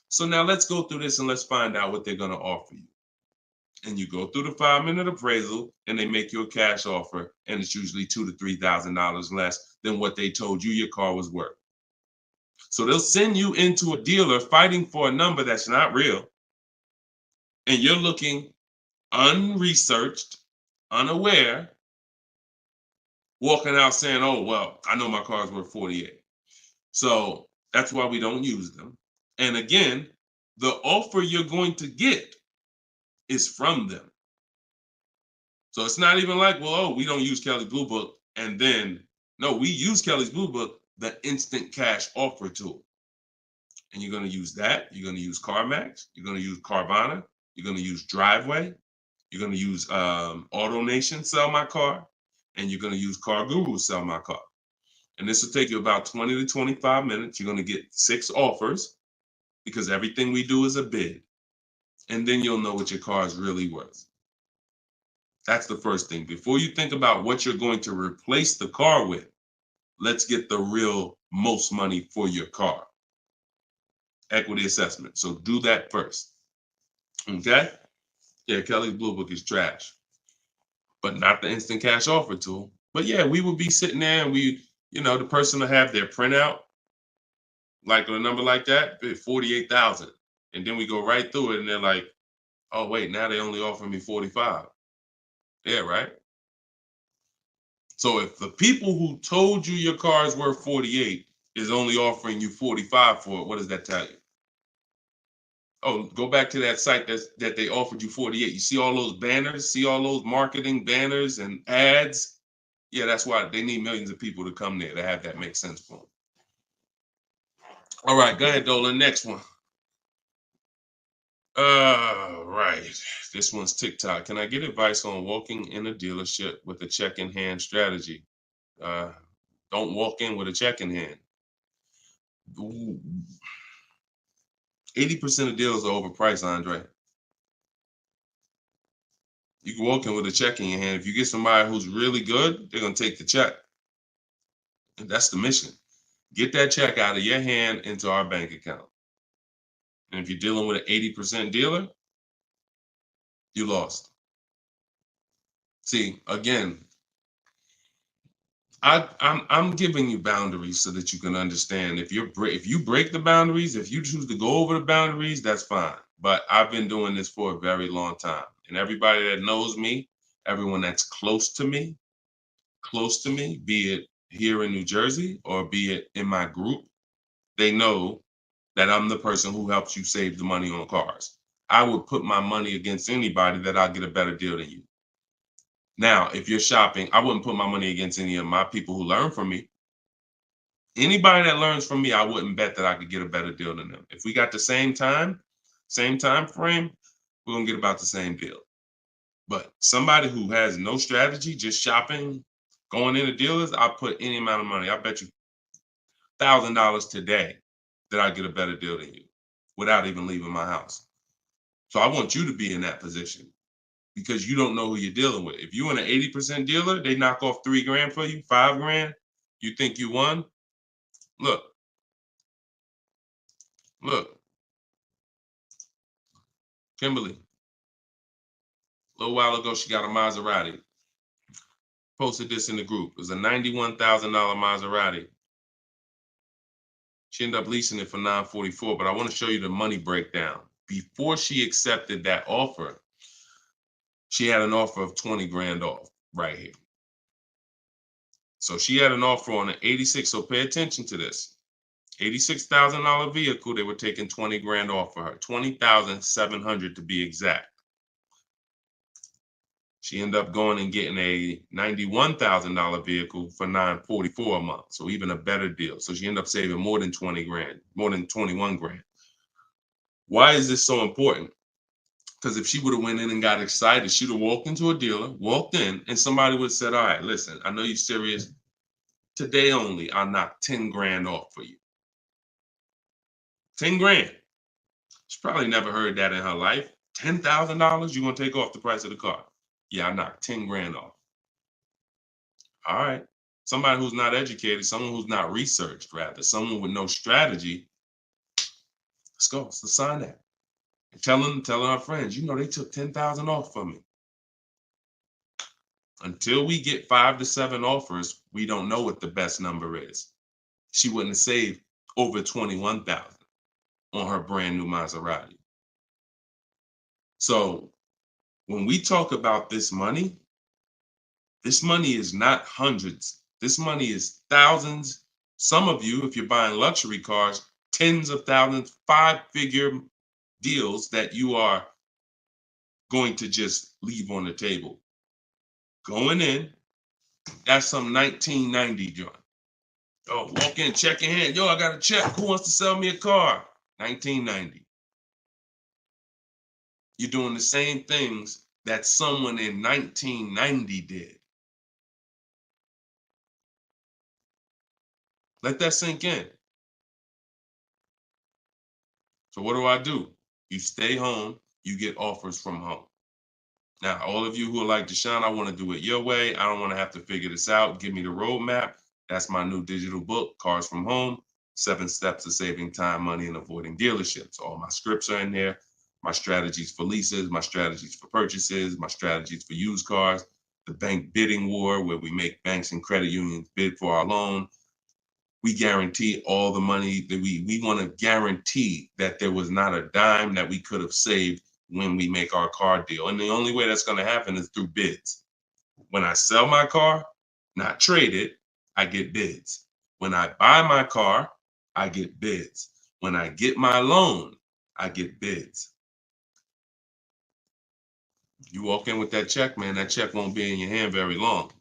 So now let's go through this and let's find out what they're going to offer you. And you go through the 5-minute appraisal and they make you a cash offer, and it's usually $2,000 to $3,000 less than what they told you your car was worth. So they'll send you into a dealer fighting for a number that's not real, and you're looking unresearched, unaware, walking out saying, oh, well, I know my car's worth 48. So that's why we don't use them. And again, the offer you're going to get is from them. So it's not even like, well, oh, we don't use Kelly's Blue Book. And then, no, we use Kelly's Blue Book, the instant cash offer tool. And you're going to use that. You're going to use CarMax. You're going to use Carvana. You're going to use Driveway. You're going to use AutoNation, Sell My Car. And you're going to use Car Guru, Sell My Car. And this will take you about 20 to 25 minutes. You're going to get 6 offers because everything we do is a bid. And then you'll know what your car is really worth. That's the first thing. Before you think about what you're going to replace the car with, let's get the real most money for your car. Equity assessment. So do that first. Okay? Yeah, Kelly's Blue Book is trash, but not the instant cash offer tool. But yeah, we would be sitting there and the person will have their printout, like a number like that, 48,000. And then we go right through it and they're like, oh, wait, now they only offer me 45. Yeah, right? So if the people who told you your car is worth 48 is only offering you 45 for it, what does that tell you? Oh, go back to that site that they offered you 48. You see all those banners, see all those marketing banners and ads? Yeah, that's why they need millions of people to come there to have that make sense for them. All right, go ahead, Dolan. Next one. Right. This one's TikTok. Can I get advice on walking in a dealership with a check in hand strategy? Don't walk in with a check in hand. 80% of deals are overpriced, Andre. You can walk in with a check in your hand. If you get somebody who's really good, they're going to take the check. And that's the mission. Get that check out of your hand into our bank account. And if you're dealing with an 80% dealer, you lost. See, again, I'm giving you boundaries so that you can understand. If you break the boundaries, if you choose to go over the boundaries, that's fine. But I've been doing this for a very long time, and everybody that knows me, everyone that's close to me, be it here in New Jersey or be it in my group, they know that I'm the person who helps you save the money on cars. I would put my money against anybody that I'll get a better deal than you. Now, if you're shopping, I wouldn't put my money against any of my people who learn from me. Anybody that learns from me, I wouldn't bet that I could get a better deal than them. If we got the same time frame, we're gonna get about the same deal. But somebody who has no strategy, just shopping, going into dealers, I'll put any amount of money. I bet you $1,000 today that I get a better deal than you without even leaving my house. So I want you to be in that position because you don't know who you're dealing with. If you're in an 80% dealer, they knock off $3,000 for you, $5,000. You think you won? Look, Kimberly. A little while ago, she got a Maserati. Posted this in the group. It was a $91,000 Maserati. She ended up leasing it for $944, but I want to show you the money breakdown. Before she accepted that offer, she had an offer of 20 grand off right here. So she had an offer on an 86. So pay attention to this. $86,000 vehicle, they were taking 20 grand off for her. 20,700 to be exact. She ended up going and getting a $91,000 vehicle for $944 a month. So even a better deal. So she ended up saving more than 20 grand, more than 21 grand. Why is this so important? Because if she would have went in and got excited, she'd have walked into a dealer, walked in, and somebody would have said, all right, listen, I know you're serious. Today only, I'll knock 10 grand off for you. 10 grand. She probably never heard that in her life. $10,000 you're going to take off the price of the car. Yeah, I knocked 10 grand off. All right. Somebody who's not educated, someone who's not researched, rather, someone with no strategy. Let's go. Let's sign that. And telling our friends, you know, they took 10,000 off from me. Until we get 5 to 7 offers, we don't know what the best number is. She wouldn't have saved over 21,000 on her brand new Maserati. So when we talk about this money is not hundreds. This money is thousands. Some of you, if you're buying luxury cars, tens of thousands, 5-figure deals that you are going to just leave on the table. Going in, that's some 1990 joint. Oh, walk in, check your hand. Yo, I got a check. Who wants to sell me a car? 1990. You're doing the same things that someone in 1990 did. Let that sink in. So what do? You stay home, you get offers from home. Now, all of you who are like, Deshone, I want to do it your way. I don't want to have to figure this out. Give me the roadmap. That's my new digital book, Cars from Home, 7 Steps of Saving Time, Money, and Avoiding Dealerships. All my scripts are in there. My strategies for leases, my strategies for purchases, my strategies for used cars, the bank bidding war, where we make banks and credit unions bid for our loan. We guarantee all the money that we want to guarantee that there was not a dime that we could have saved when we make our car deal. And the only way that's going to happen is through bids. When I sell my car, not trade it, I get bids. When I buy my car, I get bids. When I get my loan, I get bids. You walk in with that check, man, that check won't be in your hand very long.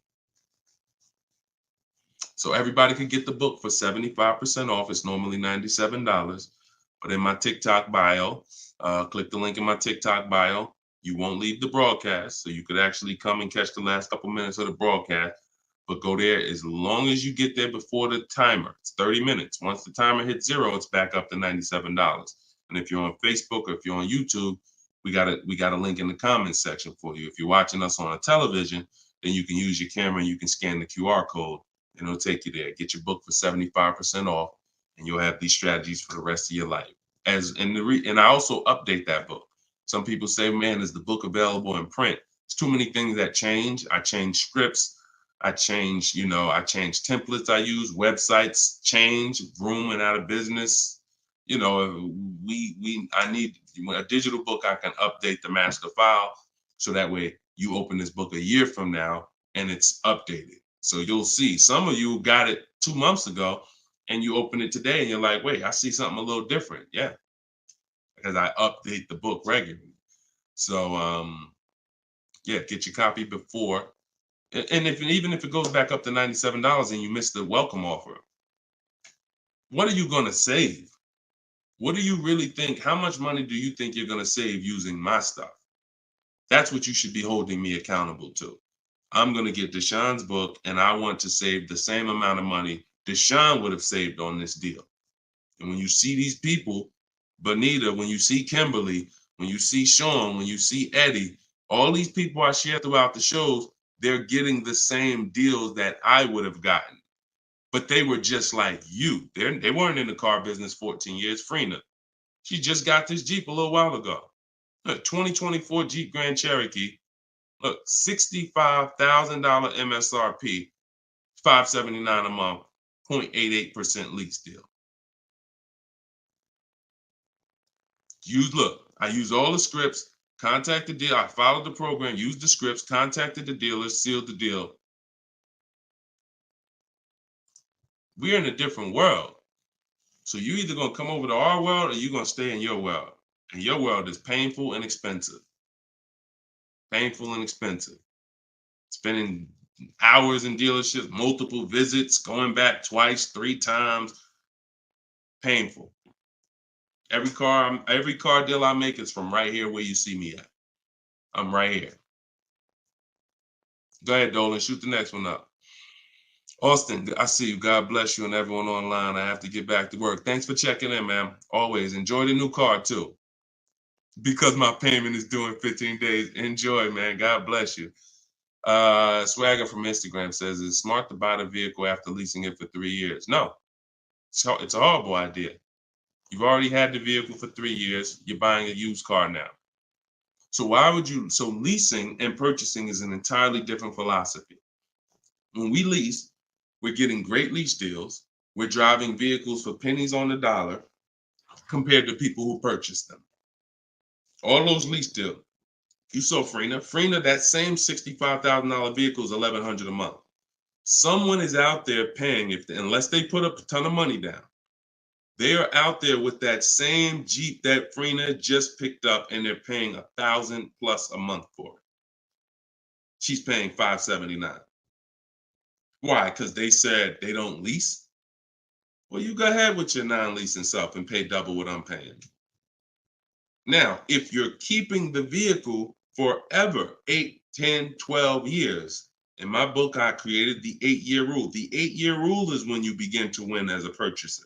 So everybody could get the book for 75% off. It's normally $97. but in my TikTok bio, click the link in my TikTok bio. You won't leave the broadcast, so you could actually come and catch the last couple minutes of the broadcast. But go there as long as you get there before the timer. It's 30 minutes. Once the timer hits 0, it's back up to $97. And if you're on Facebook or if you're on YouTube, we got a link in the comments section for you. If you're watching us on a television, then you can use your camera and you can scan the QR code and it'll take you there. Get your book for 75% off, and you'll have these strategies for the rest of your life. And I also update that book. Some people say, man, is the book available in print? It's too many things that change. I change scripts. I change templates I use, websites change, Vroom went out of business. I need a digital book. I can update the master file. So that way you open this book a year from now and it's updated. So you'll see some of you got it 2 months ago and you open it today and you're like, wait, I see something a little different. Yeah, because I update the book regularly. So get your copy before. And even if it goes back up to $97 and you miss the welcome offer, what are you going to save? What do you really think? How much money do you think you're going to save using my stuff? That's what you should be holding me accountable to. I'm going to get Deshone's book, and I want to save the same amount of money Deshone would have saved on this deal. And when you see these people, Bonita, when you see Kimberly, when you see Sean, when you see Eddie, all these people I share throughout the shows, they're getting the same deals that I would have gotten. But they were just like you. They weren't in the car business 14 years. Frina, she just got this Jeep a little while ago. Look, 2024 Jeep Grand Cherokee. Look, $65,000 MSRP, $579 a month, 0.88% lease deal. I used all the scripts, contacted the dealer, I followed the program, used the scripts, contacted the dealer, sealed the deal. We're in a different world. So you're either going to come over to our world or you're going to stay in your world. And your world is painful and expensive. Painful and expensive. Spending hours in dealerships, multiple visits, going back twice, 3 times. Painful. Every car deal I make is from right here where you see me at. I'm right here. Go ahead, Dolan. Shoot the next one up. Austin, I see you. God bless you and everyone online. I have to get back to work. Thanks for checking in, man. Always. Enjoy the new car, too. Because my payment is due in 15 days. Enjoy, man. God bless you. Swagger from Instagram says, is it smart to buy the vehicle after leasing it for 3 years? No. It's a horrible idea. You've already had the vehicle for 3 years. You're buying a used car now. So leasing and purchasing is an entirely different philosophy. When we lease, we're getting great lease deals. We're driving vehicles for pennies on the dollar compared to people who purchase them. All those lease deals. You saw Frina, that same $65,000 vehicle is $1,100 a month. Someone is out there paying, unless they put up a ton of money down, they are out there with that same Jeep that Frina just picked up and they're paying $1,000 plus a month for it. She's paying $579. Why? Because they said they don't lease? Well, you go ahead with your non-leasing stuff and pay double what I'm paying. Now, if you're keeping the vehicle forever, 8, 10, 12 years, in my book, I created the 8-year rule. The 8-year rule is when you begin to win as a purchaser,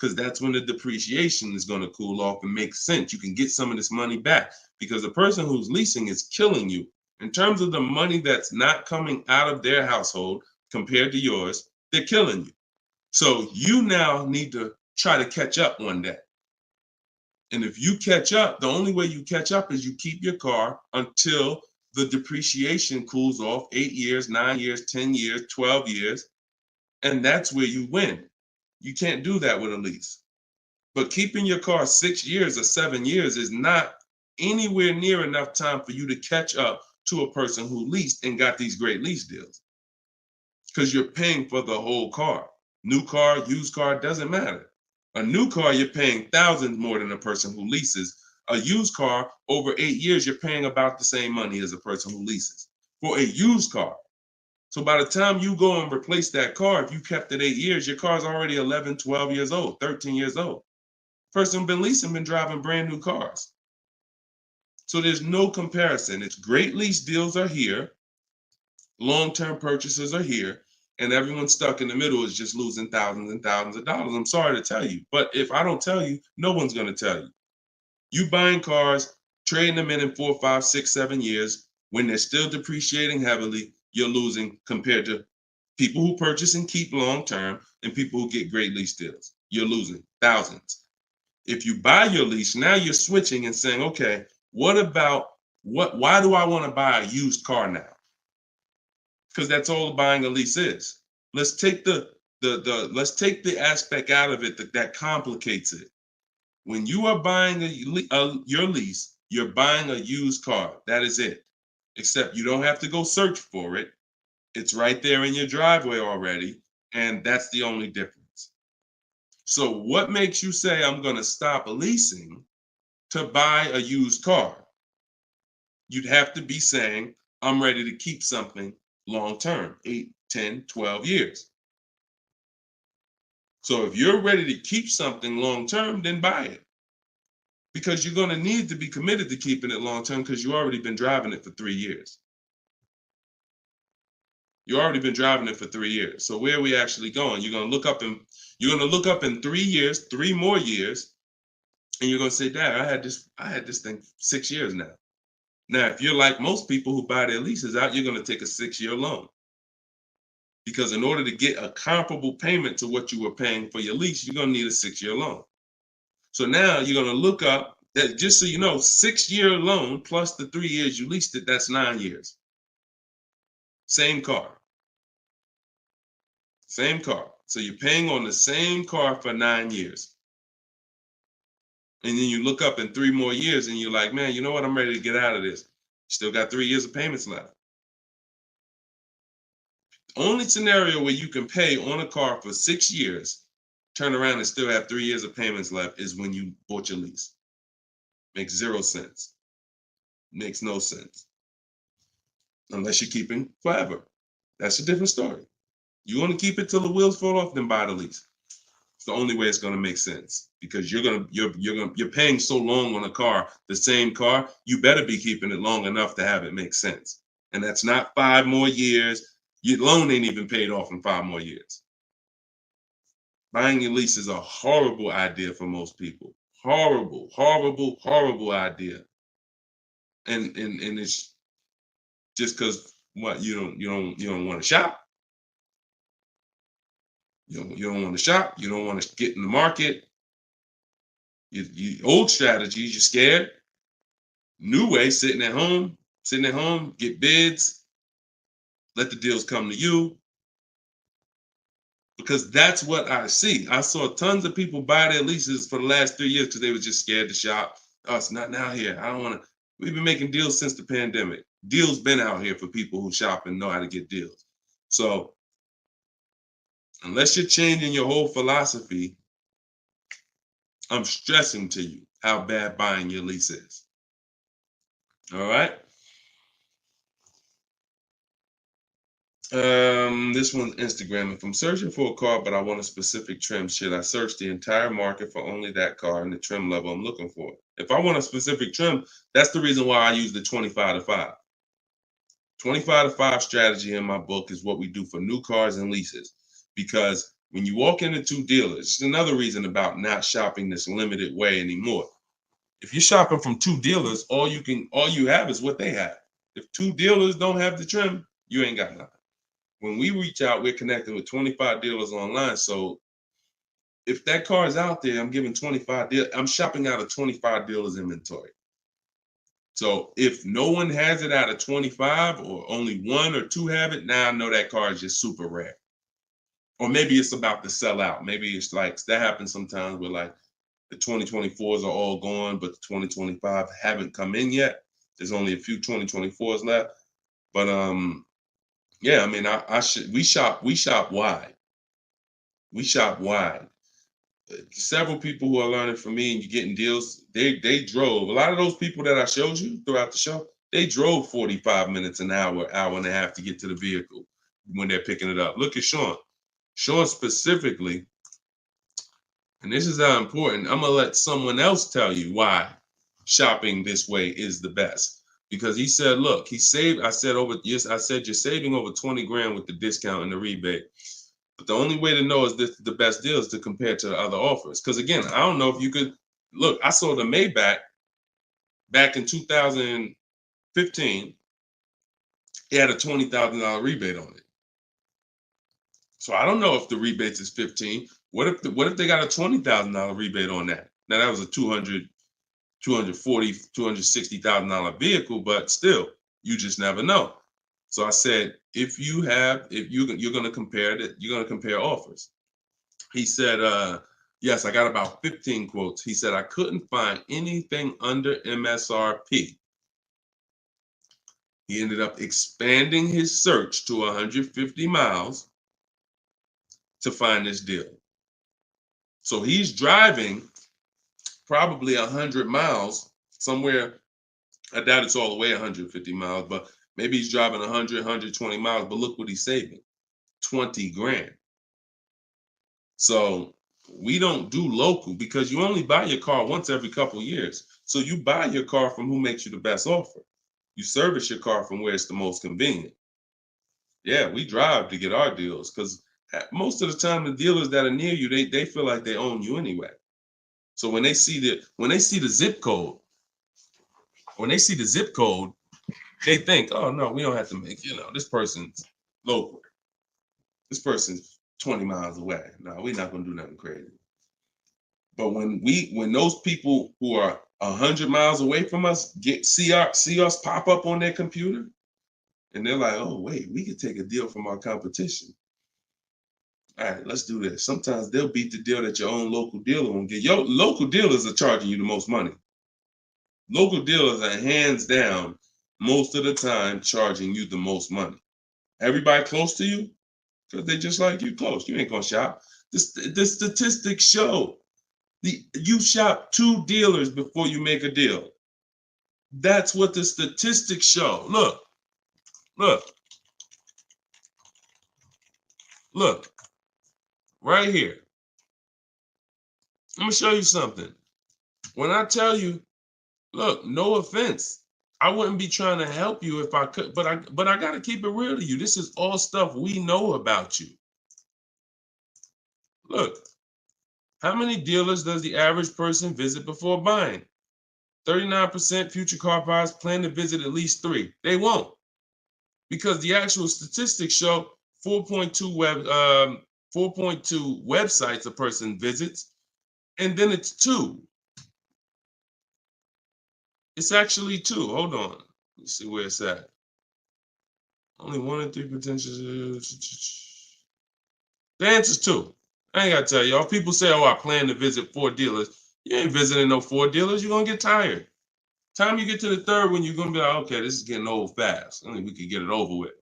because that's when the depreciation is going to cool off and make sense. You can get some of this money back because the person who's leasing is killing you. In terms of the money that's not coming out of their household compared to yours, they're killing you. So you now need to try to catch up one day. And if you catch up, the only way you catch up is you keep your car until the depreciation cools off 8 years, 9 years, 10 years, 12 years. And that's where you win. You can't do that with a lease. But keeping your car 6 years or 7 years is not anywhere near enough time for you to catch up to a person who leased and got these great lease deals. Because you're paying for the whole car. New car, used car, doesn't matter. A new car, you're paying thousands more than a person who leases. A used car, over 8 years, you're paying about the same money as a person who leases for a used car. So by the time you go and replace that car, if you kept it 8 years, your car's already 11, 12 years old, 13 years old. Person who's been leasing been driving brand new cars. So there's no comparison. It's great lease deals are here, long-term purchases are here, and everyone stuck in the middle is just losing thousands and thousands of dollars. I'm sorry to tell you, but if I don't tell you, no one's going to tell you. You buying cars, trading them in 4, 5, 6, 7 years, when they're still depreciating heavily, you're losing compared to people who purchase and keep long-term and people who get great lease deals. You're losing thousands. If you buy your lease, now you're switching and saying, okay, why do I want to buy a used car now? Because that's all buying a lease is. Let's take let's take the aspect out of it that complicates it. When you are buying your lease, you're buying a used car. That is it. Except you don't have to go search for it. It's right there in your driveway already, and that's the only difference. So what makes you say I'm going to stop leasing to buy a used car? You'd have to be saying I'm ready to keep something long term, 8, 10, 12 years. So if you're ready to keep something long term, then buy it. Because you're going to need to be committed to keeping it long term because you've already been driving it for 3 years. You've already been driving it for 3 years. So where are we actually going? You're going to look up in 3 years, 3 more years, and you're going to say, Dad, I had this thing 6 years now. Now, if you're like most people who buy their leases out, you're going to take a 6-year loan. Because in order to get a comparable payment to what you were paying for your lease, you're going to need a 6-year loan. So now you're going to look up that, just so you know, 6-year loan plus the 3 years you leased it, that's 9 years. Same car. Same car. So you're paying on the same car for 9 years. And then you look up in 3 more years and you're like, man, you know what? I'm ready to get out of this. Still got 3 years of payments left. Only scenario where you can pay on a car for 6 years, turn around and still have 3 years of payments left is when you bought your lease. Makes 0 sense. Makes no sense. Unless you're keeping forever. That's a different story. You want to keep it till the wheels fall off, then buy the lease. It's the only way it's going to make sense because you're paying so long on a car, the same car, you better be keeping it long enough to have it make sense. And that's not 5 more years. Your loan ain't even paid off in 5 more years. Buying your lease is a horrible idea for most people. Horrible, horrible, horrible idea. And it's just because what you don't want to shop. You don't want to shop. You don't want to get in the market. You old strategies, you're scared. New way, sitting at home, get bids, let the deals come to you. Because that's what I see. I saw tons of people buy their leases for the last 3 years because they were just scared to shop. Oh, it's not now here. I don't want to. We've been making deals since the pandemic. Deals been out here for people who shop and know how to get deals. So unless you're changing your whole philosophy, I'm stressing to you how bad buying your lease is. All right. This one's Instagram. If I'm searching for a car, but I want a specific trim, should I search the entire market for only that car and the trim level I'm looking for? If I want a specific trim, that's the reason why I use the 25 to 5. 25 to 5 strategy in my book is what we do for new cars and leases. Because when you walk into 2 dealers, it's another reason about not shopping this limited way anymore. If you're shopping from 2 dealers, all you have is what they have. If 2 dealers don't have the trim, you ain't got nothing. When we reach out, we're connecting with 25 dealers online. So if that car is out there, I'm giving 25 dealers. I'm shopping out of 25 dealers inventory. So if no one has it out of 25 or only 1 or 2 have it, now I know that car is just super rare. Or maybe it's about to sell out. Maybe it's like that happens sometimes where like the 2024s are all gone, but the 2025 haven't come in yet. There's only a few 2024s left. But yeah, I mean, we shop wide. We shop wide. Several people who are learning from me and you're getting deals, they drove. A lot of those people that I showed you throughout the show, they drove 45 minutes, an hour, hour and a half to get to the vehicle when they're picking it up. Look at Sean. Sean specifically And this is how important. I'm gonna let someone else tell you why shopping this way is the best. Because he said, look, he saved. I said you're saving over 20 grand with the discount and the rebate. But the only way to know is this the best deal is to compare to the other offers. Because again, I don't know if you could look. I sold a Maybach back in 2015. It had a $20,000 rebate on it. So I don't know if the rebates is 15. What if they got a $20,000 rebate on that? Now that was a $260,000 vehicle, but still, you just never know. So I said, if you're going to compare that, you're going to compare offers. He said, yes, I got about 15 quotes. He said, I couldn't find anything under MSRP. He ended up expanding his search to 150 miles to find this deal. So he's driving probably 100 miles somewhere. I doubt it's all the way 150 miles, but maybe he's driving 100, 120 miles. But look what he's saving, 20 grand. So we don't do local because you only buy your car once every couple of years. So you buy your car from who makes you the best offer. You service your car from where it's the most convenient. Yeah, we drive to get our deals because most of the time the dealers that are near you, they feel like they own you anyway. So when they see the zip code, they think, oh no, we don't have to make, this person's local. This person's 20 miles away. No, we're not gonna do nothing crazy. But when those people who are 100 miles away from us see us pop up on their computer, and they're like, oh wait, we could take a deal from our competition. All right, let's do this. Sometimes they'll beat the deal that your own local dealer won't get. Your local dealers are charging you the most money. Local dealers are hands down most of the time charging you the most money. Everybody close to you, because they just like you close. You ain't gonna shop. The statistics show you shop 2 dealers before you make a deal. That's what the statistics show. Look, right here. I'm gonna show you something. When I tell you, look, no offense, I wouldn't be trying to help you if I could, but I gotta keep it real to you. This is all stuff we know about you. Look, how many dealers does the average person visit before buying? 39% future car buyers plan to visit at least 3. They won't, because the actual statistics show 4.2 websites a person visits, and then it's 2. It's actually 2. Hold on. Let's see where it's at. Only 1 in 3 potential. The answer's 2. I ain't gotta tell y'all. People say, oh, I plan to visit 4 dealers. You ain't visiting no 4 dealers. You're gonna get tired. Time you get to the 3rd one, you're gonna be like, okay, this is getting old fast. I mean, we could get it over with.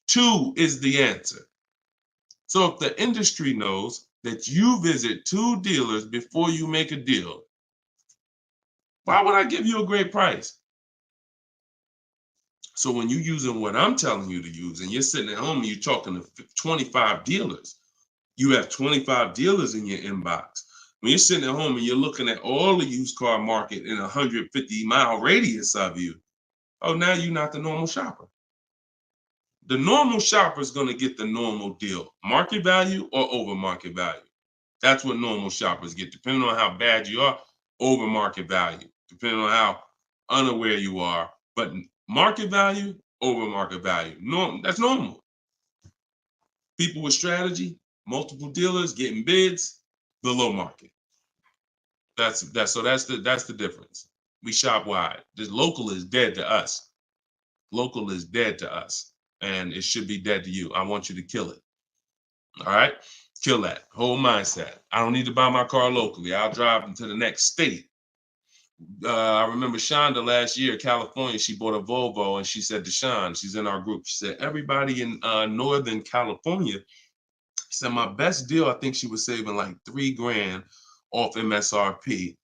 2 is the answer. So if the industry knows that you visit 2 dealers before you make a deal, why would I give you a great price? So when you're using what I'm telling you to use, and you're sitting at home and you're talking to 25 dealers, you have 25 dealers in your inbox. When you're sitting at home and you're looking at all the used car market in a 150-mile radius of you, oh, now you're not the normal shopper. The normal shopper is going to get the normal deal, market value or over market value. That's what normal shoppers get, depending on how bad you are, over market value, depending on how unaware you are. But market value, over market value. That's normal. People with strategy, multiple dealers getting bids, below market. That's the difference. We shop wide. This local is dead to us. Local is dead to us, and it should be dead to you. I want you to kill it. All right, kill that whole mindset. I don't need to buy my car locally. I'll drive into the next state. I remember Shonda last year, California. She bought a Volvo, and she said to Sean, she's in our group. She said, everybody in Northern California. She said, my best deal, I think she was saving like 3 grand off MSRP.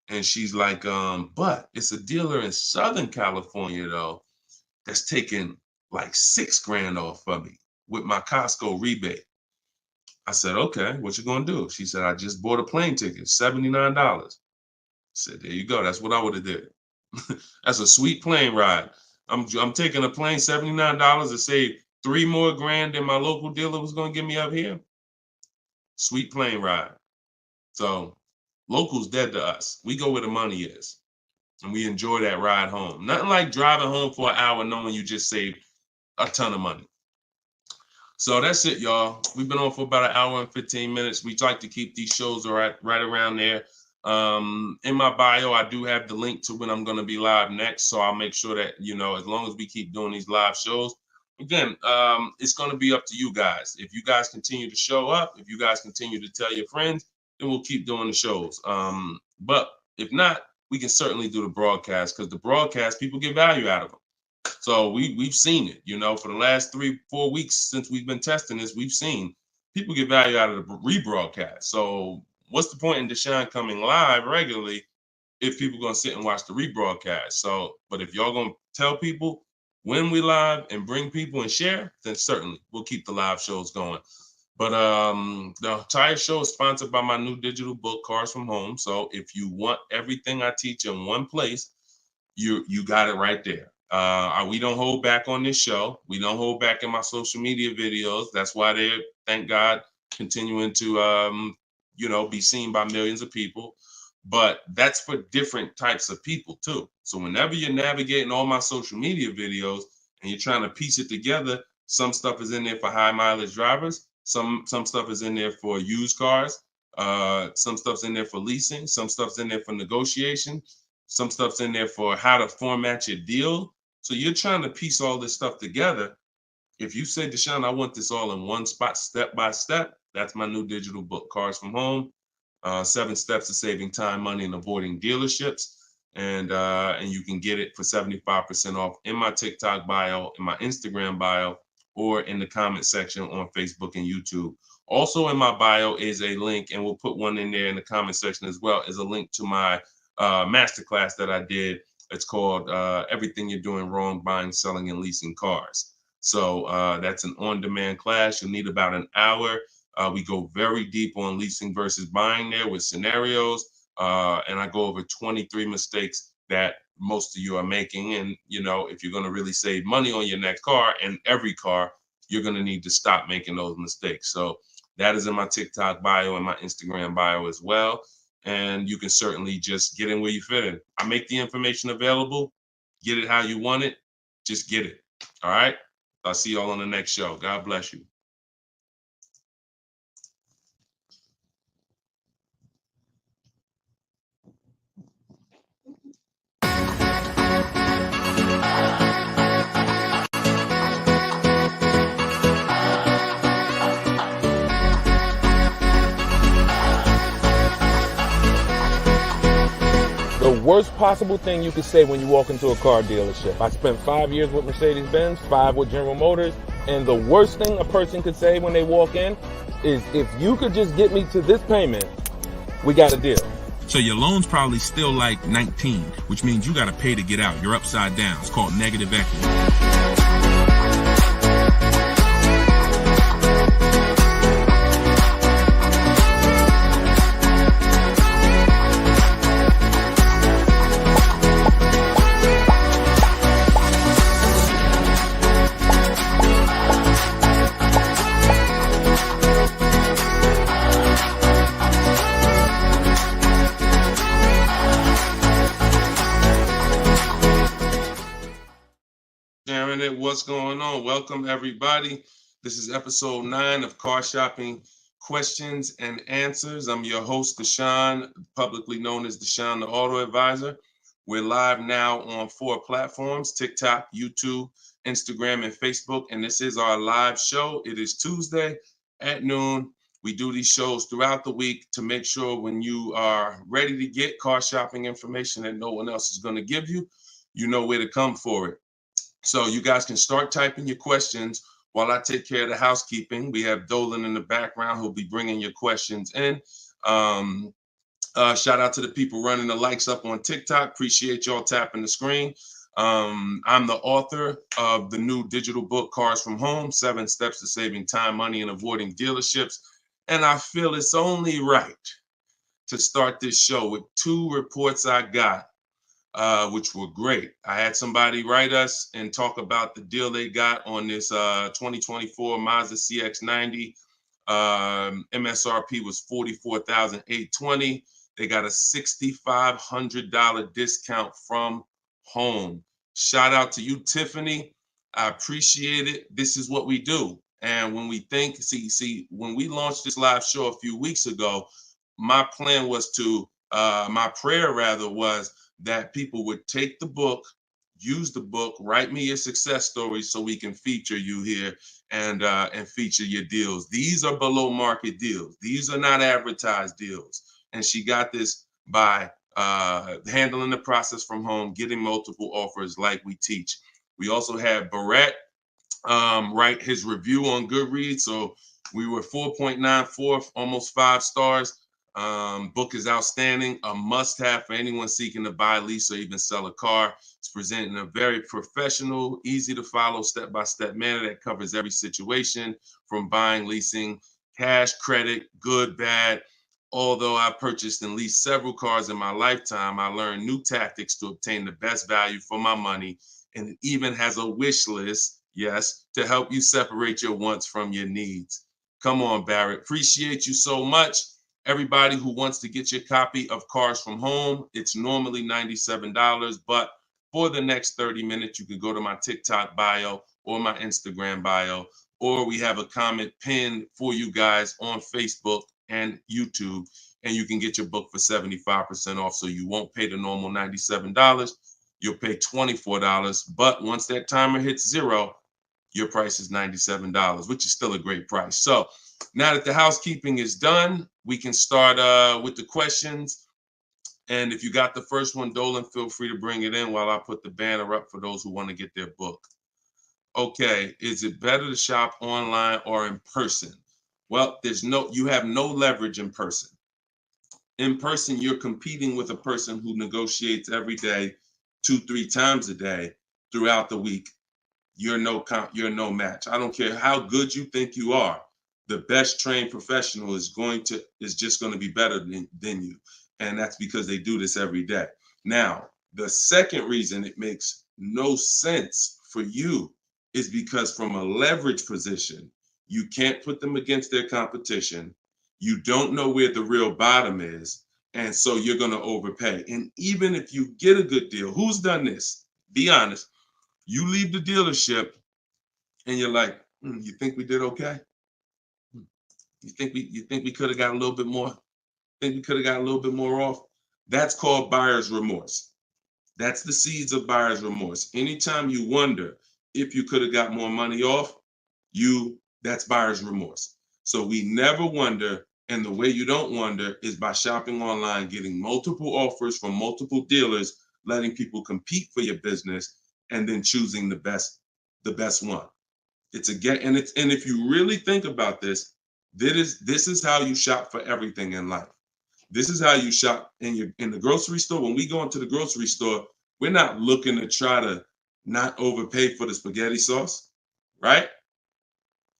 And she's like, but it's a dealer in Southern California, though, that's taking like 6 grand off of me with my Costco rebate. I said, okay, what you gonna do? She said, I just bought a plane ticket, $79. I said, there you go. That's what I would have did. That's a sweet plane ride. I'm taking a plane, $79 to save 3 more grand than my local dealer was gonna give me up here. Sweet plane ride. So local's dead to us. We go where the money is, and we enjoy that ride home. Nothing like driving home for an hour knowing you just saved a ton of money. So that's it, y'all. We've been on for about an hour and 15 minutes. We like to keep these shows right around there. In my bio, I do have the link to when I'm going to be live next. So I'll make sure that, as long as we keep doing these live shows, again, it's going to be up to you guys. If you guys continue to show up, if you guys continue to tell your friends, then we'll keep doing the shows. But if not, we can certainly do the broadcast, because the broadcast, people get value out of them. So we've seen it, for the last 3-4 weeks since we've been testing this, we've seen people get value out of the rebroadcast. So what's the point in Deshone coming live regularly if people are going to sit and watch the rebroadcast? So, but if y'all going to tell people when we live and bring people and share, then certainly we'll keep the live shows going. But the entire show is sponsored by my new digital book, Cars from Home. So if you want everything I teach in one place, you got it right there. We don't hold back on this show. We don't hold back in my social media videos. That's why they're, thank God, continuing to be seen by millions of people. But that's for different types of people too. So whenever you're navigating all my social media videos and you're trying to piece it together, some stuff is in there for high mileage drivers. Some stuff is in there for used cars. Some stuff's in there for leasing. Some stuff's in there for negotiation. Some stuff's in there for how to format your deal. So you're trying to piece all this stuff together. If you say, Deshone, I want this all in one spot, step by step, that's my new digital book, Cars from Home, 7 Steps to Saving Time, Money, and Avoiding Dealerships. And you can get it for 75% off in my TikTok bio, in my Instagram bio, or in the comment section on Facebook and YouTube. Also in my bio is a link, and we'll put one in there in the comment section as well, is a link to my masterclass that I did. It's called Everything You're Doing Wrong, Buying, Selling, and Leasing Cars. So that's an on-demand class. You'll need about an hour. We go very deep on leasing versus buying there with scenarios. And I go over 23 mistakes that most of you are making. And, if you're going to really save money on your next car and every car, you're going to need to stop making those mistakes. So that is in my TikTok bio and my Instagram bio as well. And you can certainly just get in where you fit in. I make the information available. Get it how you want it. Just get it. All right. I'll see y'all on the next show. God bless you. The worst possible thing you could say when you walk into a car dealership. I spent 5 years with Mercedes-Benz, 5 with General Motors, and the worst thing a person could say when they walk in is, if you could just get me to this payment, we got a deal. So your loan's probably still like 19, which means you got to pay to get out. You're upside down. It's called negative equity. What's going on? Welcome, everybody. This is episode 9 of Car Shopping Questions and Answers. I'm your host, Deshone, publicly known as Deshone the Auto Advisor. We're live now on 4 platforms: TikTok, YouTube, Instagram, and Facebook. And this is our live show. It is Tuesday at noon. We do these shows throughout the week to make sure when you are ready to get car shopping information that no one else is going to give you, you know where to come for it. So you guys can start typing your questions while I take care of the housekeeping. We have Dolan in the background who'll be bringing your questions in. Shout out to the people running the likes up on TikTok. Appreciate y'all tapping the screen. I'm the author of the new digital book, Cars from Home, 7 Steps to Saving Time, Money, and Avoiding Dealerships. And I feel it's only right to start this show with two reports I got, which were great. I had somebody write us and talk about the deal they got on this 2024 Mazda CX-90. MSRP was $44,820. They got a $6,500 discount from home. Shout out to you, Tiffany. I appreciate it. This is what we do. And when we think, when we launched this live show a few weeks ago, my plan was to, my prayer rather was that people would take the book, use the book, write me your success stories so we can feature you here and feature your deals. These are below market deals. These are not advertised deals. And she got this by handling the process from home, getting multiple offers like we teach. We also had Barrett write his review on Goodreads. So we were 4.94, almost 5 stars. Book is outstanding, a must-have for anyone seeking to buy, lease, or even sell a car. It's presented in a very professional, easy-to-follow, step-by-step manner that covers every situation from buying, leasing, cash, credit, good, bad. Although I purchased and leased several cars in my lifetime, I learned new tactics to obtain the best value for my money, and it even has a wish list, yes, to help you separate your wants from your needs. Come on, Barrett. Appreciate you so much. Everybody who wants to get your copy of Cars from Home, it's normally $97, but for the next 30 minutes, you can go to my TikTok bio or my Instagram bio, or we have a comment pinned for you guys on Facebook and YouTube, and you can get your book for 75% off. So you won't pay the normal $97. You'll pay $24. But once that timer hits 0, your price is $97, which is still a great price. So now that the housekeeping is done, we can start with the questions. And if you got the first one, Dolan, feel free to bring it in while I put the banner up for those who want to get their book. Okay, is it better to shop online or in person? Well, you have no leverage in person. In person, you're competing with a person who negotiates every day, 2-3 times a day throughout the week. You're no match. I don't care how good you think you are. The best trained professional is just going to be better than you. And that's because they do this every day. Now, the second reason it makes no sense for you is because from a leverage position, you can't put them against their competition. You don't know where the real bottom is. And so you're going to overpay. And even if you get a good deal, who's done this? Be honest. You leave the dealership and you're like, you think we did okay? You think we could have got a little bit more? Think we could have got a little bit more off? That's called buyer's remorse. That's the seeds of buyer's remorse. Anytime you wonder if you could have got more money off, that's buyer's remorse. So we never wonder, and the way you don't wonder is by shopping online, getting multiple offers from multiple dealers, letting people compete for your business, and then choosing the best one. And if you really think about this, this is how you shop for everything in life. This is how you shop in the grocery store. When we go into the grocery store, we're not looking to try to not overpay for the spaghetti sauce, right?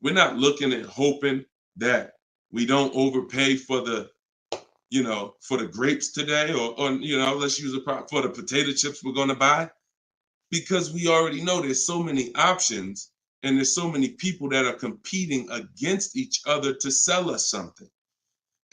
We're not looking at hoping that we don't overpay for the grapes today, or let's use for the potato chips we're going to buy, because we already know there's so many options and there's so many people that are competing against each other to sell us something.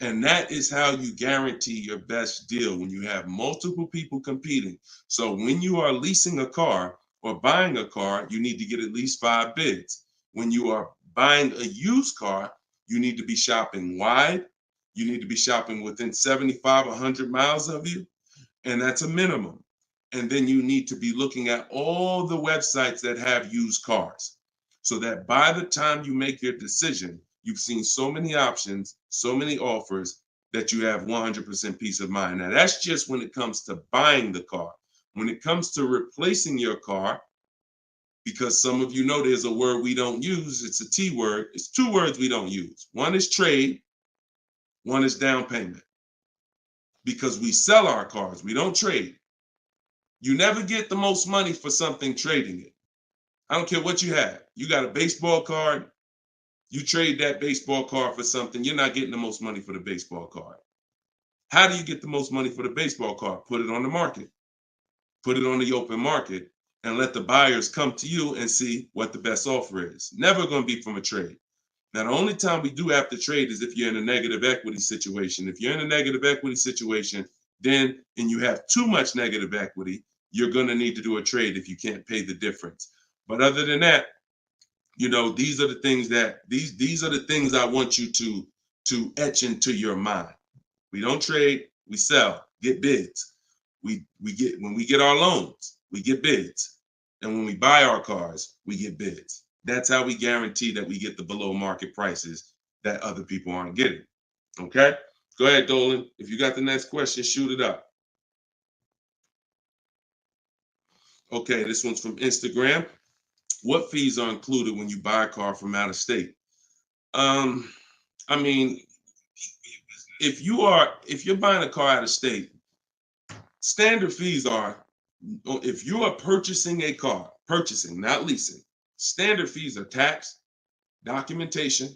And that is how you guarantee your best deal, when you have multiple people competing. So when you are leasing a car or buying a car, you need to get at least 5 bids. When you are buying a used car, you need to be shopping wide. You need to be shopping within 75, 100 miles of you. And that's a minimum. And then you need to be looking at all the websites that have used cars, so that by the time you make your decision, you've seen so many options, so many offers, that you have 100% peace of mind. Now, that's just when it comes to buying the car. When it comes to replacing your car, because some of you know there's a word we don't use, it's a T word. It's 2 words we don't use. One is trade, one is down payment. Because we sell our cars, we don't trade. You never get the most money for something trading it. I don't care what you have. You got a baseball card, You trade that baseball card for something, you're not getting the most money for the baseball card. How do you get the most money for the baseball card? Put it on the market. Put it on the open market and let the buyers come to you and see what the best offer is. Never going to be from a trade. Now, the only time we do have to trade is if you're in a negative equity situation. If you're in a negative equity situation, then, and you have too much negative equity, you're going to need to do a trade if you can't pay the difference. But other than that, you know, these are the things that these are the things I want you to etch into your mind. We don't trade, we sell, get bids. We get, when we get our loans, we get bids. And when we buy our cars, we get bids. That's how we guarantee that we get the below market prices that other people aren't getting. Okay? Go ahead, Dolan. If you got the next question, shoot it up. Okay, this one's from Instagram. What fees are included when you buy a car from out of state? I mean, if you're buying a car out of state, standard fees are, if you are purchasing a car, purchasing, not leasing, standard fees are tax, documentation,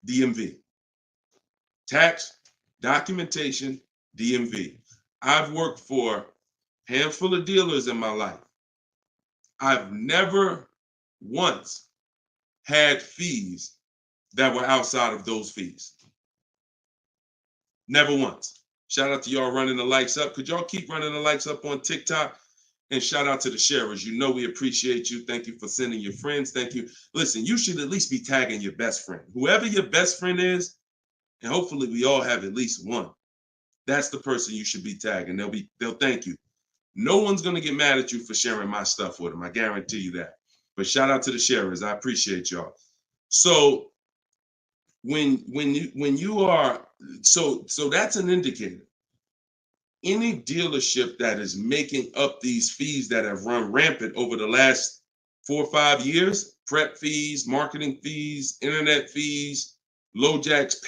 DMV. Tax, documentation, DMV. I've worked for a handful of dealers in my life. I've never once had fees that were outside of those fees. Never once. Shout out to y'all running the likes up. Could y'all keep running the likes up on TikTok? And shout out to the sharers. You know we appreciate you. Thank you for sending your friends. Thank you. Listen, you should at least be tagging your best friend. Whoever your best friend is, and hopefully we all have at least one. That's the person you should be tagging. They'll thank you. No one's gonna get mad at you for sharing my stuff with them. I guarantee you that. But shout out to the sharers. I appreciate y'all. So when you are, so that's an indicator. Any dealership that is making up these fees that have run rampant over the last 4 or 5 years, prep fees, marketing fees, internet fees, low jacks,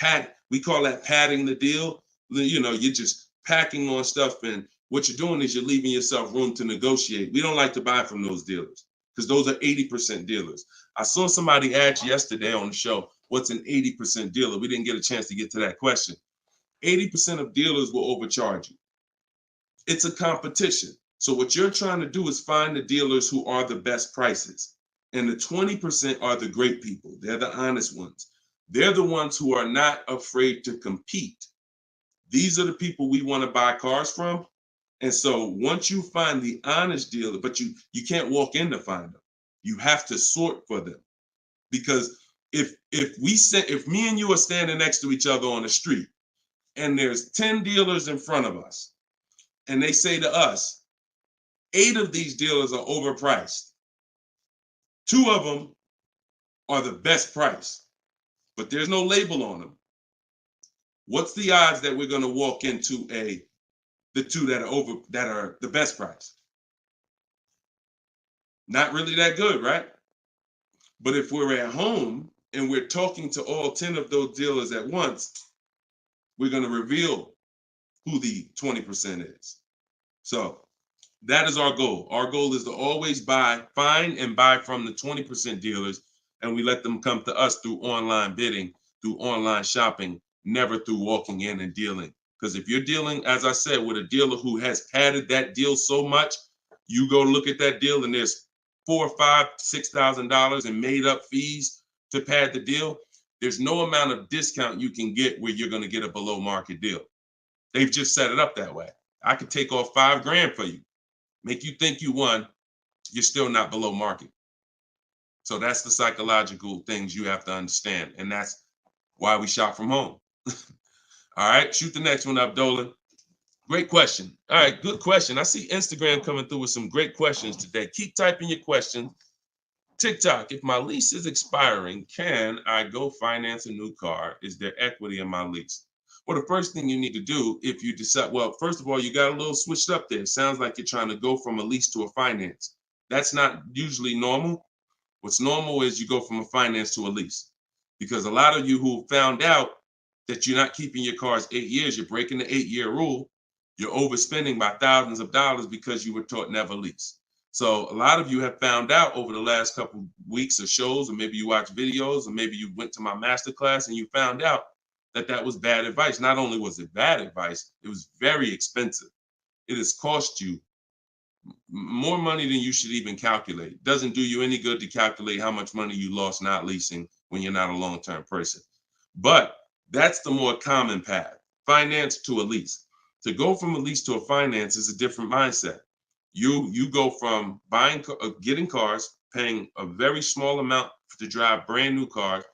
we call that padding the deal. You know, you're just packing on stuff, and what you're doing is you're leaving yourself room to negotiate. We don't like to buy from those dealers because those are 80% dealers. I saw somebody ask yesterday on the show, what's an 80% dealer? We didn't get a chance to get to that question. 80% of dealers will overcharge you. It's a competition. So what you're trying to do is find the dealers who are the best prices. And the 20% are the great people. They're the honest ones. They're the ones who are not afraid to compete. These are the people we want to buy cars from. And so once you find the honest dealer, but you can't walk in to find them. You have to sort for them. Because if me and you are standing next to each other on the street and there's 10 dealers in front of us, and they say to us, 8 of these dealers are overpriced. 2 of them are the best price, but there's no label on them. What's the odds that we're going to walk into the 2 that are the best price? Not really that good, right? But if we're at home and we're talking to all 10 of those dealers at once, we're going to reveal who the 20% is. So that is our goal. Our goal is to always find and buy from the 20% dealers, and we let them come to us through online bidding, through online shopping, never through walking in and dealing. Because if you're dealing, as I said, with a dealer who has padded that deal so much, you go look at that deal and there's $4,000, $5,000, $6,000 in made up fees to pad the deal. There's no amount of discount you can get where you're going to get a below market deal. They've just set it up that way. I could take off $5,000 for you, make you think you won. You're still not below market. So that's the psychological things you have to understand. And that's why we shop from home. All right, shoot the next one up, Dolan. Great question. All right, good question. I see Instagram coming through with some great questions today. Keep typing your questions. TikTok, if my lease is expiring, can I go finance a new car? Is there equity in my lease? Well, the first thing you need to do if you decide, well, first of all, you got a little switched up there. It sounds like you're trying to go from a lease to a finance. That's not usually normal. What's normal is you go from a finance to a lease. Because a lot of you who found out that you're not keeping your cars 8 years, you're breaking the 8-year rule, you're overspending by thousands of dollars because you were taught never lease. So a lot of you have found out over the last couple weeks of shows, or maybe you watch videos, or maybe you went to my masterclass and you found out that that was bad advice. Not only was it bad advice, it was very expensive. It has cost you more money than you should even calculate. It doesn't do you any good to calculate how much money you lost not leasing when you're not a long-term person. But that's the more common path, finance to a lease. To go from a lease to a finance is a different mindset. You go from getting cars, paying a very small amount to drive brand new cars,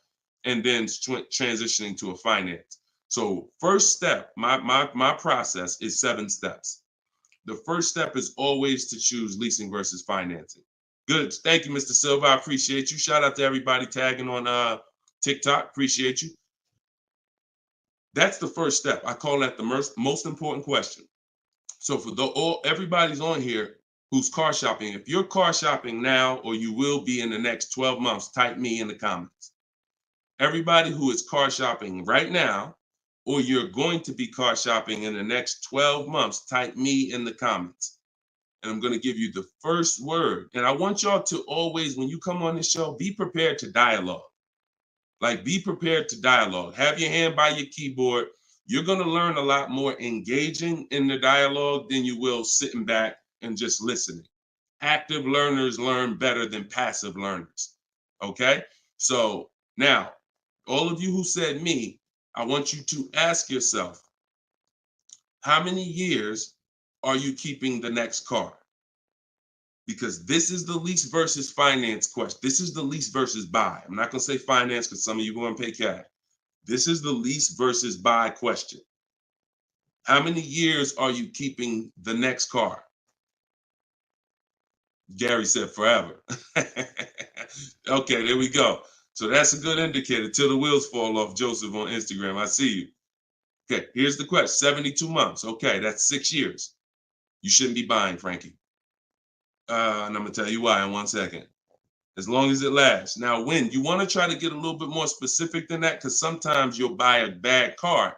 and then transitioning to a finance. So first step, my process is 7 steps. The first step is always to choose leasing versus financing. Good. Thank you, Mr. Silva. I appreciate you. Shout out to everybody tagging on TikTok. Appreciate you. That's the first step. I call that the most important question. So for everybody's on here who's car shopping, if you're car shopping now or you will be in the next 12 months, type me in the comments. Everybody who is car shopping right now, or you're going to be car shopping in the next 12 months, type me in the comments. And I'm going to give you the first word. And I want y'all to always, when you come on this show, be prepared to dialogue. Like, be prepared to dialogue. Have your hand by your keyboard. You're going to learn a lot more engaging in the dialogue than you will sitting back and just listening. Active learners learn better than passive learners. Okay? So now, all of you who said me, I want you to ask yourself, how many years are you keeping the next car? Because this is the lease versus finance question. This is the lease versus buy. I'm not going to say finance because some of you are going to pay cash. This is the lease versus buy question. How many years are you keeping the next car? Gary said forever. Okay, there we go. So that's a good indicator till the wheels fall off, Joseph on Instagram. I see you. Okay, here's the question. 72 months. Okay, that's 6 years. You shouldn't be buying, Frankie. And I'm going to tell you why in 1 second. As long as it lasts. Now, when you want to try to get a little bit more specific than that, because sometimes you'll buy a bad car.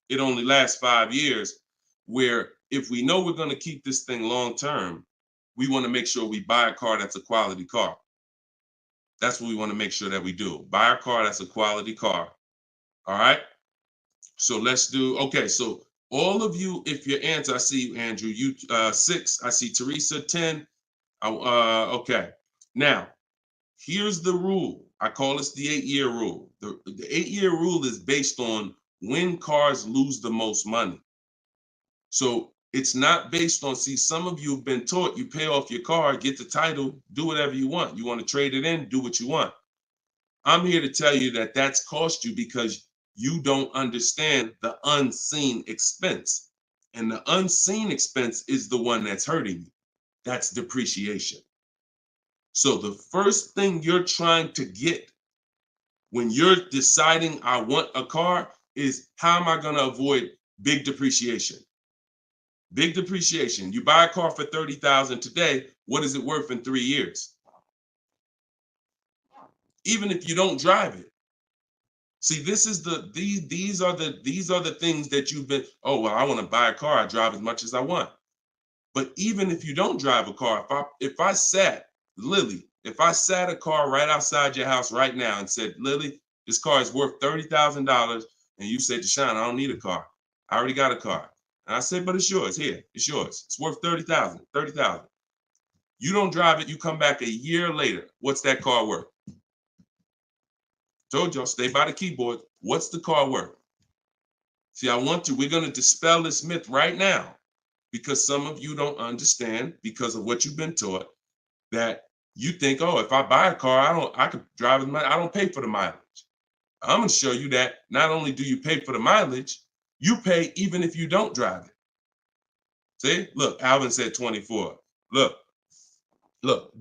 It only lasts 5 years, where if we know we're going to keep this thing long term, we want to make sure we buy a car that's a quality car. That's what we want to make sure that we do. Buy a car that's a quality car. All right. So let's do, okay. So all of you, if your answer, I see you, Andrew, you 6, I see Teresa 10. Okay. Now, here's the rule. I call this the 8-year rule. The 8-year rule is based on when cars lose the most money. So it's not based on, see, some of you have been taught you pay off your car, get the title, do whatever you want. You want to trade it in, do what you want. I'm here to tell you that that's cost you because you don't understand the unseen expense. And the unseen expense is the one that's hurting you. That's depreciation. So the first thing you're trying to get when you're deciding I want a car is, how am I going to avoid big depreciation? Big depreciation. You buy a car for $30,000 today. What is it worth in 3 years? Even if you don't drive it. See, this is these are the things that you've been, oh, well, I want to buy a car. I drive as much as I want. But even if you don't drive a car, if I sat a car right outside your house right now and said, Lily, this car is worth $30,000, and you said, Deshone, I don't need a car. I already got a car. And I said, but it's yours. Here, it's yours. It's worth $30,000. You don't drive it. You come back a year later. What's that car worth? Told y'all, stay by the keyboard. What's the car worth? See, we're going to dispel this myth right now, because some of you don't understand, because of what you've been taught, that you think, oh, if I buy a car, I could drive it. I don't pay for the mileage. I'm going to show you that not only do you pay for the mileage, you pay even if you don't drive it. See, look, Alvin said 24. Look,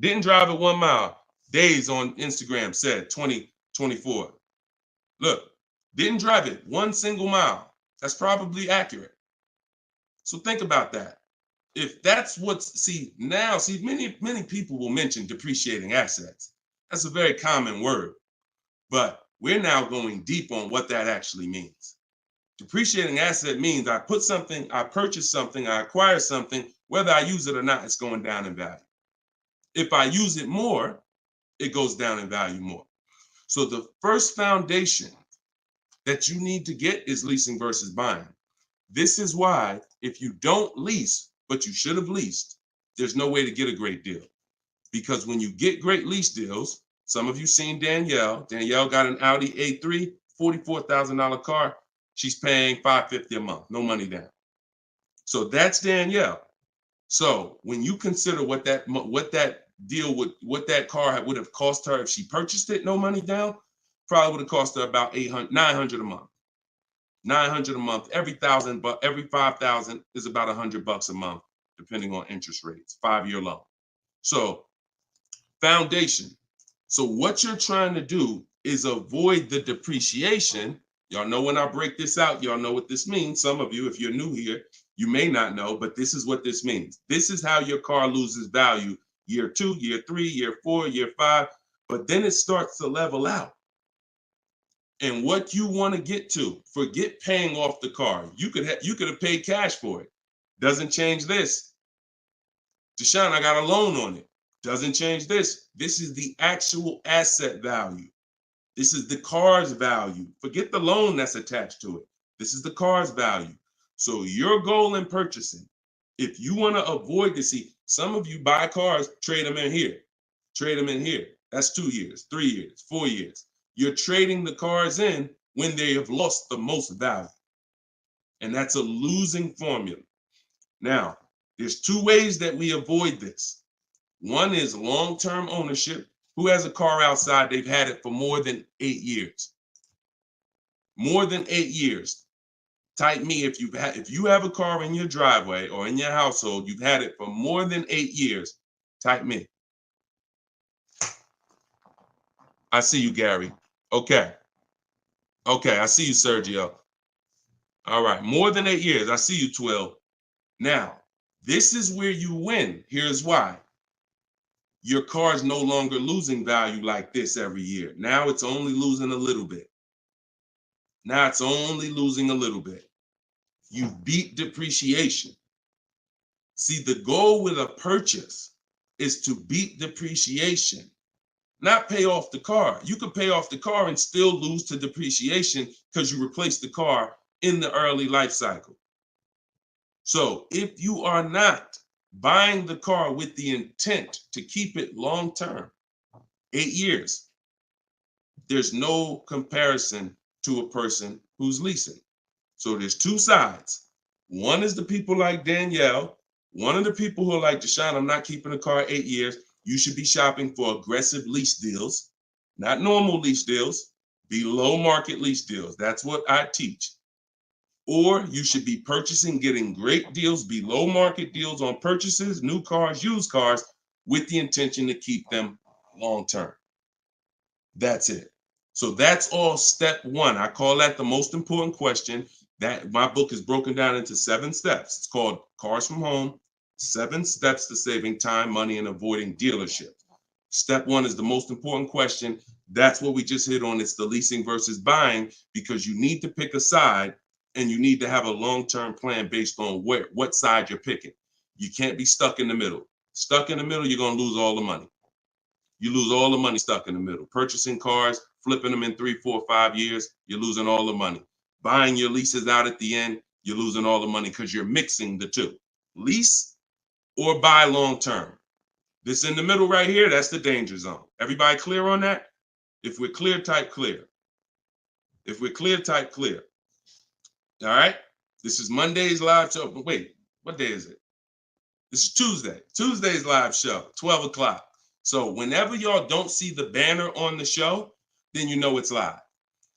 didn't drive it 1 mile. Days on Instagram said 24. Look, didn't drive it 1 single mile. That's probably accurate. So think about that. If that's many people will mention depreciating assets. That's a very common word, but we're now going deep on what that actually means. Depreciating asset means I purchase something, I acquire something, whether I use it or not, it's going down in value. If I use it more, it goes down in value more. So the first foundation that you need to get is leasing versus buying. This is why if you don't lease, but you should have leased, there's no way to get a great deal. Because when you get great lease deals, some of you seen Danielle. Danielle got an Audi A3, $44,000 car. She's paying $550 a month, no money down. So that's Danielle. So when you consider what that car would have cost her if she purchased it, no money down, probably would have cost her about $900 a month. $900 a month. Every 5,000 is about $100 a month, depending on interest rates. 5-year loan. So foundation. So what you're trying to do is avoid the depreciation. Y'all know when I break this out, y'all know what this means. Some of you, if you're new here, you may not know, but this is what this means. This is how your car loses value year 2, year 3, year 4, year 5, but then it starts to level out. And what you want to get to, forget paying off the car. You could have paid cash for it. Doesn't change this. Deshone, I got a loan on it. Doesn't change this. This is the actual asset value. This is the car's value. Forget the loan that's attached to it. This is the car's value. So your goal in purchasing, if you want to avoid this, see, some of you buy cars, trade them in here. Trade them in here. That's 2 years, 3 years, 4 years. You're trading the cars in when they have lost the most value. And that's a losing formula. Now, there's 2 ways that we avoid this. One is long-term ownership. Who has a car outside? They've had it for more than 8 years. More than 8 years. Type me if you have a car in your driveway or in your household, you've had it for more than 8 years. Type me. I see you, Gary. Okay. Okay, I see you, Sergio. All right, more than 8 years. I see you, 12. Now, this is where you win. Here's why. Your car is no longer losing value like this every year. Now it's only losing a little bit. Now it's only losing a little bit. You beat depreciation. See, the goal with a purchase is to beat depreciation, not pay off the car. You could pay off the car and still lose to depreciation because you replaced the car in the early life cycle. So if you are not buying the car with the intent to keep it long term, 8 years, there's no comparison to a person who's leasing. So there's 2 sides. One is the people like Danielle. One of the people who are like, Deshone, I'm not keeping a car 8 years. You should be shopping for aggressive lease deals, not normal lease deals, below market lease deals. That's what I teach. Or you should be purchasing, getting great deals, below market deals on purchases, new cars, used cars, with the intention to keep them long term. That's it. So that's all step 1. I call that the most important question. That my book is broken down into 7 steps. It's called Cars from Home, 7 Steps to Saving Time, Money, and Avoiding Dealership. Step 1 is the most important question. That's what we just hit on. It's the leasing versus buying, because you need to pick a side and you need to have a long-term plan based on what side you're picking. You can't be stuck in the middle. Stuck in the middle, you're going to lose all the money. You lose all the money stuck in the middle. Purchasing cars, flipping them in 3, 4, 5 years, you're losing all the money. Buying your leases out at the end, you're losing all the money because you're mixing the 2. Lease or buy long-term. This in the middle right here, that's the danger zone. Everybody clear on that? If we're clear, type clear. If we're clear, type clear. All right? This is Monday's live show. But wait, what day is it? This is Tuesday. Tuesday's live show, 12 o'clock. So whenever y'all don't see the banner on the show, then you know it's live.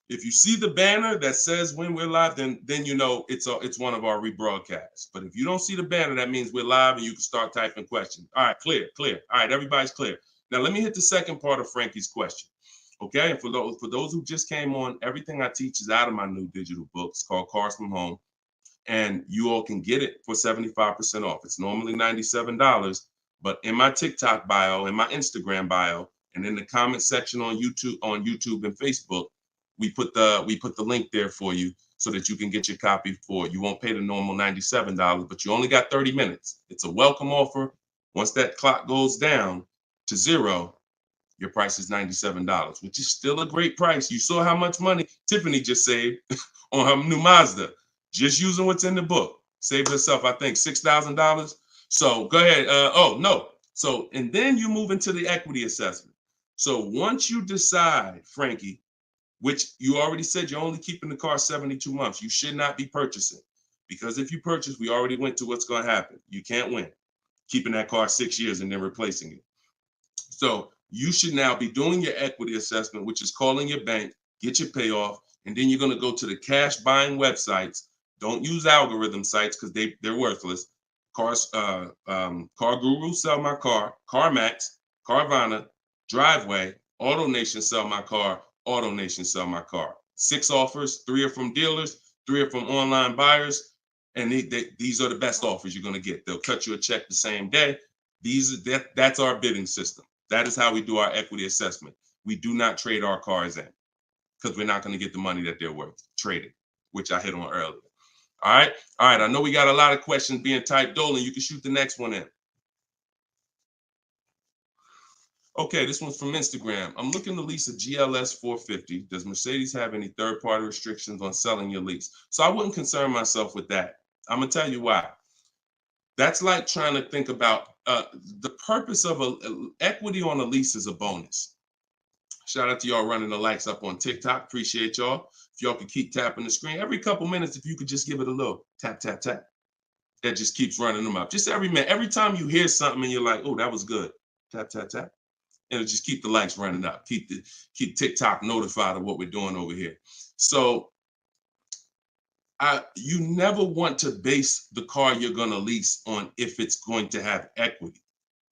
If you see the banner that says when we're live, then you know it's one of our rebroadcasts. But if you don't see the banner, that means we're live and you can start typing questions. All right, clear. All right, everybody's clear. Now let me hit the second part of Frankie's question. Okay, and for those who just came on, everything I teach is out of my new digital book. It's called Cars from Home, and you all can get it for 75% off. It's normally $97, but in my TikTok bio, in my Instagram bio, and in the comment section on YouTube and Facebook, we put the link there for you so that you can get your copy for you won't pay the normal $97, but you only got 30 minutes. It's a welcome offer. Once that clock goes down, to zero, your price is $97, which is still a great price. You saw how much money Tiffany just saved on her new Mazda, just using what's in the book. Saved herself, I think, $6,000. So go ahead. Oh, no. So, and then you move into the equity assessment. So once you decide, Frankie, which you already said you're only keeping the car 72 months, you should not be purchasing. Because if you purchase, we already went to what's going to happen. You can't win keeping that car 6 years and then replacing it. So you should now be doing your equity assessment, which is calling your bank, get your payoff, and then you're going to go to the cash buying websites. Don't use algorithm sites because they're worthless. Car Guru, Sell My Car, CarMax, Carvana, Driveway, AutoNation, Sell My Car, AutoNation, Sell My Car. 6 offers, 3 are from dealers, 3 are from online buyers, and these are the best offers you're going to get. They'll cut you a check the same day. That's our bidding system. That is how we do our equity assessment. We do not trade our cars in because we're not going to get the money that they're worth trading, which I hit on earlier. All right. I know we got a lot of questions being typed. Dolan, you can shoot the next one in. Okay, this one's from Instagram. I'm looking to lease a GLS 450. Does Mercedes have any third-party restrictions on selling your lease? So I wouldn't concern myself with that. I'm going to tell you why. That's like trying to think about the purpose of equity on a lease is a bonus. Shout out to y'all running the likes up on TikTok. Appreciate y'all. If y'all could keep tapping the screen every couple minutes, if you could just give it a little tap, tap, tap. That just keeps running them up. Just every minute. Every time you hear something and you're like, oh, that was good. Tap, tap, tap. And it'll just keep the likes running up. Keep TikTok notified of what we're doing over here. So you never want to base the car you're going to lease on if it's going to have equity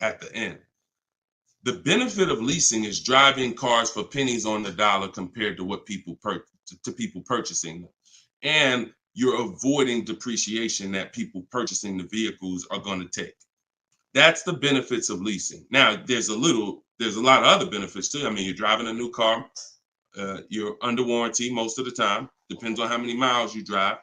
at the end. The benefit of leasing is driving cars for pennies on the dollar compared to what people purchasing them. And you're avoiding depreciation that people purchasing the vehicles are going to take. That's the benefits of leasing. Now, there's a lot of other benefits too. I mean, you're driving a new car. You're under warranty most of the time. Depends on how many miles you drive.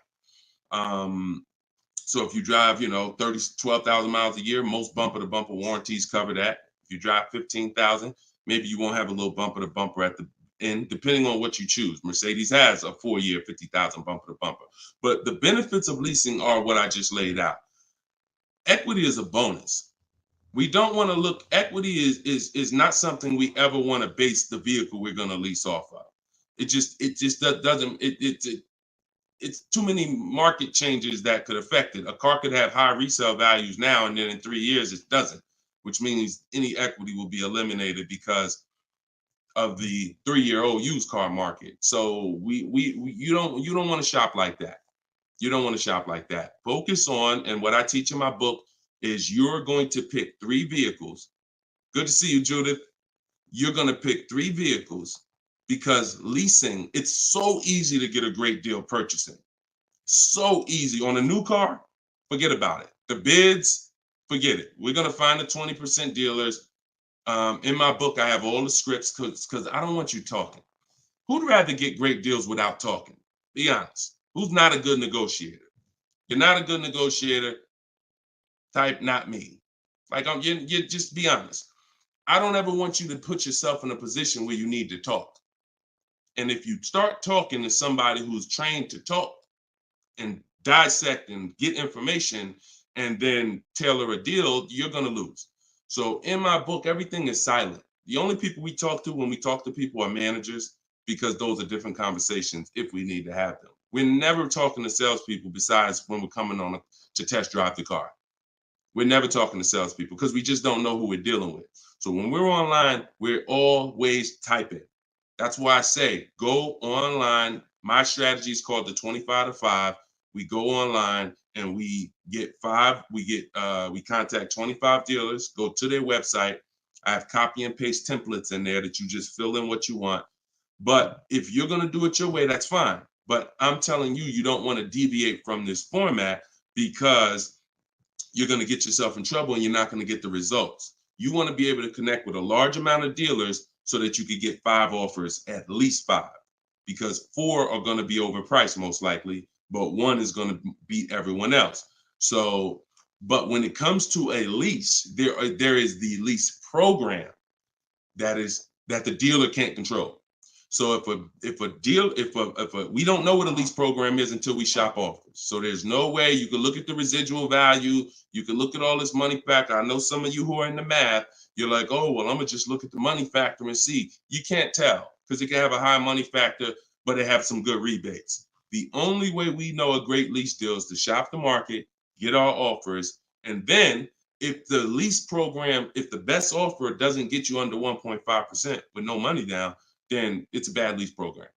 So if you drive, 12,000 miles a year, most bumper-to-bumper warranties cover that. If you drive 15,000, maybe you won't have a little bumper-to-bumper at the end, depending on what you choose. Mercedes has a 4-year 50,000 bumper-to-bumper. But the benefits of leasing are what I just laid out. Equity is a bonus. We don't want to look, equity is not something we ever want to base the vehicle we're going to lease off of. It's too many market changes that could affect it. A car could have high resale values now, and then in 3 years it doesn't, which means any equity will be eliminated because of the 3-year-old used car market. So you don't want to shop like that. You don't want to shop like that. Focus on, and what I teach in my book is you're going to pick 3 vehicles. Good to see you, Judith. You're going to pick 3 vehicles because leasing, it's so easy to get a great deal purchasing. So easy. On a new car, forget about it. The bids, forget it. We're going to find the 20% dealers. In my book, I have all the scripts because I don't want you talking. Who'd rather get great deals without talking? Be honest. Who's not a good negotiator? You're not a good negotiator. Type not me. Like you just be honest. I don't ever want you to put yourself in a position where you need to talk. And if you start talking to somebody who's trained to talk and dissect and get information and then tailor a deal, you're going to lose. So in my book, everything is silent. The only people we talk to when we talk to people are managers, because those are different conversations if we need to have them. We're never talking to salespeople besides when we're coming on to test drive the car. We're never talking to salespeople because we just don't know who we're dealing with. So when we're online, we're always typing. That's why I say go online. My strategy is called the 25 to 5. We go online and we contact 25 dealers, go to their website. I have copy and paste templates in there that you just fill in what you want. But if you're going to do it your way, that's fine. But I'm telling you, you don't want to deviate from this format because you're going to get yourself in trouble and you're not going to get the results. You want to be able to connect with a large amount of dealers so that you could get 5 offers, at least 5, because 4 are going to be overpriced most likely, but 1 is going to beat everyone else. So, but when it comes to a lease, there is the lease program. that the dealer can't control. So if we don't know what a lease program is until we shop offers. So there's no way you can look at the residual value. You can look at all this money factor. I know some of you who are in the math, you're like, oh, well, I'm gonna just look at the money factor and see. You can't tell because it can have a high money factor, but it have some good rebates. The only way we know a great lease deal is to shop the market, get our offers, and then if the lease program, if the best offer doesn't get you under 1.5% with no money down, then it's a bad lease program.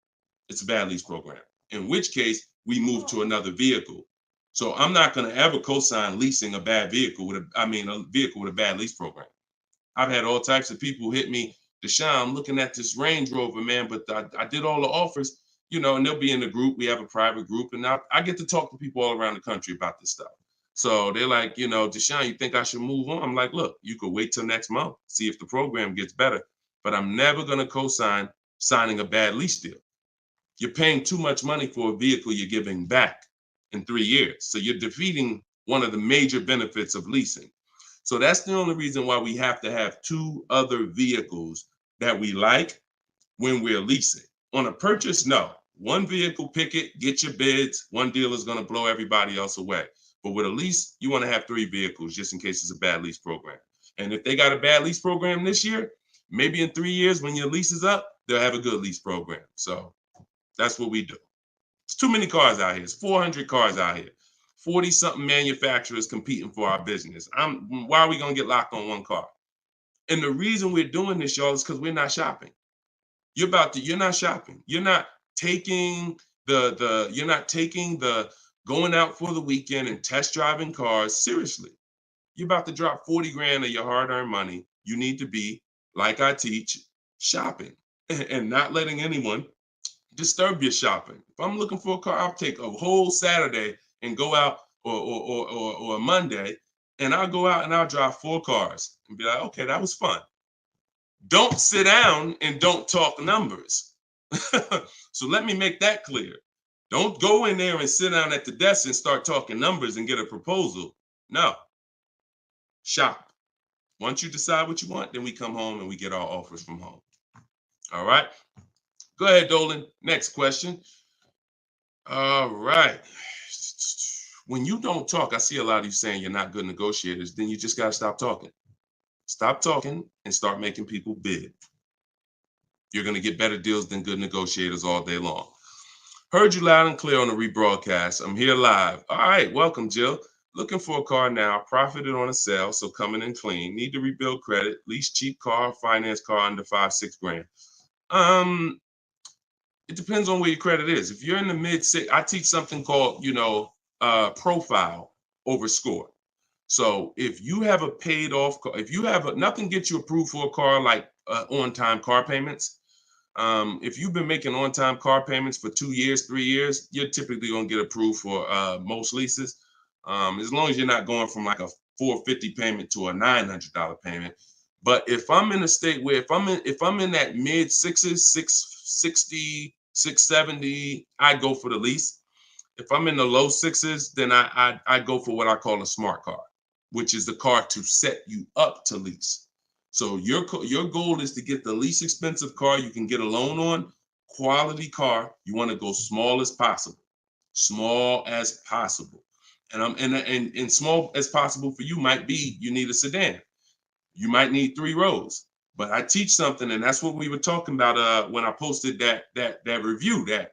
It's a bad lease program. In which case, we move to another vehicle. So I'm not going to ever co-sign leasing a bad vehicle a vehicle with a bad lease program. I've had all types of people hit me, Deshone, I'm looking at this Range Rover, man, but I did all the offers, and they'll be in the group. We have a private group, and I get to talk to people all around the country about this stuff. So they're like, Deshone, you think I should move on? I'm like, look, you could wait till next month, see if the program gets better, but I'm never going to co-sign signing a bad lease deal. You're paying too much money for a vehicle you're giving back in 3 years. So you're defeating one of the major benefits of leasing. So that's the only reason why we have to have 2 other vehicles that we like when we're leasing. On a purchase, no. One vehicle, pick it, get your bids. One dealer is going to blow everybody else away. But with a lease, you want to have 3 vehicles just in case it's a bad lease program. And if they got a bad lease program this year, maybe in 3 years when your lease is up, they'll have a good lease program. So that's what we do. It's too many cars out here. It's 400 cars out here. 40-something manufacturers competing for our business. Why are we going to get locked on one car? And the reason we're doing this, y'all, is because we're not shopping. You're not shopping. You're not taking the going out for the weekend and test driving cars seriously. You're about to drop 40 grand of your hard-earned money. You need to be, like I teach, shopping and not letting anyone disturb your shopping. If I'm looking for a car, I'll take a whole Saturday and go out or a Monday, and I'll go out and I'll drive 4 cars and be like, okay, that was fun. Don't sit down and don't talk numbers. So let me make that clear. Don't go in there and sit down at the desk and start talking numbers and get a proposal. No. Shop. Once you decide what you want, then we come home and we get our offers from home. All right. Go ahead, Dolan. Next question. All right. When you don't talk, I see a lot of you saying you're not good negotiators. Then you just got to stop talking. Stop talking and start making people bid. You're going to get better deals than good negotiators all day long. Heard you loud and clear on the rebroadcast. I'm here live. All right. Welcome, Jill. Looking for a car now. Profited on a sale, so coming in clean. Need to rebuild credit. Lease cheap car, finance car under 5-6 grand. It depends on where your credit is. If you're in the mid-6, I teach something called, profile over score. So if you have a paid off car, if you have nothing gets you approved for a car like on-time car payments. If you've been making on-time car payments for 2 years, 3 years, you're typically going to get approved for most leases. As long as you're not going from like a $450 payment to a $900 payment. But if I'm in a state where if I'm in that mid 6s, 660, 670, I go for the lease. If I'm in the low 6s, then I go for what I call a smart car, which is the car to set you up to lease. So your goal is to get the least expensive car you can get a loan on, quality car. You want to go small as possible, and small as possible for you might be you need a sedan. You might need 3 rows. But I teach something, and that's what we were talking about when I posted that review that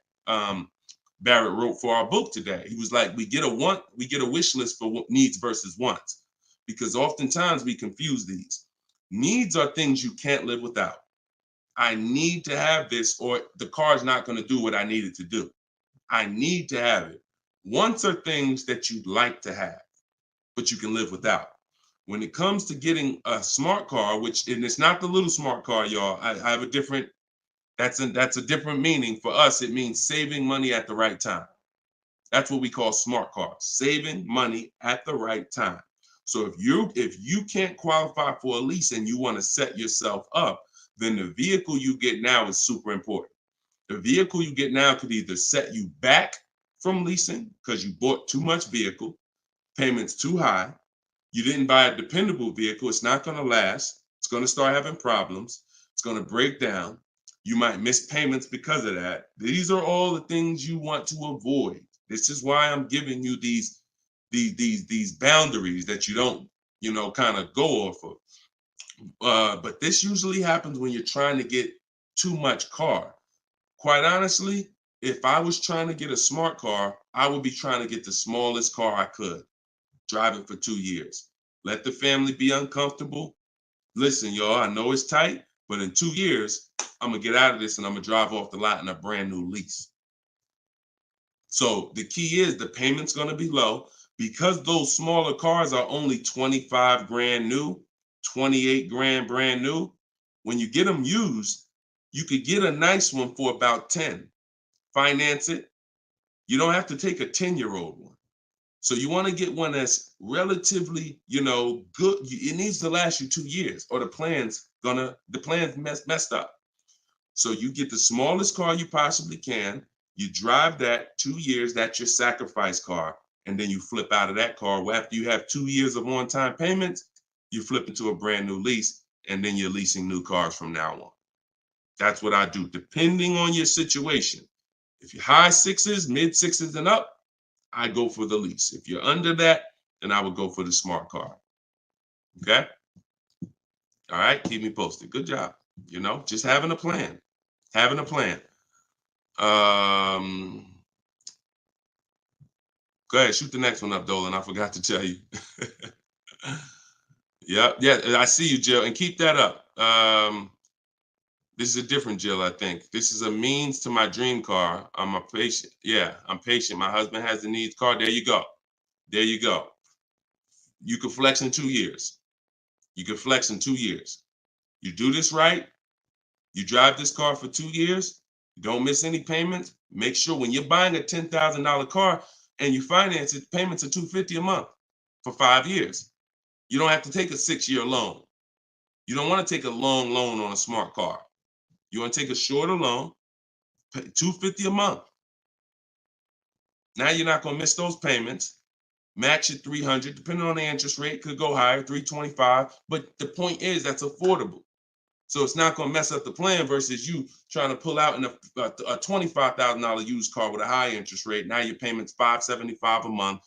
Barrett wrote for our book today. He was like, we get a wish list for needs versus wants, because oftentimes we confuse these. Needs are things you can't live without. I need to have this, or the car's not going to do what I need it to do. I need to have it. Wants are things that you'd like to have, but you can live without. When it comes to getting a smart car, and it's not the little smart car, y'all. I have a different. That's a different meaning for us. It means saving money at the right time. That's what we call smart cars, saving money at the right time. So if you can't qualify for a lease and you want to set yourself up, then the vehicle you get now is super important. The vehicle you get now could either set you back from leasing because you bought too much vehicle, payments too high. You didn't buy a dependable vehicle. It's not going to last. It's going to start having problems. It's It's going to break down. You might miss payments because of that. These are all the things you want to avoid. This is why I'm giving you these boundaries that you don't, kind of go off of. But this usually happens when you're trying to get too much car. Quite honestly, if I was trying to get a smart car, I would be trying to get the smallest car I could, drive it for 2 years. Let the family be uncomfortable. Listen, y'all, I know it's tight, but in 2 years, I'm going to get out of this and I'm going to drive off the lot in a brand new lease. So the key is the payment's going to be low because those smaller cars are only 25 grand new, 28 grand brand new. When you get them used, you could get a nice one for about 10. Finance it. You don't have to take a 10-year-old one. So you want to get one that's relatively, good. It needs to last you 2 years or the plan's messed up. So you get the smallest car you possibly can. You drive that 2 years, that's your sacrifice car. And then you flip out of that car. Well, after you have 2 years of on-time payments, you flip into a brand new lease, and then you're leasing new cars from now on. That's what I do, depending on your situation. If you're high sixes, mid sixes and up, I go for the lease. If you're under that, then I would go for the smart car. Okay? All right, keep me posted. Good job. Just having a plan. Having a plan. Go ahead, shoot the next one up, Dolan. I forgot to tell you. Yeah, I see you, Jill, and keep that up. This is a different Jill, I think. This is a means to my dream car. I'm a patient. Yeah, I'm patient. My husband has the needs car. There you go. There you go. You can flex in 2 years. You can flex in 2 years. You do this right. You drive this car for 2 years. You don't miss any payments. Make sure when you're buying a $10,000 car and you finance it, payments are $250 a month for 5 years. You don't have to take a 6-year loan. You don't want to take a long loan on a smart car. You want to take a shorter loan, pay $250 a month. Now you're not going to miss those payments. Match at $300, depending on the interest rate, could go higher, $325. But the point is that's affordable. So it's not going to mess up the plan versus you trying to pull out in a $25,000 used car with a high interest rate. Now your payment's $575 a month.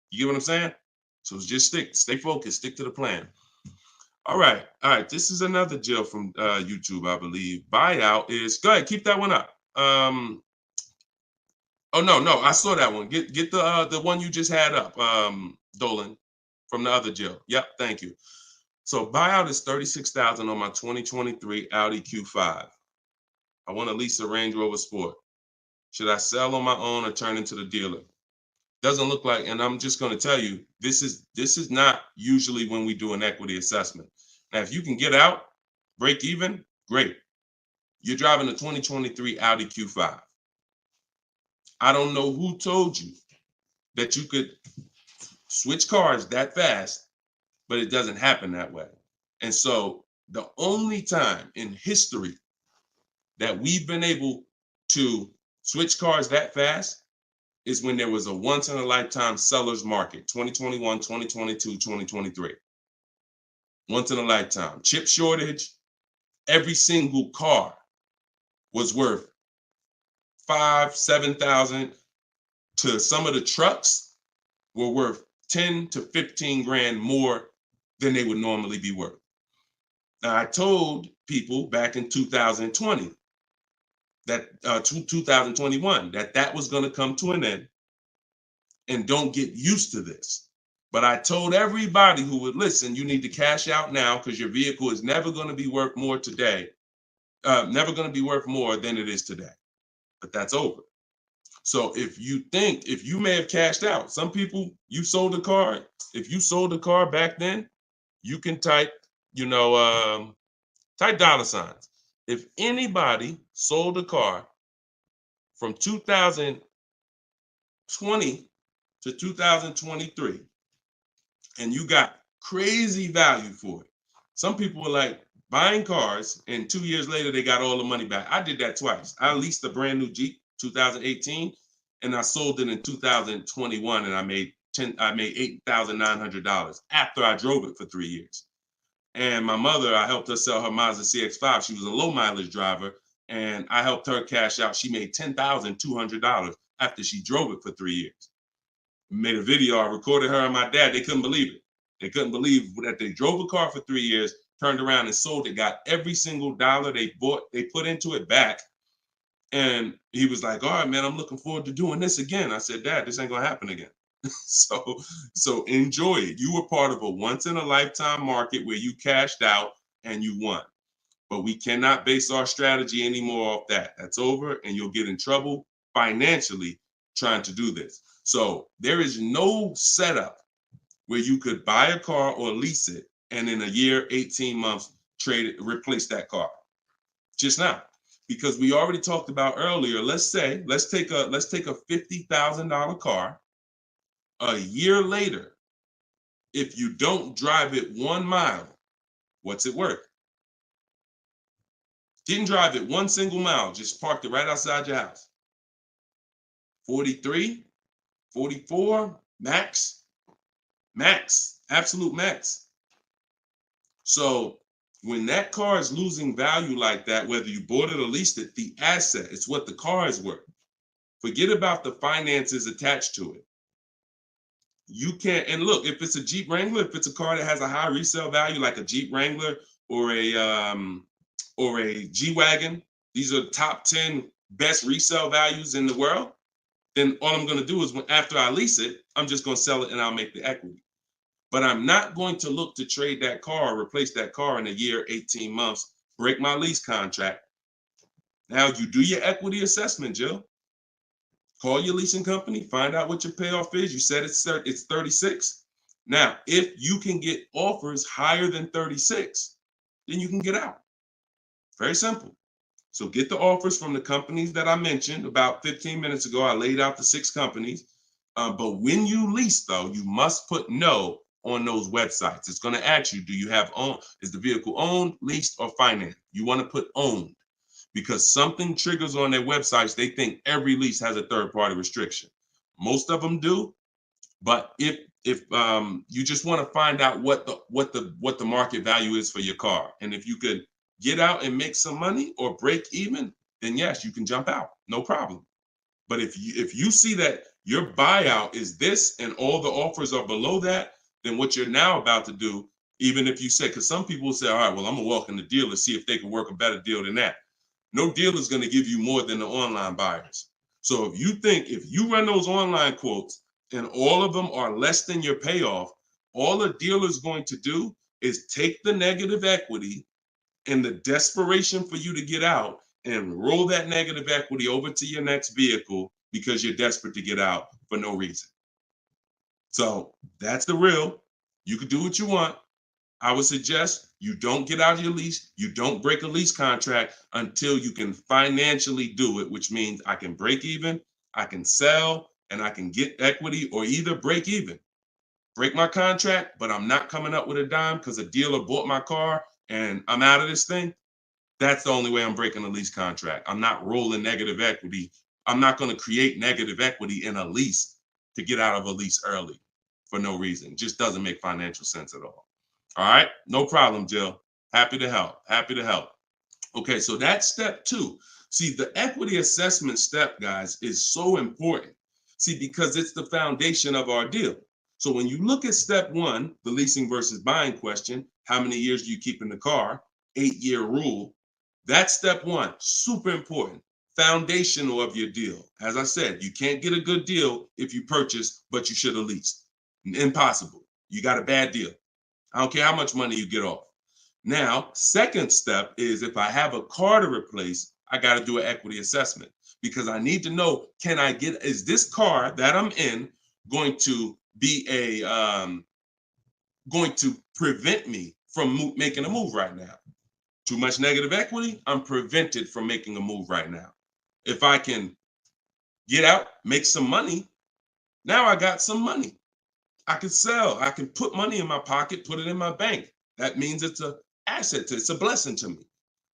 You get what I'm saying? So just stay focused, stick to the plan. All right. This is another Jill from YouTube, I believe. Buyout is, go ahead, keep that one up. Oh, no, I saw that one. Get the one you just had up, Dolan, from the other Jill. Yep, thank you. So buyout is $36,000 on my 2023 Audi Q5. I want to lease a Range Rover Sport. Should I sell on my own or turn into the dealer? Doesn't look like, and I'm just going to tell you, this is not usually when we do an equity assessment. Now, if you can get out, break even, great. You're driving a 2023 Audi Q5. I don't know who told you that you could switch cars that fast, but it doesn't happen that way. And so the only time in history that we've been able to switch cars that fast is when there was a once in a lifetime seller's market, 2021, 2022, 2023. Once in a lifetime. Chip shortage, every single car was worth 5,000, 7,000. To some of the trucks were worth 10 to 15 grand more than they would normally be worth. Now, I told people back in 2020 that 2021 that was going to come to an end, and don't get used to this. But I told everybody who would listen, you need to cash out now because your vehicle is never going to be worth more today, never going to be worth more than it is today. But that's over. So if you may have cashed out, some people, you sold a car. If you sold a car back then, you can type, type dollar signs. If anybody sold a car from 2020 to 2023, and you got crazy value for it. Some people were like buying cars, and 2 years later, they got all the money back. I did that twice. I leased a brand new Jeep, 2018, and I sold it in 2021, and I made $8,900 after I drove it for 3 years. And my mother, I helped her sell her Mazda CX-5. She was a low mileage driver, and I helped her cash out. She made $10,200 after she drove it for 3 years. Made a video. I recorded her and my dad. They couldn't believe it. They couldn't believe that they drove a car for 3 years, turned around and sold it, got every single dollar they put into it back. And he was like, all right, man, I'm looking forward to doing this again. I said, Dad, this ain't gonna happen again. So enjoy it. You were part of a once in a lifetime market where you cashed out and you won. But we cannot base our strategy anymore off that. That's over, and you'll get in trouble financially trying to do this. So there is no setup where you could buy a car or lease it and in a year, 18 months, replace that car. Just not. Because we already talked about earlier, let's take a $50,000 car. A year later, if you don't drive it 1 mile, what's it worth? Didn't drive it 1 single mile, just parked it right outside your house. 43, 44, max, absolute max. So when that car is losing value like that, whether you bought it or leased it, the asset, it's what the car is worth. Forget about the finances attached to it. You can't, and look, if it's a Jeep Wrangler, if it's a car that has a high resale value, like a Jeep Wrangler or a G-Wagon, these are top 10 best resale values in the world, then all I'm going to do is after I lease it, I'm just going to sell it and I'll make the equity. But I'm not going to look to trade that car or replace that car in a year, 18 months, break my lease contract. Now you do your equity assessment, Jill. Call your leasing company, find out what your payoff is. You said it's 36. Now, if you can get offers higher than 36, then you can get out. Very simple. So get the offers from the companies that I mentioned about 15 minutes ago. I laid out the 6 companies. But when you lease, though, you must put no on those websites. It's going to ask you, do you have is the vehicle owned, leased, or financed? You want to put owned, because something triggers on their websites. They think every lease has a third-party restriction. Most of them do, but if you just want to find out what the market value is for your car, and if you could get out and make some money or break even, then yes, you can jump out, no problem. But if you see that your buyout is this and all the offers are below that, then what you're now about to do, even if you say, because some people say, all right, well, I'm gonna walk in the dealer, see if they can work a better deal than that. No dealer is going to give you more than the online buyers. So if you run those online quotes and all of them are less than your payoff, all a dealer is going to do is take the negative equity and the desperation for you to get out and roll that negative equity over to your next vehicle because you're desperate to get out for no reason. So that's the real. You can do what you want. I would suggest you don't get out of your lease. You don't break a lease contract until you can financially do it, which means I can break even, I can sell, and I can get equity, or either break even. Break my contract, but I'm not coming up with a dime because a dealer bought my car and I'm out of this thing. That's the only way I'm breaking a lease contract. I'm not rolling negative equity. I'm not going to create negative equity in a lease to get out of a lease early for no reason. It just doesn't make financial sense at all. All right, no problem, Jill. Happy to help. Happy to help. Okay, so that's step 2. See, the equity assessment step, guys, is so important. See, because it's the foundation of our deal. So when you look at step 1, the leasing versus buying question, how many years do you keep in the car? 8-year rule. That's step 1, super important. Foundational of your deal. As I said, you can't get a good deal if you purchase, but you should have leased. Impossible. You got a bad deal. I don't care how much money you get off. Now, second step is if I have a car to replace, I got to do an equity assessment because I need to know, is this car that I'm in going to be going to prevent me from making a move right now? Too much negative equity, I'm prevented from making a move right now. If I can get out, make some money, now I got some money. I can sell. I can put money in my pocket, put it in my bank. That means it's an asset. It's a blessing to me.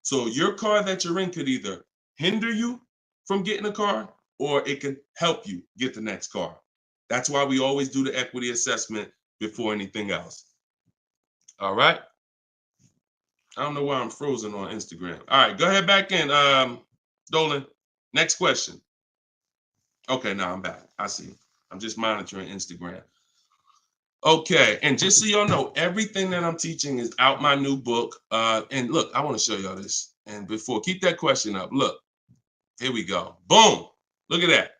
So your car that you're in could either hinder you from getting a car or it can help you get the next car. That's why we always do the equity assessment before anything else. All right. I don't know why I'm frozen on Instagram. All right, go ahead back in, Dolan. Next question. Okay, now I'm back. I see. I'm just monitoring Instagram. Okay, and just so y'all know, everything that I'm teaching is out my new book. And look, I want to show y'all this. And before, keep that question up. Look, here we go. Boom. Look at that.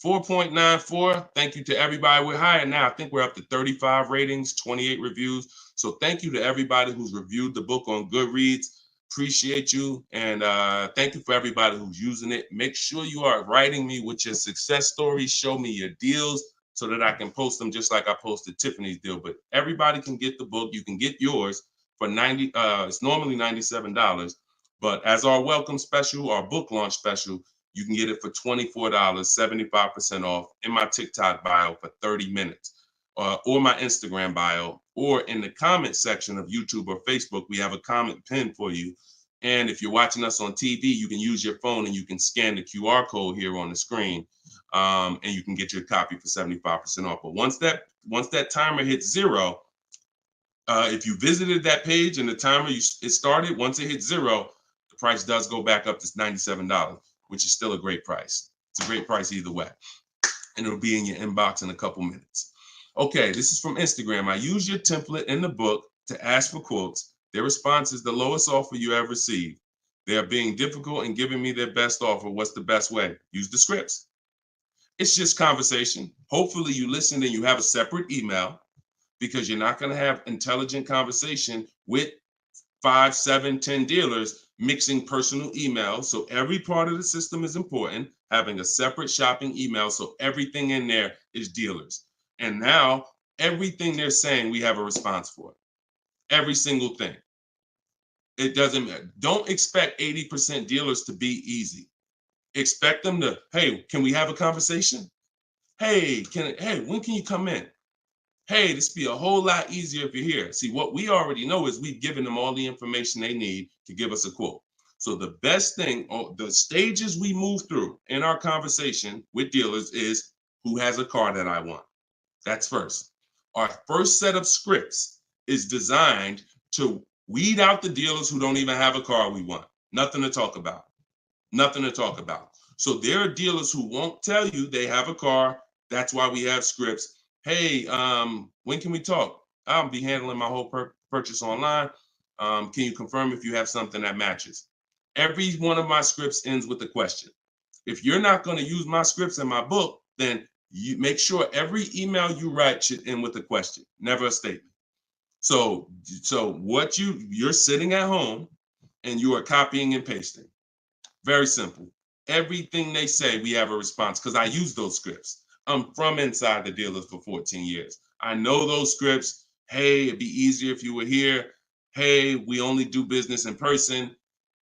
4.94. Thank you to everybody. We're higher now. I think we're up to 35 ratings, 28 reviews. So thank you to everybody who's reviewed the book on Goodreads. Appreciate you. And thank you for everybody who's using it. Make sure you are writing me with your success stories. Show me your deals so that I can post them just like I posted Tiffany's deal. But everybody can get the book. You can get yours for it's normally $97. But as our welcome special, our book launch special, you can get it for $24, 75% off in my TikTok bio for 30 minutes, or my Instagram bio, or in the comment section of YouTube or Facebook. We have a comment pin for you. And if you're watching us on TV, you can use your phone and you can scan the QR code here on the screen, and you can get your copy for 75% off. But once that timer hits 0, if you visited that page and the timer it started, once it hits 0, the price does go back up to $97, which is still a great price. It's a great price either way. And it'll be in your inbox in a couple minutes. Okay, this is from Instagram. I use your template in the book to ask for quotes. Their response is the lowest offer you have received. They are being difficult and giving me their best offer. What's the best way? Use the scripts. It's just conversation. Hopefully you listen and you have a separate email, because you're not going to have intelligent conversation with 5, 7, 10 dealers mixing personal emails. So every part of the system is important. Having a separate shopping email, so everything in there is dealers. And now everything they're saying, we have a response for. Every single thing. It doesn't matter. Don't expect 80% dealers to be easy. Expect them to, hey, can we have a conversation? Hey, when can you come in? Hey, this be a whole lot easier if you're here. See, what we already know is we've given them all the information they need to give us a quote. So the best thing, or the stages we move through in our conversation with dealers, is who has a car that I want. That's first. Our first set of scripts is designed to weed out the dealers who don't even have a car we want. Nothing to talk about. Nothing to talk about. So there are dealers who won't tell you they have a car. That's why we have scripts. Hey, when can we talk? I'll be handling my whole purchase online. Can you confirm if you have something that matches? Every one of my scripts ends with a question. If you're not going to use my scripts in my book, then you make sure every email you write should end with a question, never a statement. So what you're sitting at home and you are copying and pasting. Very simple. Everything they say, we have a response, because I use those scripts. I'm from inside the dealers for 14 years. I know those scripts. Hey, it'd be easier if you were here. Hey, we only do business in person.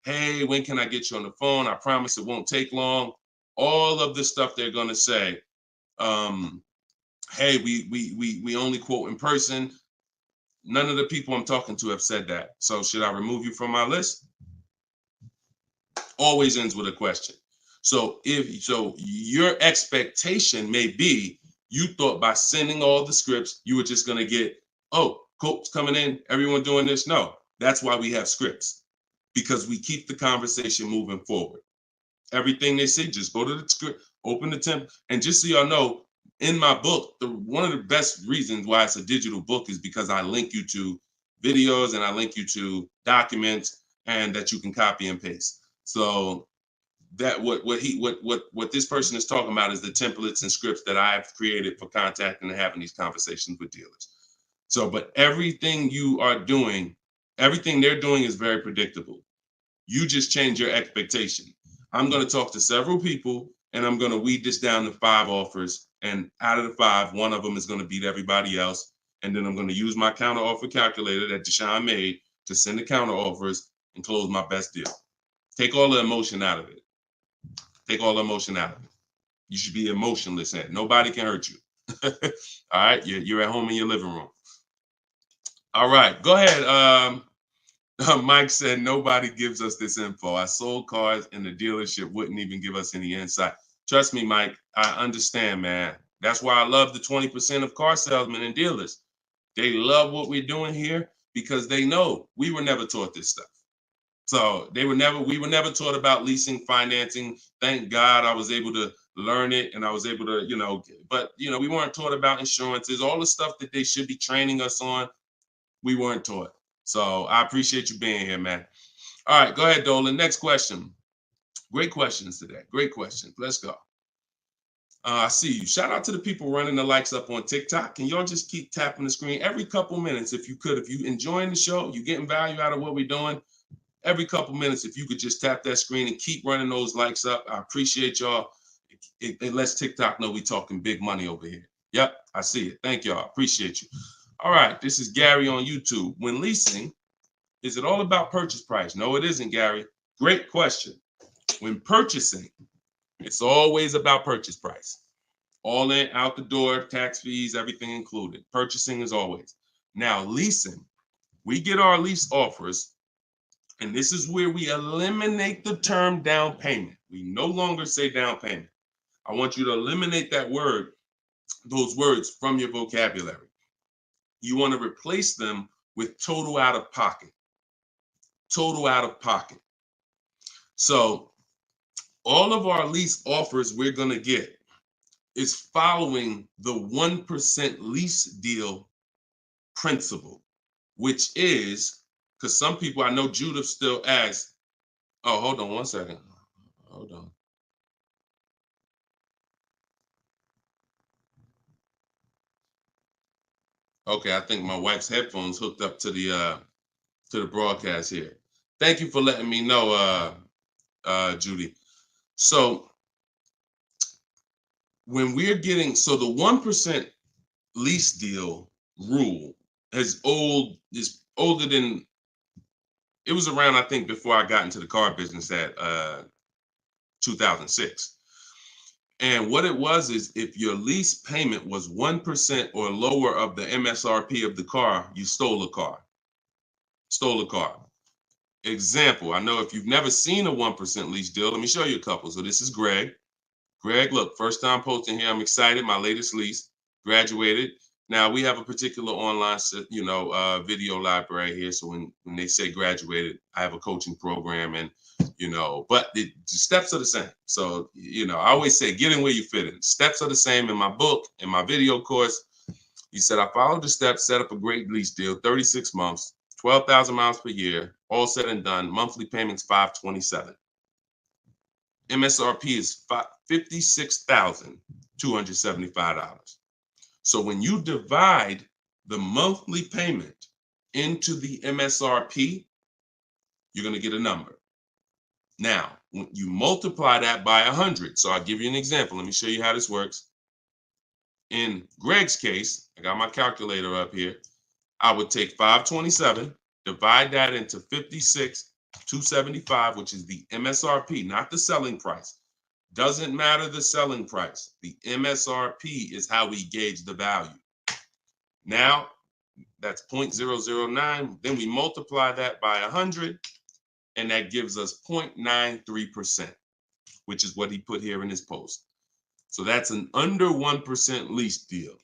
Hey, when can I get you on the phone? I promise it won't take long. All of the stuff they're gonna say. Hey, we only quote in person. None of the people I'm talking to have said that. So should I remove you from my list? Always ends with a question. So your expectation may be, you thought by sending all the scripts, you were just going to get, oh, quotes coming in, everyone doing this. No, that's why we have scripts, because we keep the conversation moving forward. Everything they say, just go to the script, open the temp. And just so y'all know, in my book, one of the best reasons why it's a digital book is because I link you to videos and I link you to documents, and that you can copy and paste. So that what this person is talking about is the templates and scripts that I've created for contacting and having these conversations with dealers. So, but everything they're doing is very predictable. You just change your expectation. I'm going to talk to several people and I'm going to weed this down to 5 offers. And out of the 5, one of them is going to beat everybody else. And then I'm going to use my counter offer calculator that Deshone made to send the counter offers and close my best deal. Take all the emotion out of it. Take all the emotion out of it. You should be emotionless at it. Nobody can hurt you. All right, you're at home in your living room. All right, go ahead. Mike said nobody gives us this info. I sold cars and the dealership wouldn't even give us any insight. Trust me, Mike, I understand, man. That's why I love the 20% of car salesmen and dealers. They love what we're doing here because they know we were never taught this stuff. So we were never taught about leasing, financing. Thank God I was able to learn it, and I was able to, but we weren't taught about insurances, all the stuff that they should be training us on. We weren't taught. So I appreciate you being here, man. All right, go ahead, Dolan. Next question. Great questions today. Great questions. Let's go. I see you. Shout out to the people running the likes up on TikTok. Can y'all just keep tapping the screen every couple minutes if you could? If you enjoying the show, you getting value out of what we're doing, every couple minutes, if you could just tap that screen and keep running those likes up. I appreciate y'all. It lets TikTok know we talking big money over here. Yep, I see it. Thank y'all. Appreciate you. All right, this is Gary on YouTube. When leasing, is it all about purchase price? No, it isn't, Gary. Great question. When purchasing, it's always about purchase price. All in, out the door, tax fees, everything included. Purchasing is always. Now, leasing, we get our lease offers, and this is where we eliminate the term down payment. We no longer say down payment. I want you to eliminate that word, those words from your vocabulary. You want to replace them with total out of pocket. Total out of pocket. So all of our lease offers we're going to get is following the 1% lease deal principle, which is, because some people, I know Judith still asks, oh, hold on one second. Hold on. Okay, I think my wife's headphones hooked up to the broadcast here. Thank you for letting me know, Judy. So when we're getting, so the 1% lease deal rule is older than, it was around, I think, before I got into the car business at 2006. And what it was is if your lease payment was 1% or lower of the MSRP of the car, you stole a car. Stole a car. Example, I know if you've never seen a 1% lease deal, let me show you a couple. So this is Greg. Greg, look, first time posting here. I'm excited. My latest lease, graduated. Now we have a particular online, video library here. So when they say graduated, I have a coaching program, and but the steps are the same. So I always say, get in where you fit in. Steps are the same in my book, in my video course. He said, I followed the steps, set up a great lease deal, 36 months, 12,000 miles per year, all said and done. Monthly payments $527. MSRP is $56,275. So when you divide the monthly payment into the MSRP, you're going to get a number. Now, when you multiply that by 100, so I'll give you an example. Let me show you how this works. In Greg's case, I got my calculator up here. I would take 527, divide that into 56,275, which is the MSRP, not the selling price. Doesn't matter the selling price. The MSRP is how we gauge the value. Now, that's 0.009. Then we multiply that by 100, and that gives us 0.93%, which is what he put here in his post. So that's an under 1% lease deal.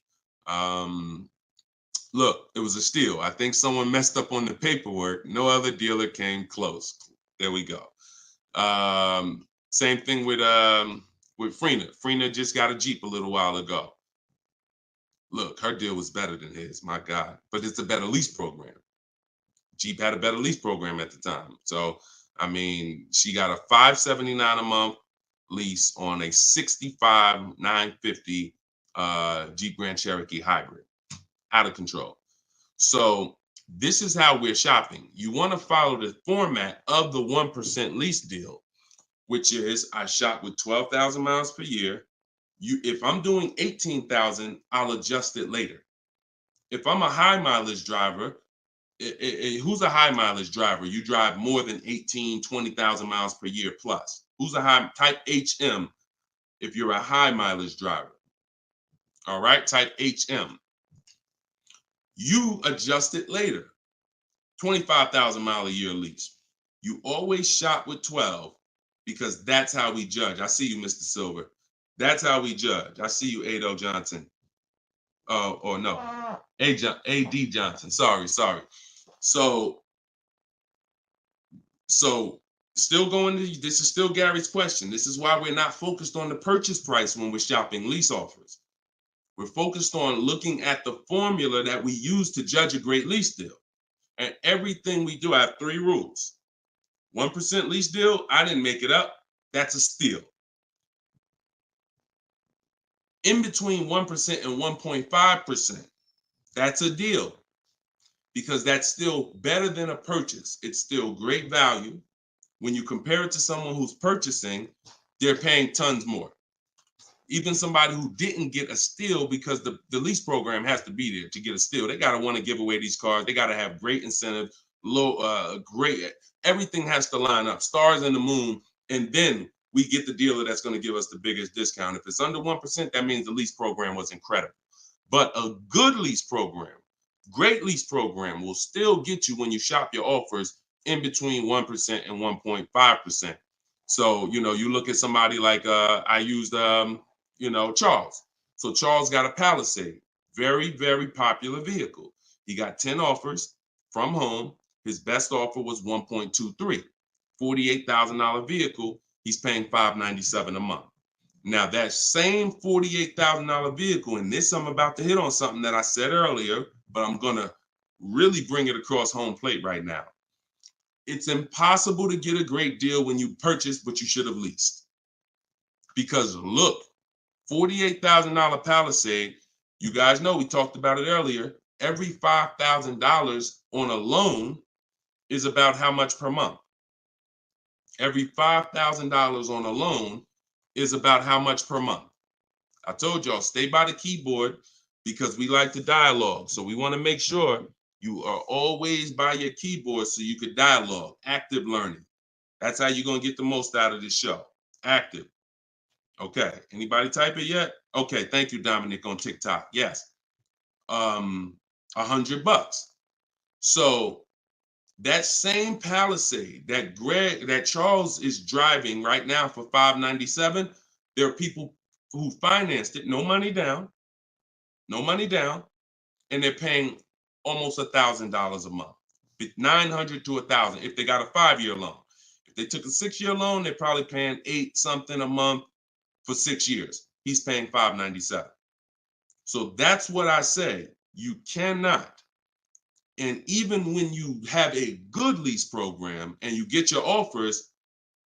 Look, it was a steal. I think someone messed up on the paperwork. No other dealer came close. There we go. Same thing with Frina. Frina just got a Jeep a little while ago. Look, her deal was better than his, my God. But it's a better lease program. Jeep had a better lease program at the time. So, I mean, she got a $579 a month lease on a $65,950 Jeep Grand Cherokee hybrid. Out of control. So this is how we're shopping. You want to follow the format of the 1% lease deal, which is I shop with 12,000 miles per year. If I'm doing 18,000, I'll adjust it later. If I'm a high mileage driver, who's a high mileage driver? You drive more than 20,000 miles per year plus. Who's a high type HM if you're a high mileage driver? All right, type HM. You adjust it later. 25,000 mile a year lease. You always shop with 12 because that's how we judge. I see you, Mr. Silver. That's how we judge. I see you, Ado Johnson. Or no, A.D. Johnson. Sorry. So still going to, this is still Gary's question. This is why we're not focused on the purchase price when we're shopping lease offers. We're focused on looking at the formula that we use to judge a great lease deal. And everything we do, I have 3 rules. 1% lease deal, I didn't make it up. That's a steal. In between 1% and 1.5%, that's a deal, because that's still better than a purchase. It's still great value. When you compare it to someone who's purchasing, they're paying tons more. Even somebody who didn't get a steal, because the lease program has to be there to get a steal. They got to want to give away these cars. They got to have great incentive, great, everything has to line up, stars in the moon, and then we get the dealer that's going to give us the biggest discount. If it's under 1%, that means the lease program was incredible. But a good lease program, great lease program, will still get you, when you shop your offers, in between 1% and 1.5%. So, you look at somebody like, I used, Charles. So Charles got a Palisade, very, very popular vehicle. He got 10 offers from home. His best offer was 1.23, $48,000 vehicle. He's paying $597 a month. Now that same $48,000 vehicle, and this, I'm about to hit on something that I said earlier, but I'm going to really bring it across home plate right now. It's impossible to get a great deal when you purchase, but you should have leased. Because look, $48,000 Palisade, you guys know, we talked about it earlier, every $5,000 on a loan is about how much per month? Every $5,000 on a loan is about how much per month? I told y'all, stay by the keyboard, because we like to dialogue. So we want to make sure you are always by your keyboard so you could dialogue. Active learning. That's how you're going to get the most out of this show. Active. Okay. Anybody type it yet? Okay. Thank you, Dominic, on TikTok. Yes. $100. So that same Palisade that Charles is driving right now for $597, there are people who financed it, no money down, and they're paying almost $1,000 a month, $900 to $1,000 if they got a 5-year loan. If they took a 6-year loan, they're probably paying $8 something a month for 6 years. He's paying $597. So that's what I say. You cannot. And even when you have a good lease program and you get your offers,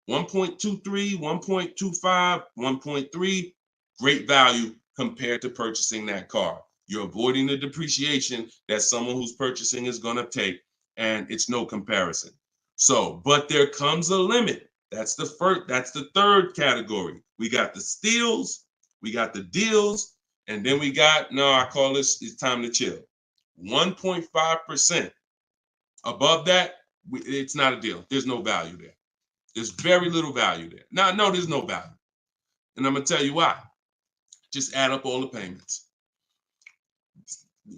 1.23, 1.25, 1.3, great value compared to purchasing that car. You're avoiding the depreciation that someone who's purchasing is going to take, and it's no comparison. So, but there comes a limit. That's the third category. We got the steals, we got the deals, and then we got, I call this, it's time to chill. 1.5%. Above that, it's not a deal. There's no value there. There's very little value there. No, there's no value. And I'm going to tell you why. Just add up all the payments.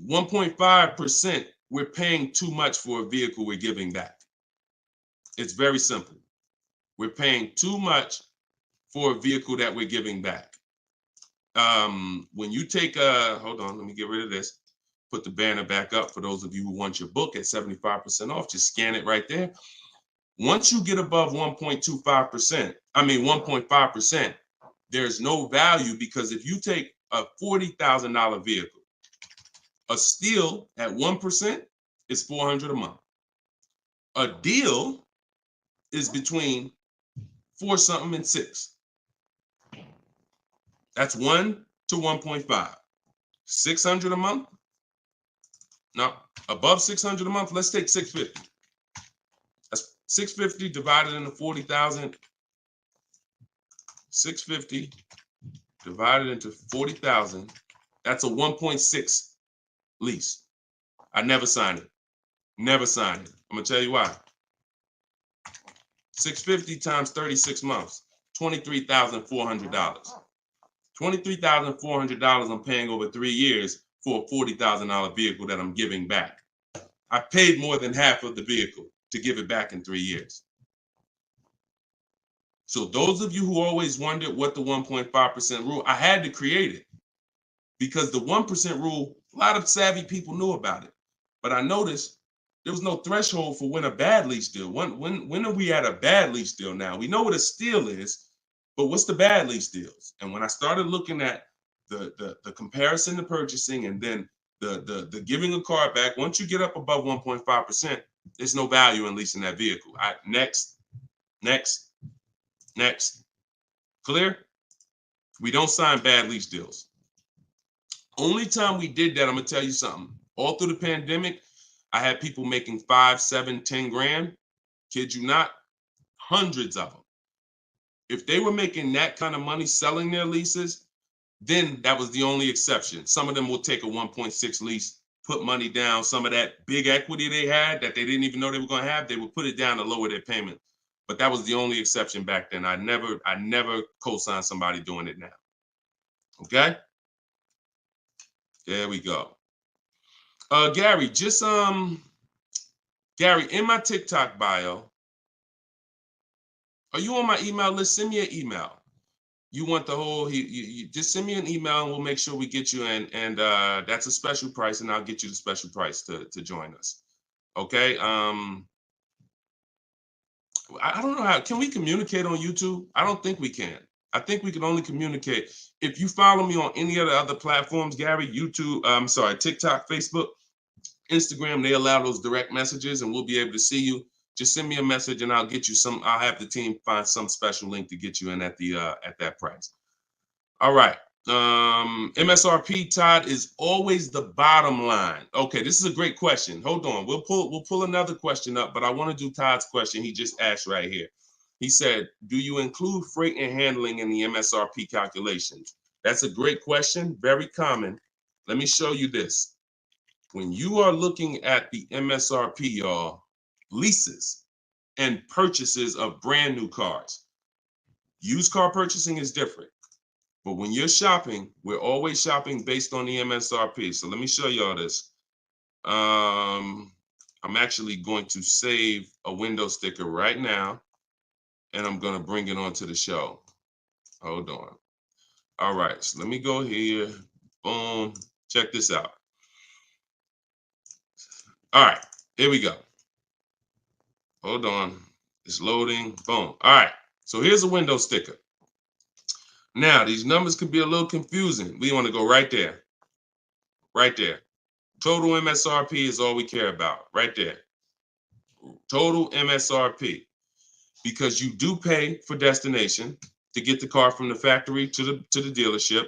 1.5%, we're paying too much for a vehicle we're giving back. It's very simple. We're paying too much for a vehicle that we're giving back. When you take hold on, let me get rid of this. Put the banner back up for those of you who want your book at 75% off. Just scan it right there. Once you get above 1.5%, there's no value, because if you take a $40,000 vehicle, a steal at 1% is $400 a month. A deal is between 4 something and 6. That's 1 to 1.5. 600 a month. Now, above 600 a month, let's take 650. That's 650 divided into 40,000. 650 divided into 40,000. That's a 1.6 lease. I never signed it. Never signed it. I'm gonna tell you why. 650 times 36 months, $23,400. $23,400 I'm paying over 3 years for a $40,000 vehicle that I'm giving back. I paid more than half of the vehicle to give it back in 3 years. So those of you who always wondered what the 1.5% rule, I had to create it, because the 1% rule, a lot of savvy people knew about it. But I noticed There was no threshold for when a bad lease deal. When are we at a bad lease deal now? We know what a steal is, but what's the bad lease deals? And when I started looking at the comparison to purchasing and then the giving a car back, once you get up above 1.5%, there's no value in leasing that vehicle. Next. Clear? We don't sign bad lease deals. Only time we did that, I'm gonna tell you something. All through the pandemic, I had people making 5, 7, 10 grand. Kid you not, hundreds of them. If they were making that kind of money selling their leases, then that was the only exception. Some of them will take a 1.6 lease, put money down. Some of that big equity they had that they didn't even know they were going to have, they would put it down to lower their payment. But that was the only exception back then. I never co-signed somebody doing it now. Okay? There we go. Gary, Gary, in my TikTok bio, are you on my email list? Send me an email. You want the whole, you just send me an email and we'll make sure we get you in. And that's a special price, and I'll get you the special price to join us. Okay. I don't know how, can we communicate on YouTube? I don't think we can. I think we can only communicate. If you follow me on any of the other platforms, Gary, YouTube, TikTok, Facebook, Instagram, they allow those direct messages and we'll be able to see you. Just send me a message and I'll get you some. I'll have the team find some special link to get you in at that price. All right. MSRP, Todd, is always the bottom line. Okay, this is a great question. Hold on. We'll pull another question up, but I want to do Todd's question he just asked right here. He said, do you include freight and handling in the MSRP calculations? That's a great question. Very common. Let me show you this. When you are looking at the MSRP, y'all, leases and purchases of brand new cars. Used car purchasing is different. But when you're shopping, we're always shopping based on the MSRP. So let me show y'all this. I'm actually going to save a window sticker right now, and I'm going to bring it onto the show. Hold on. All right, so let me go here. Boom. Check this out. All right, here we go. Hold on, it's loading, boom. All right, so here's a window sticker. Now, these numbers could be a little confusing. We want to go right there. Right there. Total MSRP is all we care about, right there. Total MSRP. Because you do pay for destination to get the car from the factory to the dealership.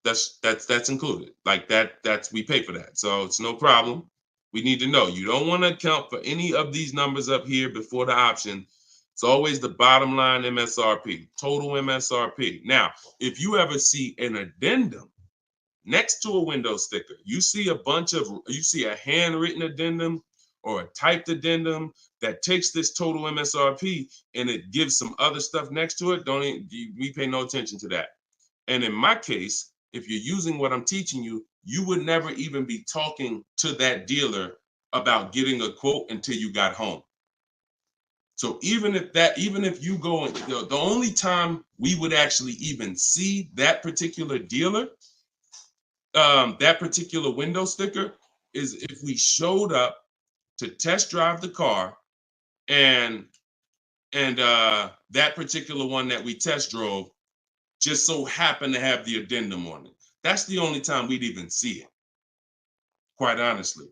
That's included. Like that's we pay for that. So it's no problem. We need to know. You don't want to account for any of these numbers up here before the option. It's always the bottom line MSRP, total MSRP. Now, if you ever see an addendum next to a window sticker, you see a handwritten addendum or a typed addendum that takes this total MSRP and it gives some other stuff next to it, we pay no attention to that. And in my case, if you're using what I'm teaching you, you would never even be talking to that dealer about getting a quote until you got home. So even if you go, the only time we would actually even see that particular dealer, that particular window sticker, is if we showed up to test drive the car and that particular one that we test drove just so happened to have the addendum on it. That's the only time we'd even see it. Quite honestly,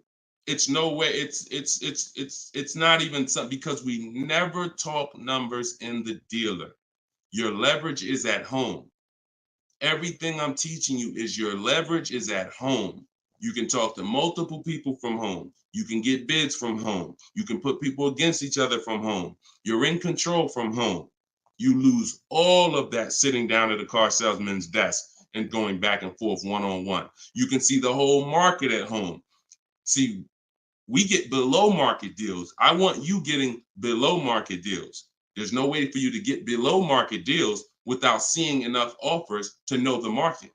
it's no way. It's not even something, because we never talk numbers in the dealer. Your leverage is at home. Everything I'm teaching you is your leverage is at home. You can talk to multiple people from home. You can get bids from home. You can put people against each other from home. You're in control from home. You lose all of that sitting down at a car salesman's desk and going back and forth one-on-one. You can see the whole market at home. See, we get below market deals. I want you getting below market deals. There's no way for you to get below market deals without seeing enough offers to know the market.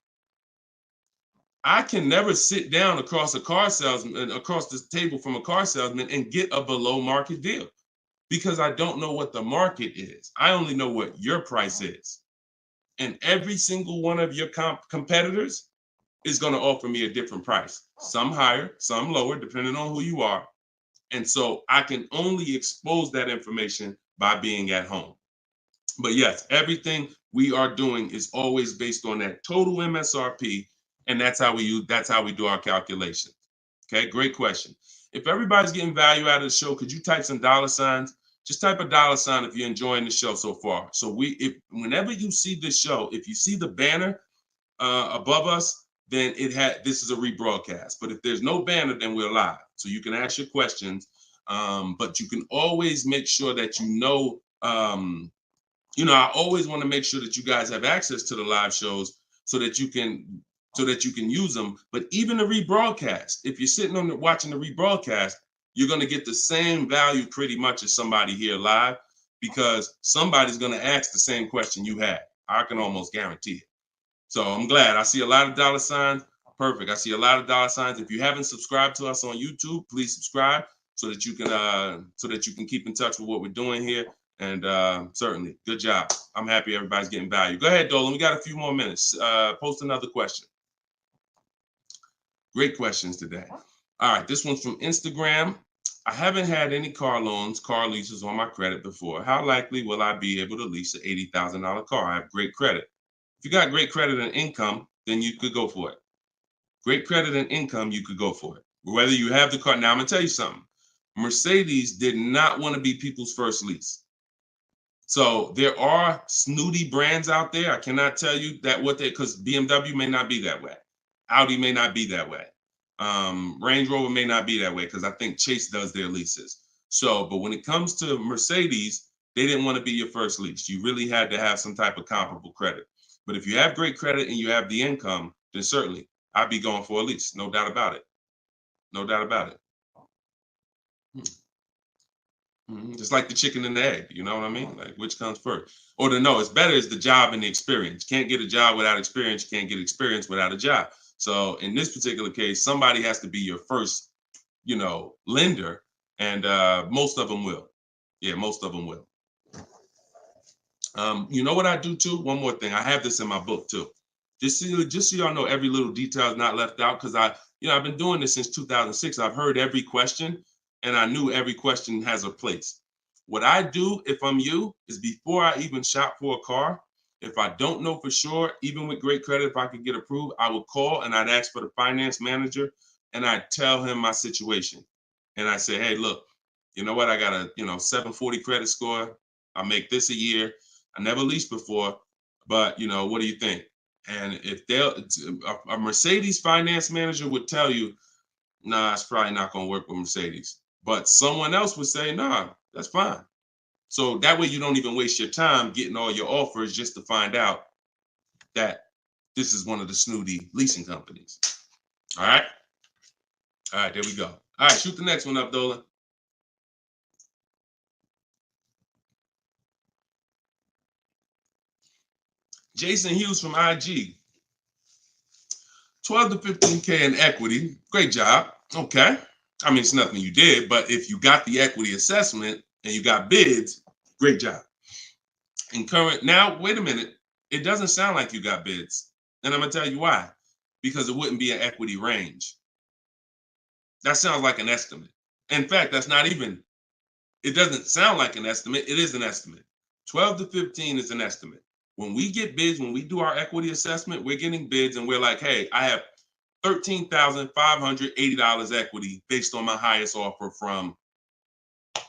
I can never sit down across a car salesman, across this table from a car salesman, and get a below market deal, because I don't know what the market is. I only know what your price is. And every single one of your competitors is going to offer me a different price. Some higher, some lower, depending on who you are. And so I can only expose that information by being at home. But yes, everything we are doing is always based on that total MSRP, and that's how we do our calculations. Okay, great question. If everybody's getting value out of the show, could you type some dollar signs? Just type a dollar sign if you're enjoying the show so far. So if whenever you see this show, if you see the banner above us, then this is a rebroadcast. But if there's no banner, then we're live. So you can ask your questions, but you can always make sure that I always want to make sure that you guys have access to the live shows so that you can use them. But even the rebroadcast, if you're sitting on watching the rebroadcast, you're going to get the same value pretty much as somebody here live, because somebody's going to ask the same question you had. I can almost guarantee it. So I'm glad. I see a lot of dollar signs. Perfect. I see a lot of dollar signs. If you haven't subscribed to us on YouTube, please subscribe so that you can keep in touch with what we're doing here. And certainly, good job. I'm happy everybody's getting value. Go ahead, Dolan. We got a few more minutes. Post another question. Great questions today. All right, this one's from Instagram. I haven't had any car leases on my credit before. How likely will I be able to lease an $80,000 car? I have great credit. If you got great credit and income, then you could go for it. Great credit and income, you could go for it. Whether you have the car. Now, I'm going to tell you something. Mercedes did not want to be people's first lease. So there are snooty brands out there. I cannot tell you that because BMW may not be that way. Audi may not be that way. Range Rover may not be that way, because I think Chase does their leases. So, but when it comes to Mercedes, they didn't want to be your first lease. You really had to have some type of comparable credit. But if you have great credit and you have the income, then certainly I'd be going for a lease. No doubt about it. No doubt about it. Just like the chicken and the egg, you know what I mean? Like, which comes first? Or it's better is the job and the experience. Can't get a job without experience. You can't get experience without a job. So in this particular case, somebody has to be your first, lender, and most of them will. Yeah, most of them will. You know what I do too? One more thing. I have this in my book too. Just so y'all know, every little detail is not left out, because I've been doing this since 2006. I've heard every question, and I knew every question has a place. What I do, if I'm you, is before I even shop for a car, if I don't know for sure, even with great credit, if I could get approved, I would call and I'd ask for the finance manager, and I'd tell him my situation. And I say, hey, look, you know what? I got a 740 credit score. I make this a year. I never leased before, but what do you think? And if a Mercedes finance manager would tell you, nah, it's probably not going to work with Mercedes. But someone else would say, nah, that's fine. So that way you don't even waste your time getting all your offers just to find out that this is one of the snooty leasing companies. All right. All right, there we go. All right, shoot the next one up, Dolan. Jason Hughes from IG. 12 to 15K in equity. Great job. Okay. I mean, it's nothing you did, but if you got the equity assessment and you got bids, great job. Now, wait a minute. It doesn't sound like you got bids. And I'm going to tell you why. Because it wouldn't be an equity range. That sounds like an estimate. In fact, it doesn't sound like an estimate. It is an estimate. 12 to 15 is an estimate. When we get bids, when we do our equity assessment, we're getting bids and we're like, hey, I have $13,580 equity based on my highest offer from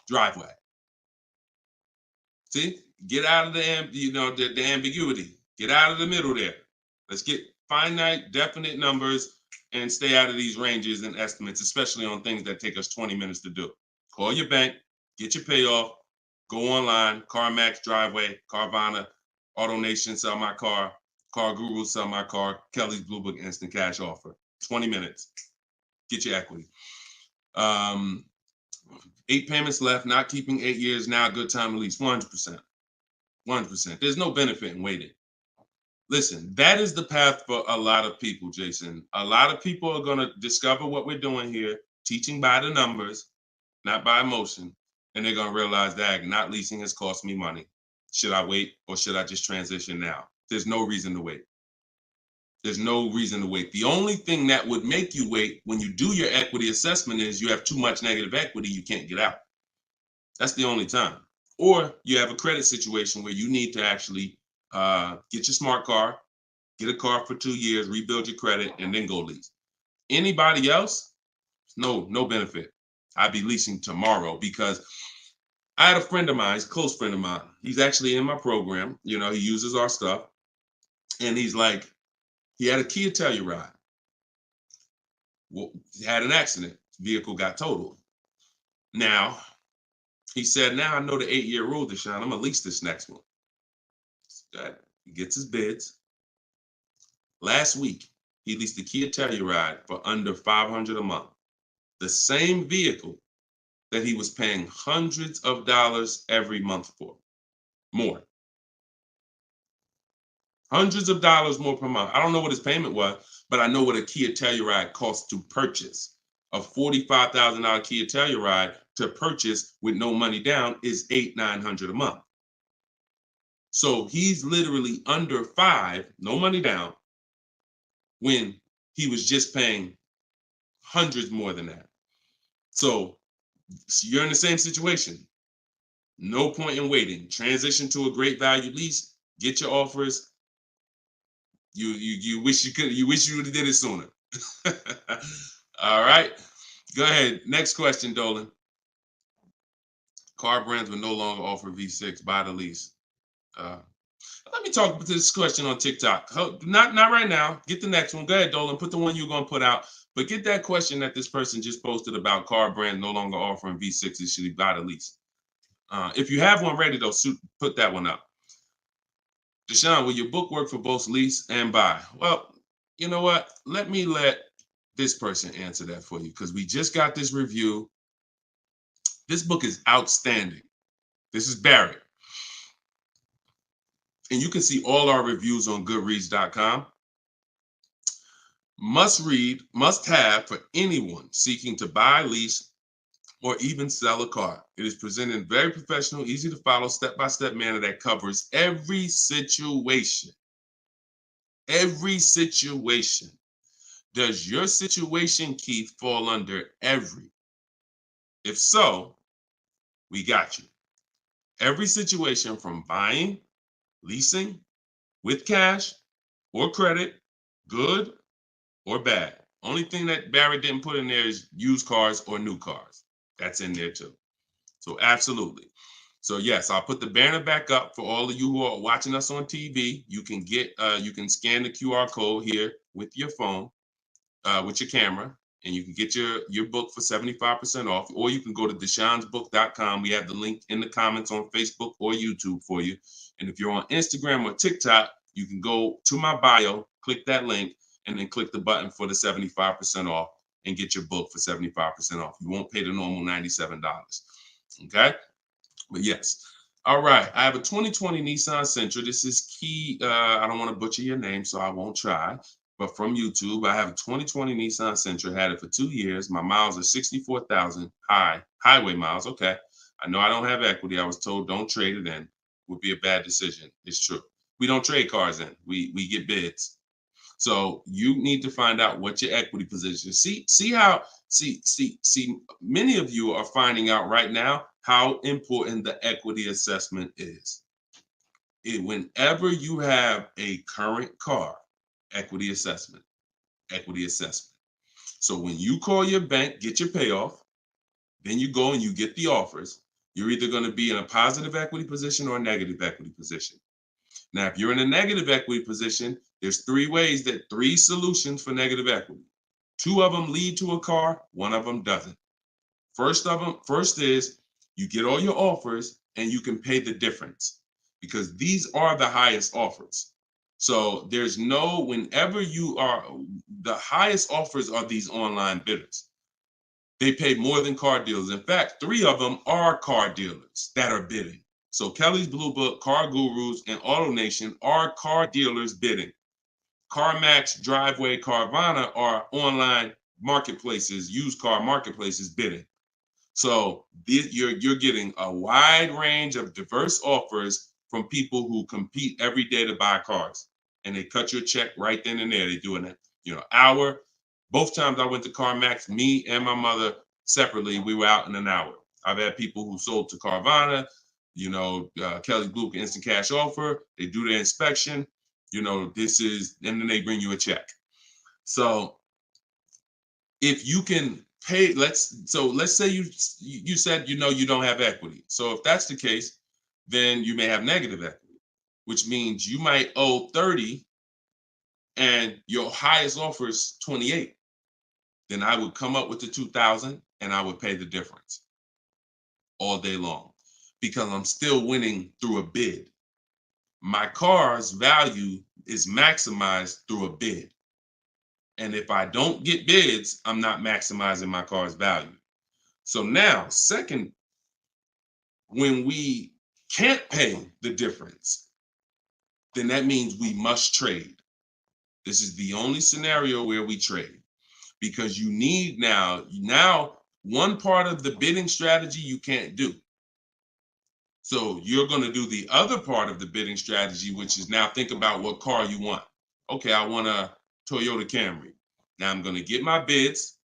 Driveway. See, get out of the ambiguity. Get out of the middle there. Let's get finite, definite numbers and stay out of these ranges and estimates, especially on things that take us 20 minutes to do. Call your bank, get your payoff, go online, CarMax, Driveway, Carvana, AutoNation, sell my car, Car Guru, sell my car, Kelly's Blue Book, instant cash offer. 20 minutes. Get your equity. 8 payments left, not keeping 8 years, now a good time to lease. 100%. 100%. There's no benefit in waiting. Listen, that is the path for a lot of people, Jason. A lot of people are going to discover what we're doing here, teaching by the numbers, not by emotion. And they're going to realize that not leasing has cost me money. Should I wait or should I just transition now? There's no reason to wait. There's no reason to wait. The only thing that would make you wait when you do your equity assessment is you have too much negative equity, you can't get out. That's the only time. Or you have a credit situation where you need to actually get your smart car, get a car for 2 years, rebuild your credit, and then go lease. Anybody else, no benefit. I'd be leasing tomorrow because I had a friend of mine, he's a close friend of mine. He's actually in my program. You know, he uses our stuff. And he's like, he had a Kia Telluride. Well, he had an accident. Vehicle got totaled. Now, he said, now I know the 8-year rule, Deshone. I'm going to lease this next one. He gets his bids. Last week, he leased the Kia Telluride for under $500 a month. The same vehicle that he was paying hundreds of dollars every month for. More. Hundreds of dollars more per month. I don't know what his payment was, but I know what a Kia Telluride costs to purchase. A $45,000 Kia Telluride to purchase with no money down is $800-900 a month. So he's literally under $5, no money down, when he was just paying hundreds more than that. So you're in the same situation. No point in waiting. Transition to a great value lease. Get your offers. You wish you could. You wish you would have did it sooner. All right. Go ahead. Next question, Dolan. Car brands will no longer offer V6. Buy the lease. Let me talk about this question on TikTok. Not right now. Get the next one. Go ahead, Dolan. Put the one you're gonna put out. But get that question that this person just posted about car brands no longer offering V6s. Should he buy the lease? If you have one ready, though, put that one up. Deshone, will your book work for both lease and buy? Well, you know what? Let this person answer that for you because we just got this review. This book is outstanding. This is Barrett. And you can see all our reviews on goodreads.com. Must read, must have for anyone seeking to buy, lease, or even sell a car. It is presented in very professional, easy to follow, step-by-step manner that covers every situation. Every situation. Does your situation, Keith, fall under every? If so, we got you. Every situation from buying, leasing, with cash or credit, good or bad. Only thing that Barrett didn't put in there is used cars or new cars. That's in there too. So absolutely. So yes, I'll put the banner back up for all of you who are watching us on TV. You can you can scan the QR code here with your phone, with your camera, and you can get your book for 75% off, or you can go to deshonesbook.com. We have the link in the comments on Facebook or YouTube for you. And if you're on Instagram or TikTok, you can go to my bio, click that link, and then click the button for the 75% off and get your book for 75% off. You won't pay the normal $97. Okay? But yes. All right. I have a 2020 Nissan Sentra. This is Key. I don't want to butcher your name, so I won't try. But from YouTube, I have a 2020 Nissan Sentra. Had it for 2 years. My miles are 64,000 highway miles. Okay. I know I don't have equity. I was told don't trade it in. Would be a bad decision. It's true. We don't trade cars in. We get bids. So you need to find out what your equity position is. See many of you are finding out right now how important the equity assessment is. Whenever you have a current car, equity assessment. So when you call your bank, get your payoff, then you go and you get the offers. You're either going to be in a positive equity position or a negative equity position. Now, if you're in a negative equity position, there's three solutions for negative equity. 2 of them lead to a car, 1 of them doesn't. First is you get all your offers and you can pay the difference because these are the highest offers. So whenever the highest offers are these online bidders. They pay more than car dealers. In fact, 3 of them are car dealers that are bidding. So Kelly's Blue Book, Car Gurus, and Auto Nation are car dealers bidding. CarMax, Driveway, Carvana are online marketplaces, used car marketplaces bidding. So you're getting a wide range of diverse offers from people who compete every day to buy cars. and they cut you a check right then and there. They do an hour. Both times I went to CarMax, me and my mother separately, we were out in an hour. I've had people who sold to Carvana, Kelly Blue Instant Cash Offer. They do their inspection. And then they bring you a check. So if you can pay, let's say you said you don't have equity. So if that's the case, then you may have negative equity, which means you might owe 30 and your highest offer is 28. Then I would come up with the 2,000 and I would pay the difference all day long because I'm still winning through a bid. My car's value is maximized through a bid. And if I don't get bids, I'm not maximizing my car's value. So now, second, when we can't pay the difference, then that means we must trade. This is the only scenario where we trade because you need now one part of the bidding strategy you can't do. So you're going to do the other part of the bidding strategy, which is now think about what car you want. Okay, I want a Toyota Camry. Now I'm going to get my bids.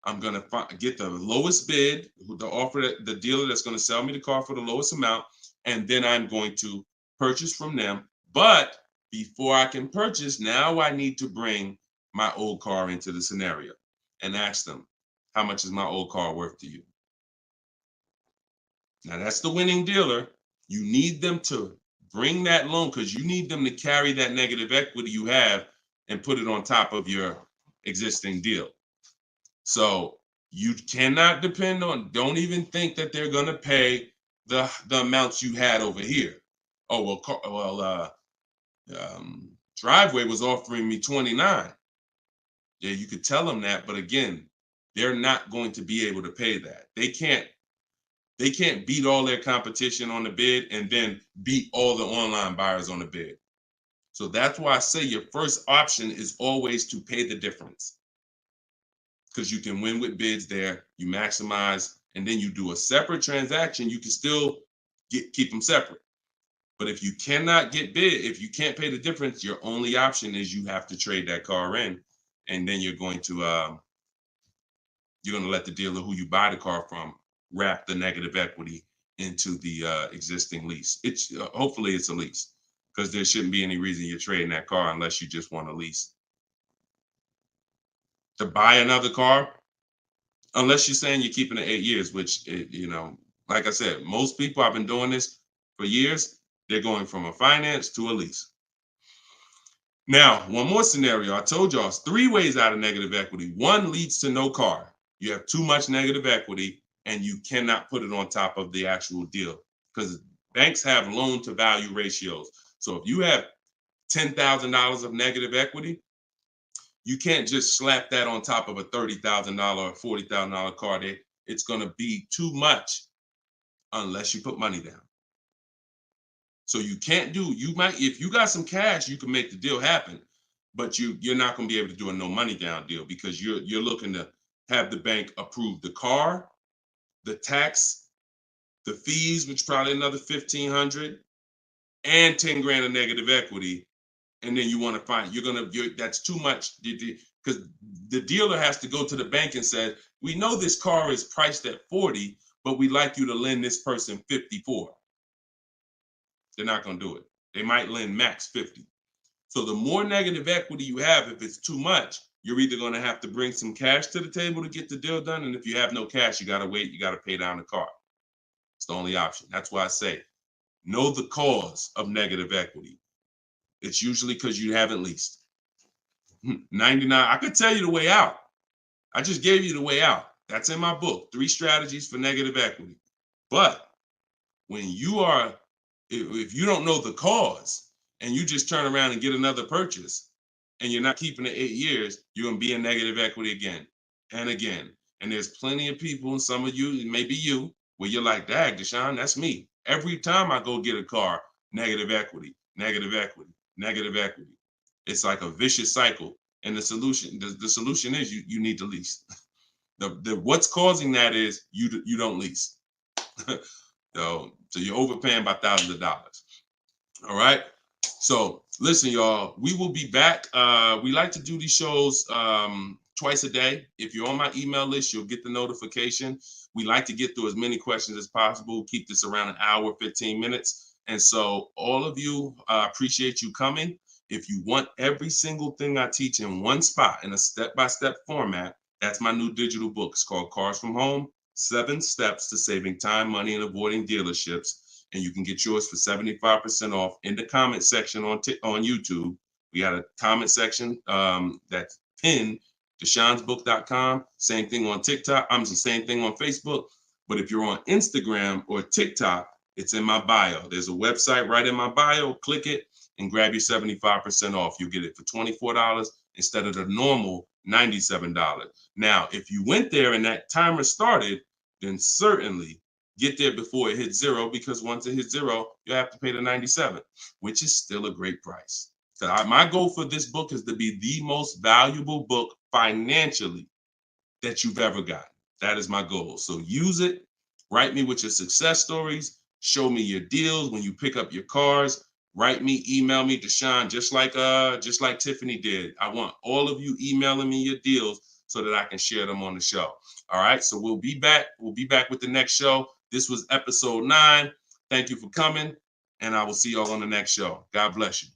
I'm going to get the lowest bid, the dealer that's going to sell me the car for the lowest amount, and then I'm going to purchase from them. But before I can purchase, now I need to bring my old car into the scenario and ask them, how much is my old car worth to you? Now that's the winning dealer. You need them to bring that loan because you need them to carry that negative equity you have and put it on top of your existing deal. So you cannot depend on, don't even think that they're going to pay the amounts you had over here. Oh, Driveway was offering me 29. Yeah, you could tell them that, but again, they're not going to be able to pay that. They can't beat all their competition on the bid and then beat all the online buyers on the bid. So that's why I say your first option is always to pay the difference. Because you can win with bids there, you maximize, and then you do a separate transaction, you can still keep them separate. But if you cannot get bid, if you can't pay the difference, your only option is you have to trade that car in, and then you're going to let the dealer who you buy the car from wrap the negative equity into the existing lease. It's hopefully it's a lease because there shouldn't be any reason you're trading that car unless you just want a lease. To buy another car, unless you're saying you're keeping it 8 years, which, like I said, most people, I've been doing this for years, they're going from a finance to a lease. Now, one more scenario. I told y'all, it's 3 ways out of negative equity. One leads to no car. You have too much negative equity and you cannot put it on top of the actual deal because banks have loan to value ratios. So if you have $10,000 of negative equity, you can't just slap that on top of a $30,000 or $40,000 car. It's going to be too much unless you put money down. So you can't if you got some cash, you can make the deal happen, but you're not going to be able to do a no money down deal because you're looking to have the bank approve the car, the tax, the fees, which probably another $1,500, and 10 grand of negative equity. And then you want to find that's too much because the dealer has to go to the bank and say, we know this car is priced at 40, but we'd like you to lend this person 54. They're not going to do it. They might lend max 50. So the more negative equity you have, if it's too much, you're either going to have to bring some cash to the table to get the deal done. And if you have no cash, you got to wait. You got to pay down the car. It's the only option. That's why I say, know the cause of negative equity. It's usually because you haven't leased. 99, I could tell you the way out. I just gave you the way out. That's in my book, 3 strategies for negative equity. But when if you don't know the cause and you just turn around and get another purchase and you're not keeping it 8 years, you're going to be in negative equity again and again. And there's plenty of people, and some of you, maybe you, where you're like, dag, Deshone, that's me. Every time I go get a car, negative equity, negative equity, negative equity. It's like a vicious cycle. And the solution is you need to lease. What's causing that is you don't lease. So you're overpaying by thousands of dollars. All right. So Listen, y'all, we will be back. We like to do these shows twice a day. If you're on my email list, you'll get the notification. We like to get through as many questions as possible, keep this around an hour, 15 minutes. And so all of you, appreciate you coming. If you want every single thing I teach in one spot in a step-by-step format, that's my new digital book. It's called Cars from Home, 7 Steps to Saving Time, Money, and Avoiding Dealerships. And you can get yours for 75% off in the comment section on YouTube. We got a comment section that's pinned, deshonsbook.com. Same thing on TikTok. I'm the same thing on Facebook. But if you're on Instagram or TikTok, it's in my bio. There's a website right in my bio. Click it and grab your 75% off. You'll get it for $24 instead of the normal $97. Now, if you went there and that timer started, then certainly get there before it hits zero, because once it hits zero, you have to pay the 97, which is still a great price. So my goal for this book is to be the most valuable book financially that you've ever gotten. That is my goal. So use it. Write me with your success stories. Show me your deals when you pick up your cars. Write me, email me, Deshone, just like Tiffany did. I want all of you emailing me your deals so that I can share them on the show. All right. So we'll be back. We'll be back with the next show. This was episode 9. Thank you for coming, and I will see y'all on the next show. God bless you.